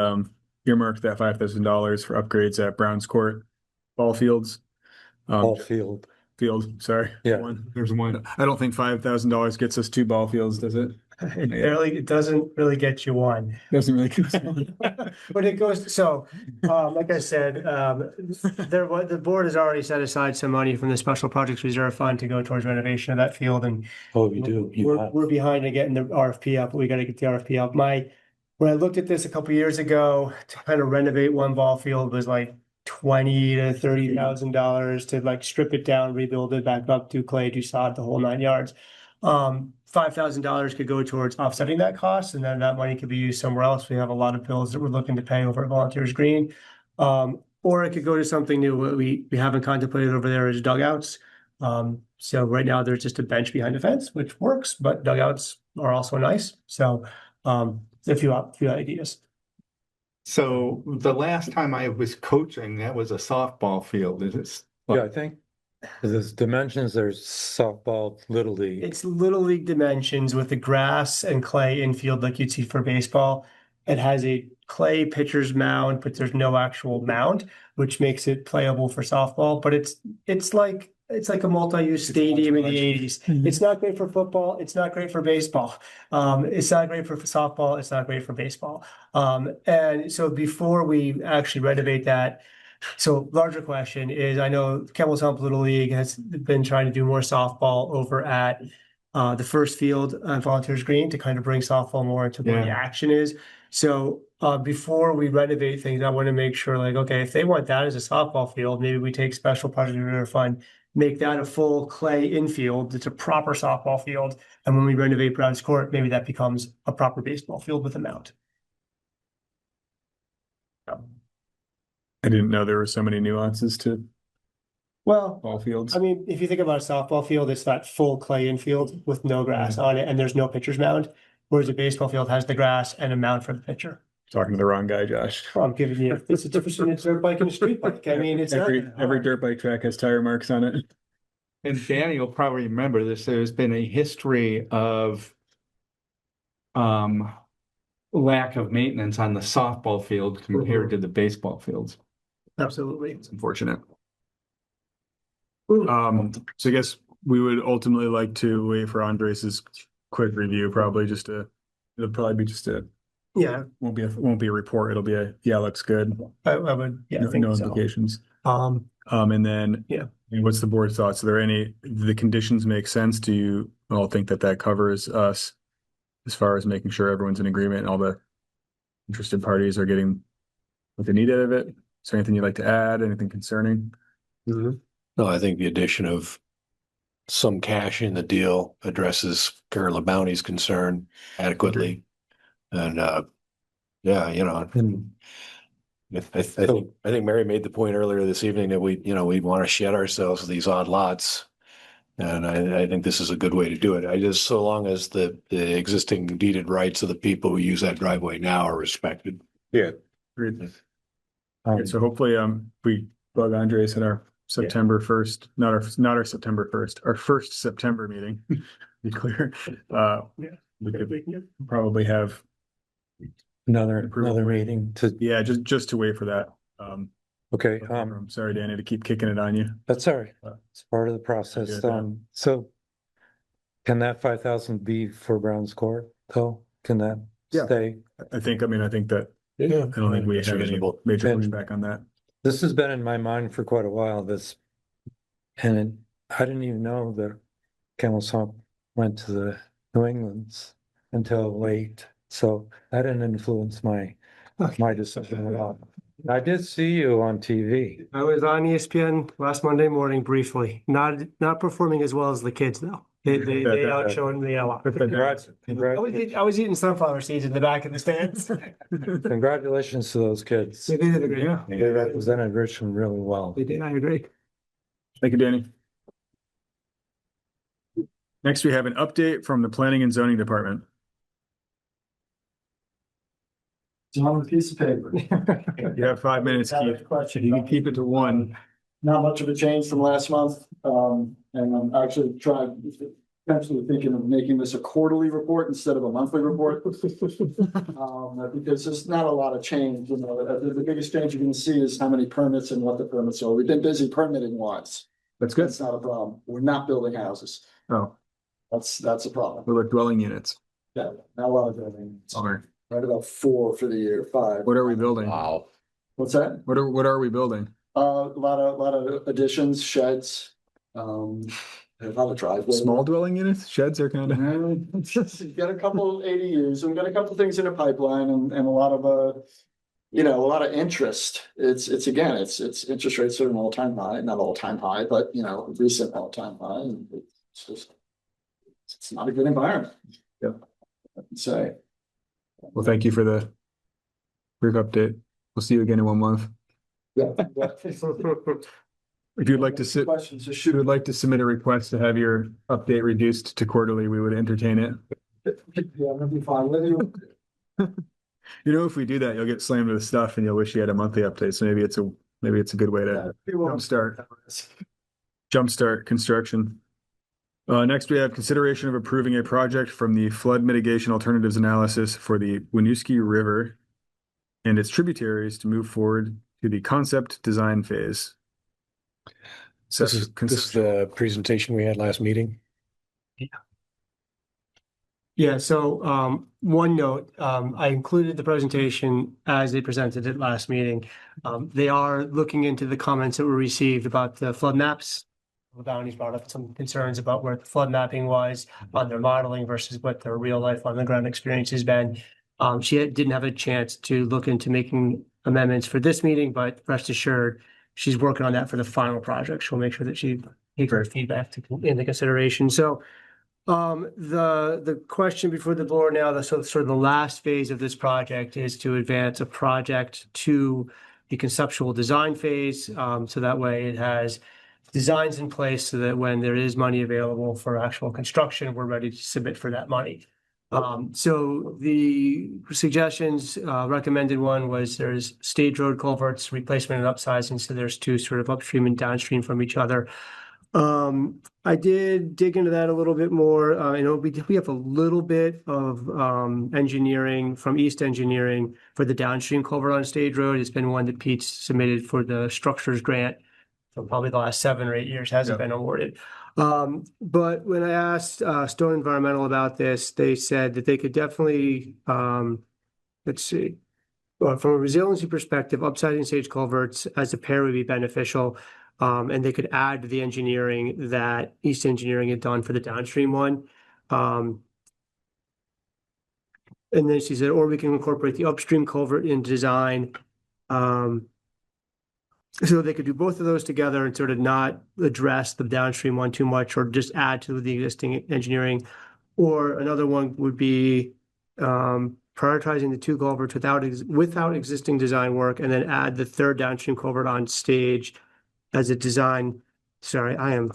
earmarked that $5,000 for upgrades at Browns Court ball fields. Ball field. Sorry. Yeah. There's one. I don't think $5,000 gets us 2 ball fields, does it? It doesn't really get you one. Doesn't really get us one. But it goes, so, like I said, the board has already set aside some money from the Special Projects Reserve Fund to go towards renovation of that field, and Oh, we do. we're behind in getting the RFP up, but we gotta get the RFP up. When I looked at this a couple years ago, to kind of renovate one ball field was like $20,000 to $30,000 to like strip it down, rebuild it back up, do clay, do sod, the whole 9 yards. $5,000 could go towards offsetting that cost, and then that money could be used somewhere else. We have a lot of bills that we're looking to pay over at Volunteers Green. Or it could go to something new. What we haven't contemplated over there is dugouts. So right now there's just a bench behind the fence, which works, but dugouts are also nice. So a few ideas. So the last time I was coaching, that was a softball field. Is it? Yeah, I think there's dimensions, there's softball, little league. It's little league dimensions with the grass and clay infield like you'd see for baseball. It has a clay pitcher's mound, but there's no actual mound, which makes it playable for softball. But it's like a multi-use stadium in the 80s. It's not great for football. It's not great for baseball. It's not great for softball. It's not great for baseball. And so before we actually renovate that, so larger question is, I know Campbell's Hump Little League has been trying to do more softball over at the first field on Volunteers Green to kind of bring softball more into where the action is. So before we renovate things, I want to make sure, like, okay, if they want that as a softball field, maybe we take Special Project Reserve Fund, make that a full clay infield. It's a proper softball field. And when we renovate Browns Court, maybe that becomes a proper baseball field with a mound. I didn't know there were so many nuances to ball fields. I mean, if you think about a softball field, it's that full clay infield with no grass on it, and there's no pitcher's mound. Whereas a baseball field has the grass and a mound for the pitcher. Talking to the wrong guy, Josh. Well, I'm giving you, it's a difference between a dirt bike and a street bike. I mean, it's every dirt bike track has tire marks on it. And Danny will probably remember this. There's been a history of lack of maintenance on the softball field compared to the baseball fields. Absolutely. It's unfortunate. So I guess we would ultimately like to wait for Andres's quick review, probably it'll probably be just a, won't be a report. It'll be a, looks good. I would, No implications. And then, what's the board's thoughts? Are there the conditions make sense? Do you all think that covers us as far as making sure everyone's in agreement and all the interested parties are getting what they need out of it? Is there anything you'd like to add? Anything concerning? No, I think the addition of some cash in the deal addresses Carol Bounty's concern adequately. And I think Mary made the point earlier this evening that we want to shed ourselves of these odd lots. And I think this is a good way to do it. So long as the existing deeded rights of the people who use that driveway now are respected. Yeah. Agreed. So hopefully, we bug Andres in our September 1st, not our September 1st, our first September meeting, be clear. We could probably have another meeting to, just to wait for that. Okay. I'm sorry, Danny, to keep kicking it on you. That's all right. It's part of the process. So can that 5,000 be for Browns Court though? Can that stay? I think that, I don't think we have any major pushback on that. This has been in my mind for quite a while, and I didn't even know that Camel's Hump went to the New Englands until late. So that didn't influence my decision at all. I did see you on TV. I was on ESPN last Monday morning briefly. Not performing as well as the kids though. They outshone me a lot. I was eating sunflower seeds in the back of the stands. Congratulations to those kids. They did a great Yeah. job. They represented Richmond really well. They did, I agree. Thank you, Danny. Next, we have an update from the Planning and Zoning Department. It's on a piece of paper. You have 5 minutes, Keith. Question. You can keep it to one. Not much of a change from last month, and I'm actually potentially thinking of making this a quarterly report instead of a monthly report. Because there's not a lot of change, you know, the biggest change you're gonna see is how many permits and what the permits are. We've been busy permitting wise. That's good. That's not a problem. We're not building houses. Oh, That's a problem. we're like dwelling units. Yeah, not a lot of building. Sorry. Right about 4 for the year, 5. What are we building? Wow. What's that? What are we building? A lot of additions, sheds, a lot of driveways. Small dwelling units? Sheds are kind of. You got a couple ADUs and we got a couple things in the pipeline and a lot of, you know, a lot of interest. It's interest rates are an all-time high, not all-time high, but you know, recent all-time high. And it's just, it's not a good environment. Yeah. I can say. Well, thank you for the brief update. We'll see you again in 1 month. Yeah. If you'd like to Questions, if you would like to submit a request to have your update reduced to quarterly, we would entertain it. Yeah, that'd be fine. Whether you- You know, if we do that, you'll get slammed with stuff and you'll wish you had a monthly update. So maybe it's a good way to jumpstart construction. Next, we have consideration of approving a project from the Flood Mitigation Alternatives analysis for the Winooski River and its tributaries to move forward to the concept design phase. So This is the presentation we had last meeting. Yeah, so one note, I included the presentation as they presented it last meeting. They are looking into the comments that were received about the flood maps. The bounties brought up some concerns about where the flood mapping was on their modeling versus what their real life on the ground experience has been. She didn't have a chance to look into making amendments for this meeting, but rest assured, she's working on that for the final project. She'll make sure that she takes her feedback into consideration. So the question before the board now, the sort of the last phase of this project is to advance a project to the conceptual design phase. So that way it has designs in place so that when there is money available for actual construction, we're ready to submit for that money. So the suggestions, recommended one was there's stage road culverts, replacement and upsizing. So there's 2 sort of upstream and downstream from each other. I did dig into that a little bit more. You know, we have a little bit of engineering from East Engineering for the downstream culvert on Stage Road. It's been one that Pete's submitted for the structures grant for probably the last 7 or 8 years, hasn't been awarded. But when I asked Stone Environmental about this, they said that they could definitely, let's see, from a resiliency perspective, upsizing stage culverts as a pair would be beneficial. And they could add to the engineering that East Engineering had done for the downstream one. And then she said, or we can incorporate the upstream culvert in design. So they could do both of those together and sort of not address the downstream one too much, or just add to the existing engineering. Or another one would be prioritizing the 2 culverts without existing design work, and then add the 3rd downstream culvert on stage as a design. Sorry, I'm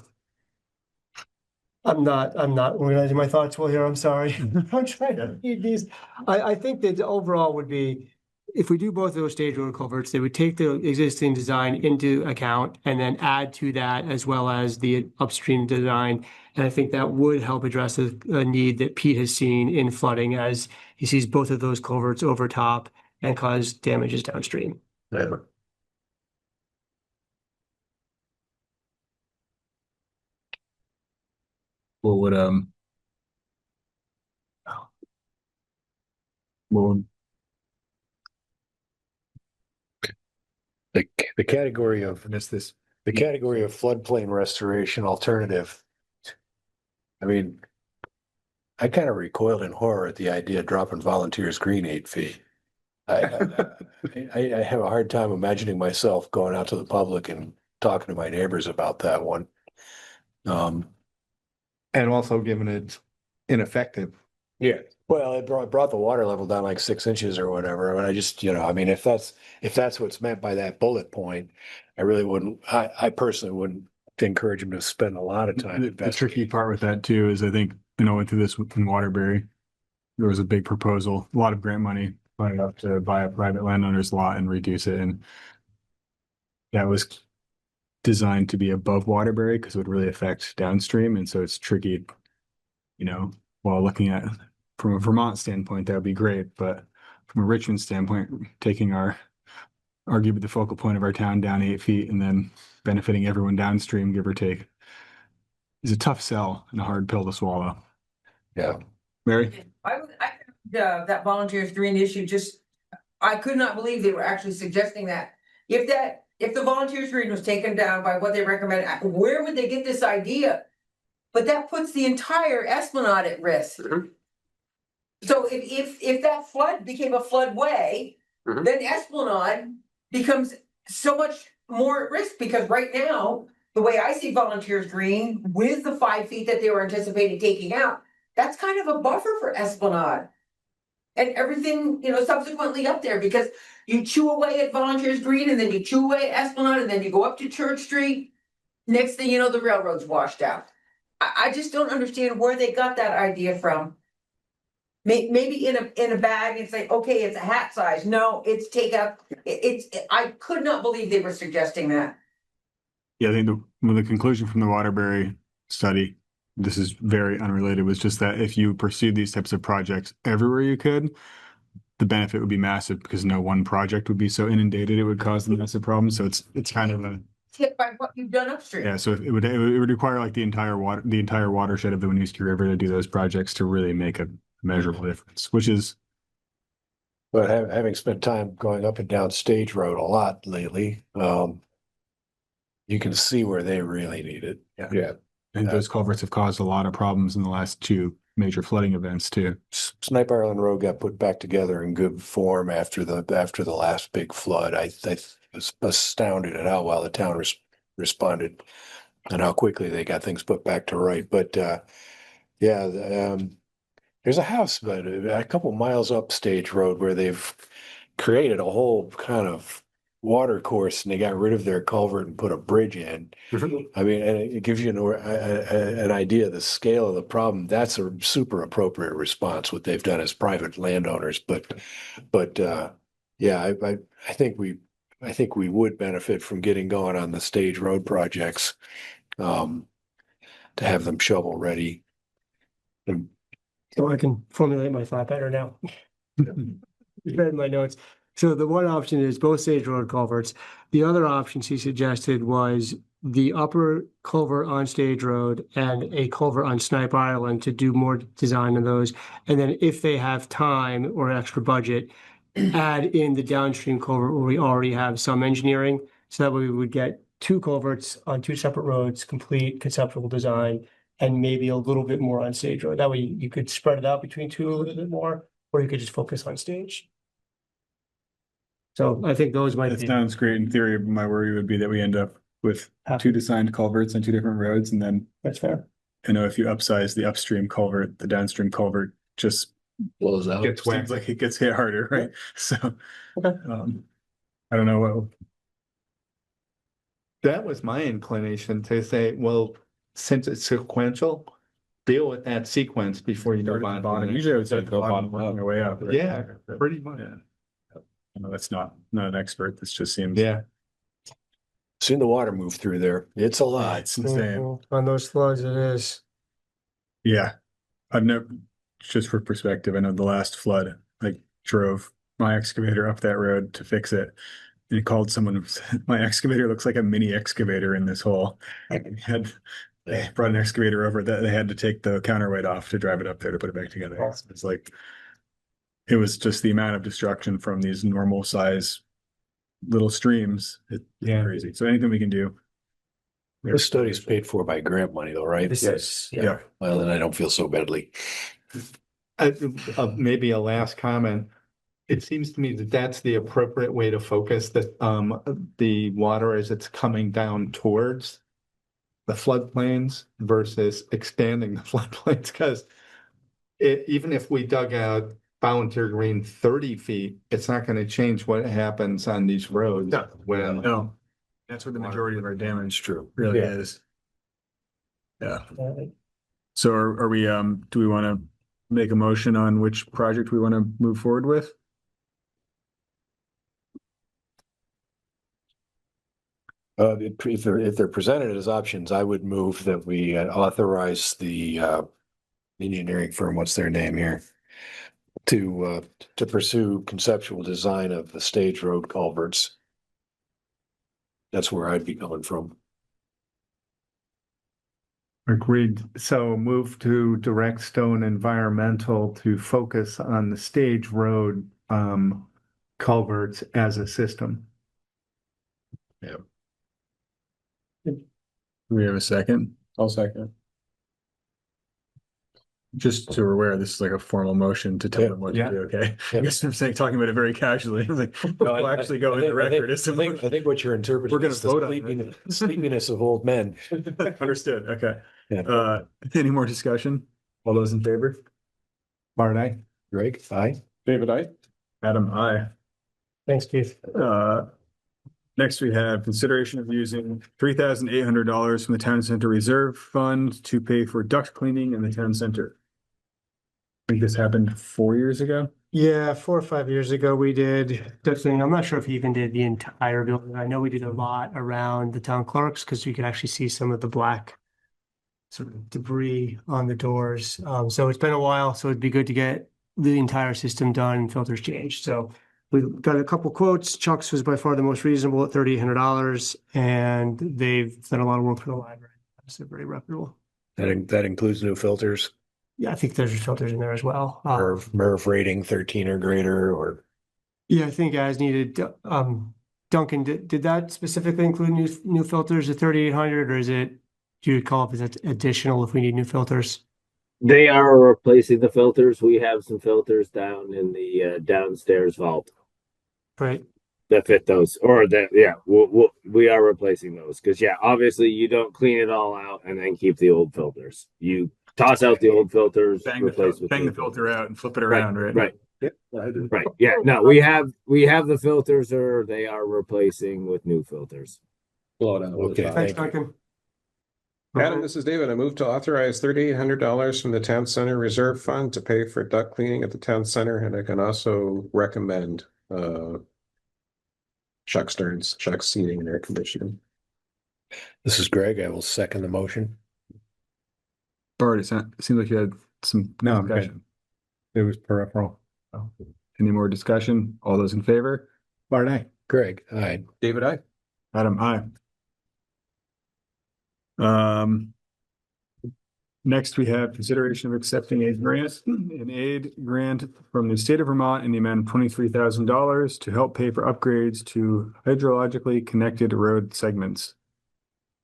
not organizing my thoughts well here. I'm sorry. I'm trying to read these. I think that the overall would be, if we do both of those stage road culverts, they would take the existing design into account and then add to that as well as the upstream design. And I think that would help address a need that Pete has seen in flooding as he sees both of those culverts over top and cause damages downstream. Yeah. What would the category of the category of floodplain restoration alternative. I mean, I kind of recoiled in horror at the idea of dropping volunteers green 8 feet. I have a hard time imagining myself going out to the public and talking to my neighbors about that one. And also given it's ineffective. Yeah, well, it brought the water level down like 6 inches or whatever. And I just, I mean, if that's what's meant by that bullet point, I really wouldn't, I personally wouldn't encourage him to spend a lot of time The tricky investigating. part with that too is I think, went through this in Waterbury. There was a big proposal, a lot of grant money, to buy a private landowner's lot and reduce it. And that was designed to be above Waterbury because it would really affect downstream. And so it's tricky, while looking at from a Vermont standpoint, that would be great. But from a Richmond standpoint, taking our arguably the focal point of our town down 8 feet and then benefiting everyone downstream, give or take, is a tough sell and a hard pill to swallow. Yeah. Mary? That volunteers green issue, I could not believe they were actually suggesting that. If the volunteers green was taken down by what they recommend, where would they get this idea? But that puts the entire Esplanade at risk. So if that flood became a floodway, then Esplanade becomes so much more at risk, because right now, the way I see volunteers green with the 5 feet that they were anticipating taking out, that's kind of a buffer for Esplanade. And everything, subsequently up there, because you chew away at volunteers green and then you chew away at Esplanade and then you go up to Church Street. Next thing you know, the railroad's washed out. I just don't understand where they got that idea from. Maybe in a bag and say, okay, it's a hat size. No, it's take out. I could not believe they were suggesting that. Yeah, I think the conclusion from the Waterbury study, this is very unrelated, was just that if you pursued these types of projects everywhere you could, the benefit would be massive because no one project would be so inundated it would cause them massive problems. So it's kind of a hit by what you've done upstream. Yeah, so it would require like the entire watershed of the Winooski River to do those projects to really make a measurable difference, which is. But having spent time going up and down Stage Road a lot lately, you can see where they really need it. Yeah. And those culverts have caused a lot of problems in the last 2 major flooding events too. Snipe Island Road got put back together in good form after the last big flood. I was astounded at how well the town responded and how quickly they got things put back to right. But there's a house but a couple miles up Stage Road where they've created a whole kind of water course and they got rid of their culvert and put a bridge in. I mean, and it gives you an idea of the scale of the problem. That's a super appropriate response, what they've done as private landowners. But yeah, I think we would benefit from getting going on the Stage Road projects, to have them shovel ready. So I can formulate my thought better now. Read my notes. So the one option is both Stage Road culverts. The other option she suggested was the upper culvert on Stage Road and a culvert on Snipe Island to do more design of those. And then if they have time or extra budget, add in the downstream culvert where we already have some engineering. So that way we would get 2 culverts on 2 separate roads, complete conceptual design, and maybe a little bit more on Stage Road. That way you could spread it out between 2 a little bit more, or you could just focus on Stage. So I think those might That be. sounds great. In theory, my worry would be that we end up with 2 designed culverts on 2 different roads, and then That's fair. if you upsize the upstream culvert, the downstream culvert just blows out. Seems like it gets hit harder, right? So, I don't know what. That was my inclination to say, well, since it's sequential, deal with that sequence before you go on. Bottom. Usually I would say the bottom, working your way up. Right? Yeah, pretty much. Yeah. No, that's not an expert. This just seems. Yeah. Seen the water move through there. It's a lot. It's insane. On those floods, it is. Yeah. I've never, just for perspective, I know the last flood, I drove my excavator up that road to fix it. And he called someone, my excavator looks like a mini excavator in this hole. They brought an excavator over that they had to take the counterweight off to drive it up there to put it back together. It's like, it was just the amount of destruction from these normal size little streams. It's crazy. So anything we can do. This study's paid for by grant money though, right? Yes. Yeah. Well, then I don't feel so badly. Maybe a last comment. It seems to me that that's the appropriate way to focus the water as it's coming down towards the floodplains versus expanding the floodplains, because even if we dug out volunteer green 30 feet, it's not going to change what happens on these roads. No. When No, that's where the majority of our damage really Yeah. is. Yeah. So are we, do we want to make a motion on which project we want to move forward with? If they're presented as options, I would move that we authorize the engineering firm, what's their name here, to pursue conceptual design of the stage road culverts. That's where I'd be coming from. agreed, so move to direct Stone Environmental to focus on the stage road culverts as a system. Yeah. Do we have a second? I'll second. Just so we're aware, this is like a formal motion to tell Yeah. them what Yeah. to do, okay? Yeah. I guess I'm saying, talking about it very casually, like, we'll actually go in the record. It's a motion. I think what you're interpreting We're gonna is the vote on it. sleepiness of old men. Understood, okay. Yeah. Any more discussion? All those in favor? Bart, aye? Greg, aye. David, I. Adam, aye. Thanks, Keith. Next we have consideration of using $3,800 from the town center reserve fund to pay for duct cleaning in the town center. I think this happened 4 years ago. Yeah, 4 or 5 years ago, we did that thing. I'm not sure if he even did the entire building. I know we did a lot around the town clerks because we could actually see some of the black sort of debris on the doors. So it's been a while, so it'd be good to get the entire system done and filters changed. So we got a couple quotes. Chuck's was by far the most reasonable at $3,800, and they've done a lot of work for the library. So very reputable. That includes new filters, Yeah, I think there's filters in there as well. MERV rating 13 or greater, or Yeah, I think as needed. Duncan, did that specifically include new filters at 3,800, or is it, do you recall if it's additional if we need new filters? They are replacing the filters. We have some filters down in the downstairs vault Right. that fit those, or that, yeah, we are replacing those. Because, yeah, obviously you don't clean it all out and then keep the old filters. You toss out the old filters, Bang replace with the new filter out and flip it around, right? Right. Yep, I do. Right. Yeah. No, we have the filters, or they are replacing with new filters. Blow it out. Okay, Thanks, thank you. Duncan. Adam, this is David. I move to authorize $3,800 from the town center reserve fund to pay for duct cleaning at the town center, and I can also recommend Chuck seating and air conditioning. This is Greg. I will second the motion. Bart, it seems like you had some No, I'm good. discussion. It was peripheral. Any more discussion? All those in favor? Bart, aye? Greg, aye. David, I. Adam, aye. Next, we have consideration of accepting an aid grant from the state of Vermont in the amount of $23,000 to help pay for upgrades to hydrologically connected road segments.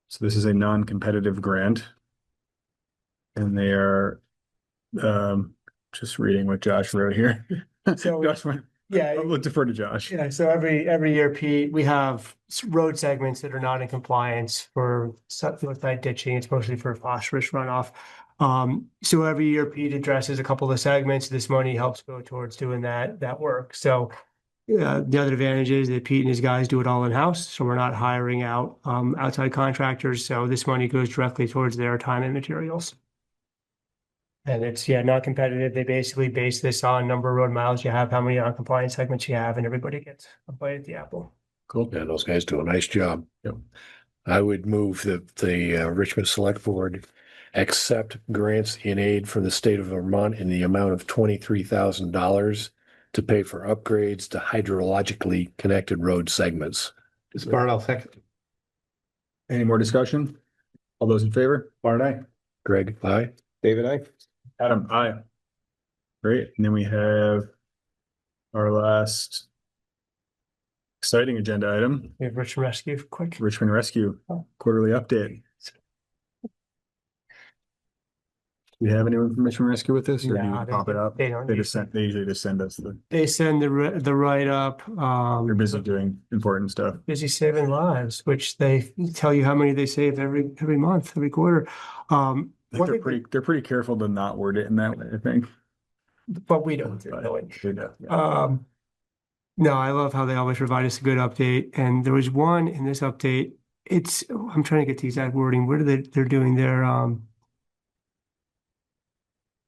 So this is a non-competitive grant. And they are, just reading what Josh wrote here. So, Josh, yeah, I'll defer to Josh. Yeah, so every year, Pete, we have road segments that are not in compliance for site ditching. It's mostly for phosphorus runoff. So every year, Pete addresses a couple of segments. This money helps go towards doing that work. So the other advantage is that Pete and his guys do it all in-house, so we're not hiring out outside contractors. So this money goes directly towards their time and materials. And it's, not competitive. They basically base this on number of road miles you have, how many non-compliant segments you have, and everybody gets a bite at the apple. Cool. Yeah, those guys do a nice job. Yep. I would move that the Richmond Selectboard accept grants in aid from the state of Vermont in the amount of $23,000 to pay for upgrades to hydrologically connected road segments. This is Bart, I'll second. Any more discussion? All those in favor? Bart, aye? Greg, aye. David, I. Adam, aye. Great. And then we have our last exciting agenda item, We have Richmond Rescue, quick. Richmond Rescue quarterly update. Do we have anyone from Richmond Rescue with us, or do Nah, you pop it up? they don't They do just send, they usually just send us They send the write-up, they're busy doing important stuff. busy saving lives, which they tell you how many they save every month, every quarter. One thing They're pretty careful to not word it in that way, I think. but we don't do But really. they do, yeah. No, I love how they always provide us a good update. And there was one in this update. I'm trying to get the exact wording. What are they're doing their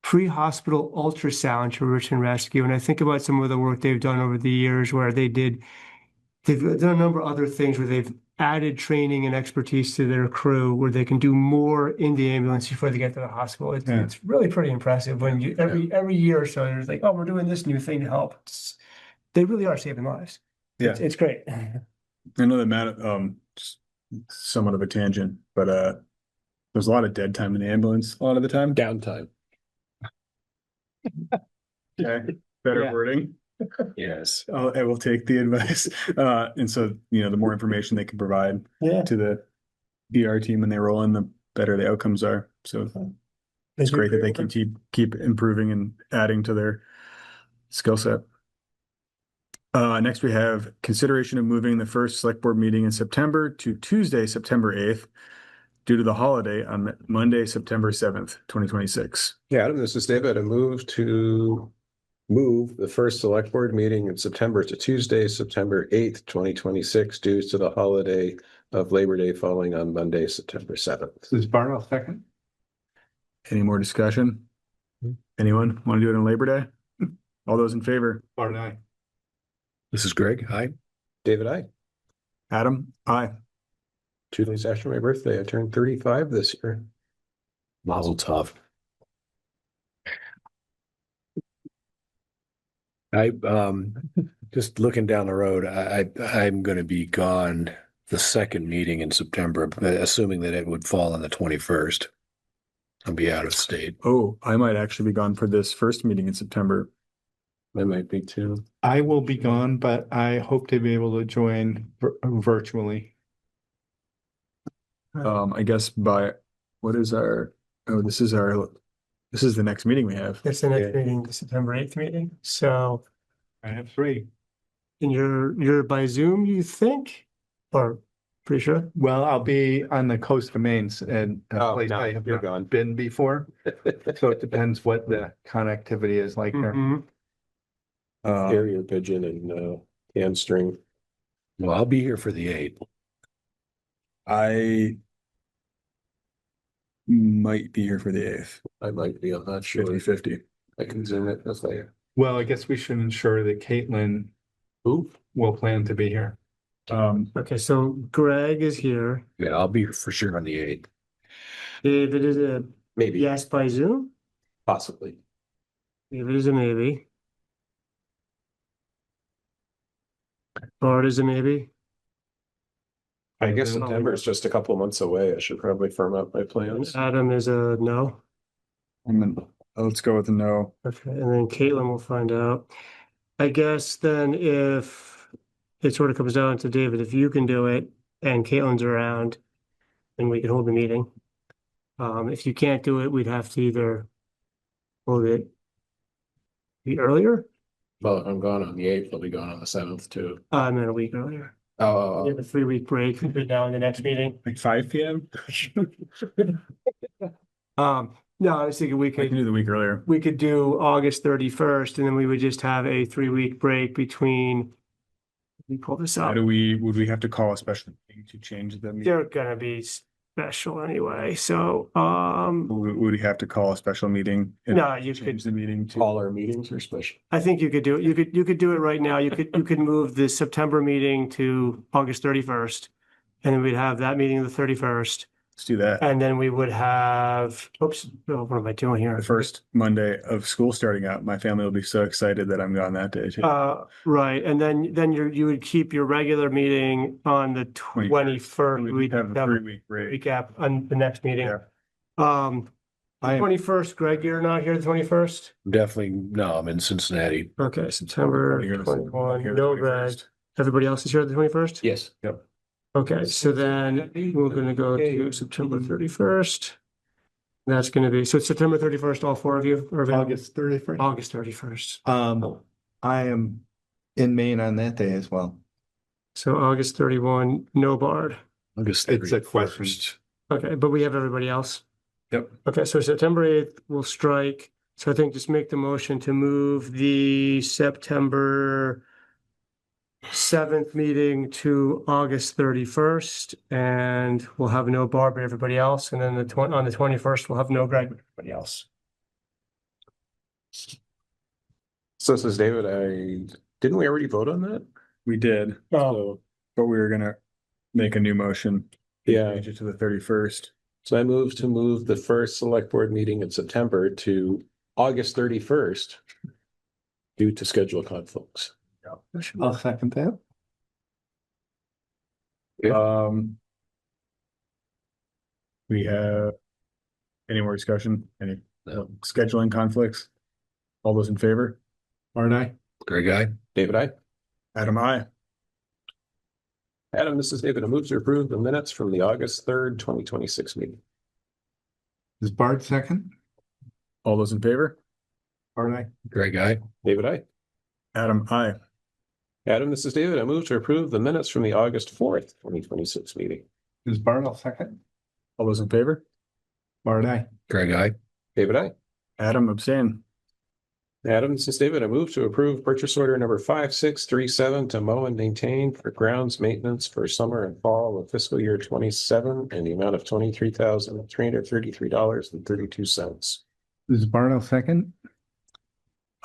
pre-hospital ultrasound to Richmond Rescue. And I think about some of the work they've done over the years where they've done a number of other things where they've added training and expertise to their crew where they can do more in the ambulance before they get to the hospital. It's really pretty impressive when you every year or so there's like, oh, we're doing this new thing to help. They really are saving lives. Yeah. It's great. I know that Matt, just somewhat of a tangent, but there's a lot of dead time in the ambulance a lot of the time. Downtime. Okay, better Yeah. wording. Yes. I will take the advice. And so, the more information they can provide to the ER team when they roll in, the better the outcomes are. So it's great that they can keep improving and adding to their skill set. Next we have consideration of moving the first select board meeting in September to Tuesday, September 8th, due to the holiday on Monday, September 7th, 2026. Yeah, Adam, this is David. I move to move the first select board meeting in September to Tuesday, September 8th, 2026, due to the holiday of Labor Day falling on Monday, September 7th. This is Barnwell second. Any more discussion? Anyone want to do it on Labor Day? All those in favor? Barton, aye. This is Greg. Hi. David, aye. Adam, aye. 2 days after my birthday, I turned 35 this year. Mazel tov. I just looking down the road, I'm going to be gone the second meeting in September, assuming that it would fall on the 21st. I'll be out of state. Oh, I might actually be gone for this first meeting in September. I might be too. I will be gone, but I hope to be able to join virtually. I guess what is this is the next meeting we have. It's the next meeting, the September 8th meeting. So I have 3. and you're by Zoom, you think? Or pretty sure? Well, I'll be on the coast of Maine and a place I have not been before. So it depends what the connectivity is like there. Mhm. Carrier pigeon and hamstring. Well, I'll be here for the 8th. I might be here for the 8th. I might be, I'm not sure. 50-50. I can zoom it if I. Well, I guess we should ensure that Caitlin will plan to be here. Okay, so Greg is here. Yeah, I'll be here for sure on the 8th. David is a Maybe. yes by Zoom. Possibly. David is a maybe. Bart is a maybe. I guess September is just a couple of months away. I should probably firm up my plans. Adam is a no. Let's go with a no. Okay, and then Caitlin will find out. I guess then if it sort of comes down to David, if you can do it and Caitlin's around, then we can hold the meeting. If you can't do it, we'd have to either hold it earlier. Well, if I'm gone on the 8th, I'll be gone on the 7th too. I meant a week earlier. Oh. We have a 3-week break between now and the next meeting. Like 5 p.m. No, I was thinking I can do the week earlier. we could do August 31st, and then we would just have a 3-week break between. Let me pull this up. Would we have to call a special meeting to change the meeting? They're gonna be special anyway, so Would we have to call a special meeting? and no, you change the meeting to All our meetings are special. I think you could do it. You could do it right now. You could move the September meeting to August 31st, and then we'd have that meeting the 31st. Let's do that. And then we would have, what am I doing here? The first Monday of school starting out. My family will be so excited that I'm gone that day too. Right, and then you would keep your regular meeting on the 21st. We'd have a 3-week break. recap on the next meeting. Yeah. 21st, Greg, you're not here the 21st? Definitely, no, I'm in Cincinnati. Okay, September You're 21, here no the Greg. 21st. Everybody else is here the 21st? Yes. Yep. Okay, so then we're gonna go to September 31st. That's gonna be, so it's September 31st, all four of you are available? August 31st. August 31st. I am in Maine on that day as well. So August 31, no Bard. August It's a 31st. question. Okay, but we have everybody else. Yep. Okay, so September 8th will strike. So I think just make the motion to move the September 7th meeting to August 31st, and we'll have no Barb and everybody else, and then on the 21st, we'll have no Greg and everybody else. So this is David, didn't we already vote on that? We did, so, but we were gonna make a new motion. Yeah. Change it to the 31st. So I move to move the first select board meeting in September to August 31st due to schedule conflicts. I'll second that. We have any more discussion? Any scheduling conflicts? All those in favor? Aren't I? Greg, aye. David, I. Adam, I. Adam, this is David. I move to approve the minutes from the August 3rd, 2026 meeting. Is Bart second? All those in favor? Aren't I? Greg, aye. David, I. Adam, I. Adam, this is David. I move to approve the minutes from the August 4th, 2026 meeting. Is Bart all second? All those in favor? Bart, I. Greg, aye. David, I. Adam, abstain. Adam, this is David. I move to approve purchase order number 5637 to mow and maintain for grounds maintenance for summer and fall of fiscal year 27 and the amount of $23,333.32. Is Bart all second?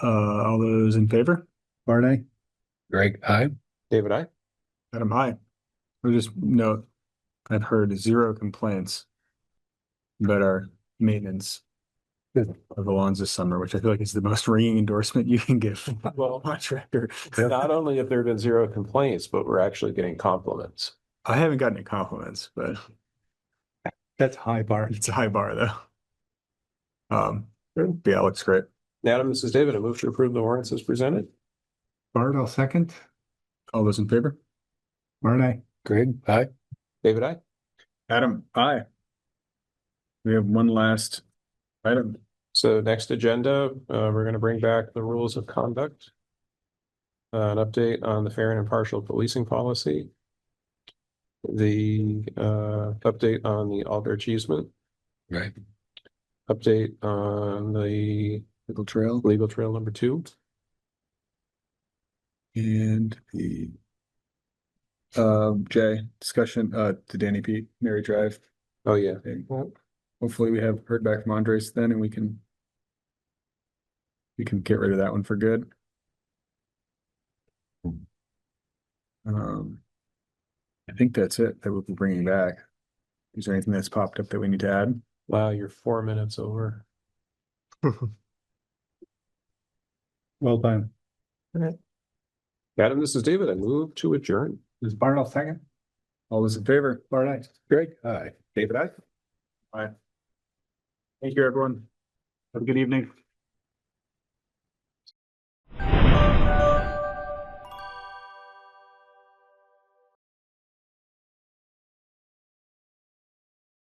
All those in favor? Bart, I. Greg, aye. David, I. Adam, I. We'll just note, I've heard 0 complaints about our maintenance of the lawns this summer, which I feel like is the most ringing endorsement you can give. Well, contractor. not only have there been 0 complaints, but we're actually getting compliments. I haven't gotten any compliments, but That's high bar. it's a high bar though. Yeah, it looks great. Adam, this is David. I move to approve the warrants as presented. Bart all second? All those in favor? Bart, I. Greg, aye. David, I. Adam, aye. We have one last item. So next agenda, we're going to bring back the rules of conduct. An update on the fair and impartial policing policy. The update on the Aldrich easement. Right. Update on the Legal trail. legal trail number 2. And the Jay discussion to Danny Pete, Mary Drive. Oh, yeah. And hopefully we have heard back from Andres then and we can get rid of that one for good. I think that's it that we'll be bringing back. Is there anything that's popped up that we need to add? Wow, you're 4 minutes over. Well done. Adam, this is David. I move to adjourn. Is Bart all second? All those in favor? Bart, I. Greg, aye. David, aye. Aye. Thank you, everyone. Have a good evening.